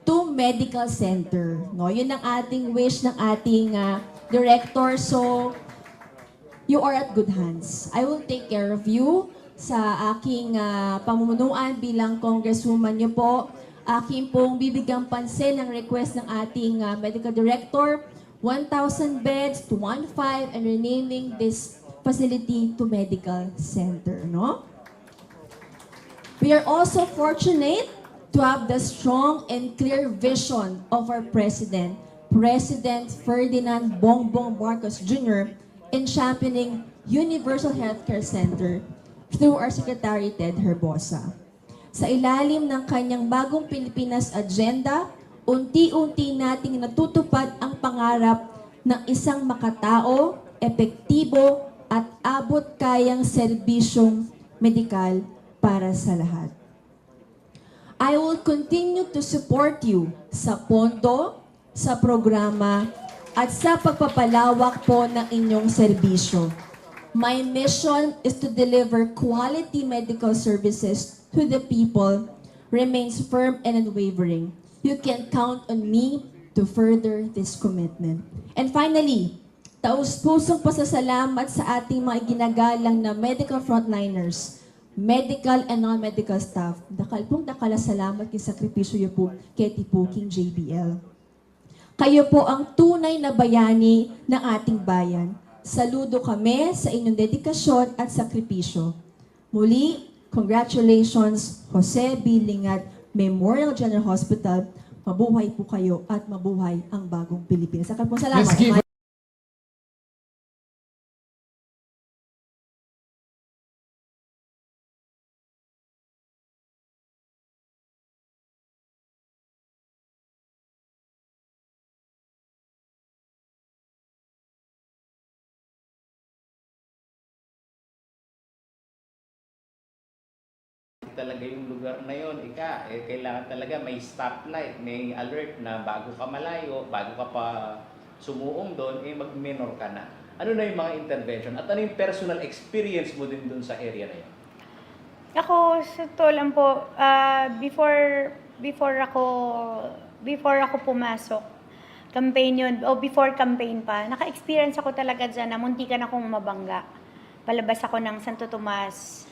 to Medical Center. No, yun ang ating wish ng ating director. So, you are at good hands. I will take care of you sa aking pamumunuan bilang congresswoman niyo po. Aking pong bibigang pansin ang request ng ating medical director, 1,000 beds to 1,500 and renaming this facility to Medical Center. No? We are also fortunate to have the strong and clear vision of our President, President Ferdinand Bongbong Marcos Jr., in championing Universal Healthcare Center through our Secretary Ted Herbosa. Sa ilalim ng kanyang bagong Pilipinas agenda, unti-unti nating natutupad ang pangarap ng isang makatao, epektibo, at abot-kayang serbisyong medikal para sa lahat. I will continue to support you sa pondo, sa programa, at sa pagpapalawak po ng inyong serbisyo. My mission is to deliver quality medical services to the people remains firm and unwavering. You can count on me to further this commitment. And finally, taus-pusong pasasalamat sa ating mga ginagalang na medical frontliners, medical and non-medical staff. Dakala salamat kay sakripisyo niyo po kay Tipuking JBL. Kayo po ang tunay na bayani ng ating bayan. Saludo kami sa inyong dedikasyon at sakripisyo. Muli, congratulations, Jose B. Lingat Memorial General Hospital. Mabuhay po kayo at mabuhay ang bagong Pilipinas. Salamat. Talaga yung lugar na yon, kailangan talaga may stoplight, may alert na bago ka malayo, bago ka pa sumuong doon, mag-minor ka na. Ano na yung mga intervention at ano yung personal experience mo din doon sa area na yun? Ako, sa totoo lang po, before ako pumasok, campaign yun, o before campaign pa, naka-experience ako talaga dyan na muntikan akong mabangga. Palabas ako ng Santo Tomas,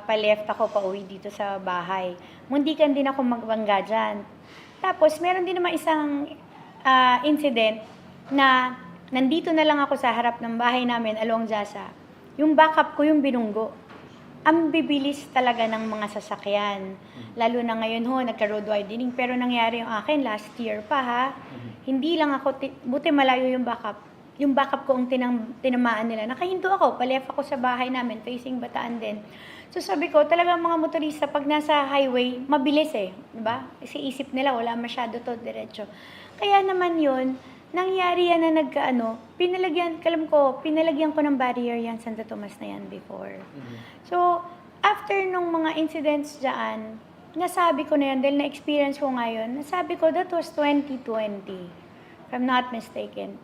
pa-left ako pa uwi dito sa bahay. Muntikan din ako magbangga dyan. Tapos, meron din naman isang incident na nandito na lang ako sa harap ng bahay namin along Jasa. Yung backup ko yung binunggo. Ang bibilis talaga ng mga sasakyan. Lalo na ngayon nagka-road widening. Pero nangyari yung akin last year pa ha. Hindi lang ako, buti malayo yung backup. Yung backup ko ang tinamaan nila. Nakahinto ako, paleft ako sa bahay namin, facing Bataan din. So sabi ko, talagang mga motorista, pag nasa highway, mabilis diba? Kasi isip nila, wala masyado to, diretso. Kaya naman yun, nangyari yan na pinalagyan ko ng barrier yan, Santo Tomas na yan before. So, after nung mga incidents dyan, nasabi ko na yan, dahil na-experience ko ngayon, nasabi ko, that was 2020, if I'm not mistaken.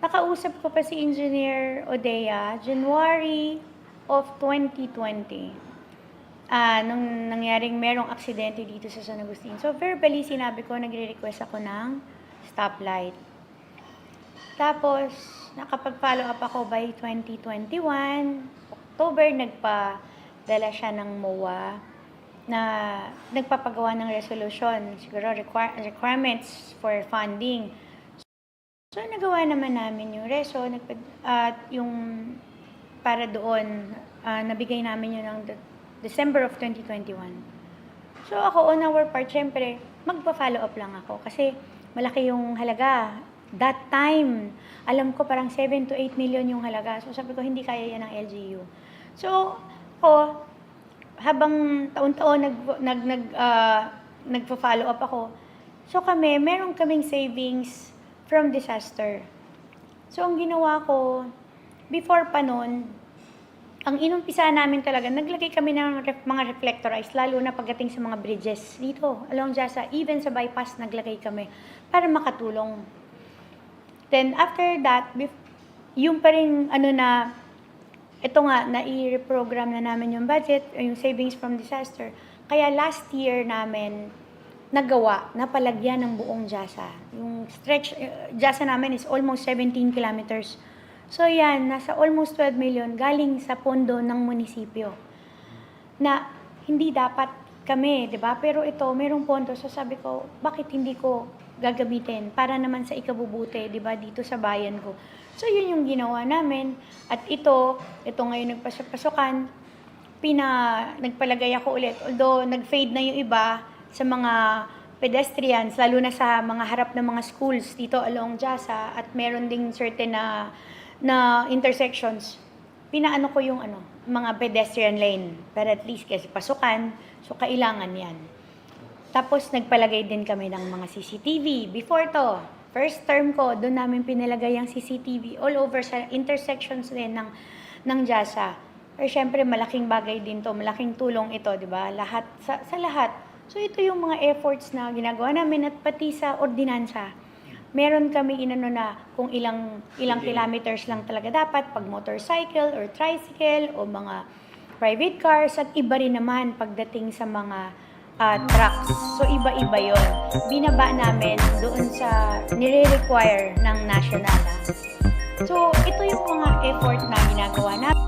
Nakausap ko pa si Engineer Odea, January of 2020. Nung nangyaring merong aksidente dito sa San Agustin. So verbally sinabi ko, nagre-request ako ng stoplight. Tapos, nakapag-follow up ako by 2021. October, nagpadala siya ng MOA na nagpapagawa ng resolution, siguro requirements for funding. So, nagawa naman namin yung reso, at yung para doon, nabigay namin yun ng December of 2021. So, ako on our part, syempre, magpa-follow up lang ako kasi malaki yung halaga. That time, alam ko parang 7 to 8 million yung halaga. So, sabi ko, hindi kaya yan ng LGU. So, ako, habang taon-taon nagpa-follow up ako, so meron kaming savings from disaster. So, ang ginawa ko, before pa nun, ang inumpisa namin talaga, naglagay kami ng mga reflectorized, lalo na pagdating sa mga bridges dito, along Jasa, even sa bypass, naglagay kami para makatulong. Then, after that, yung pa rin, ito nga, na-i-reprogram na namin yung budget, yung savings from disaster. Kaya last year namin, nagawa, napalagyan ng buong Jasa. Yung stretch, Jasa namin is almost 17 kilometers. So yan, nasa almost 12 million galing sa pondo ng munisipyo. Na hindi dapat kami, di ba? Pero ito, merong pondo. So sabi ko, bakit hindi ko gagamitin para naman sa ikabubuti, di ba, dito sa bayan ko. So yun yung ginawa namin. At ito ngayon nagpasok-pasokan, nagpalagay ako ulit. Although nag-fade na yung iba, sa mga pedestrians, lalo na sa mga harap ng mga schools dito along Jasa, at meron ding certain na na intersections, pinaano ko yung mga pedestrian lane. Pero at least kasi pasukan, so kailangan yan. Tapos nagpalagay din kami ng mga CCTV. Before to, first term ko, doon namin pinalagay ang CCTV all over sa intersections din ng JASA. Or syempre, malaking bagay din to, malaking tulong ito, di ba? Lahat, sa lahat. So ito yung mga efforts na ginagawa namin at pati sa ordinansa. Meron kami na kung ilang kilometers lang talaga dapat pag motorcycle or tricycle o mga private cars at iba rin naman pagdating sa mga trucks. So iba-iba yon. Binaba namin doon sa nire-require ng national. So ito yung mga effort na ginagawa namin.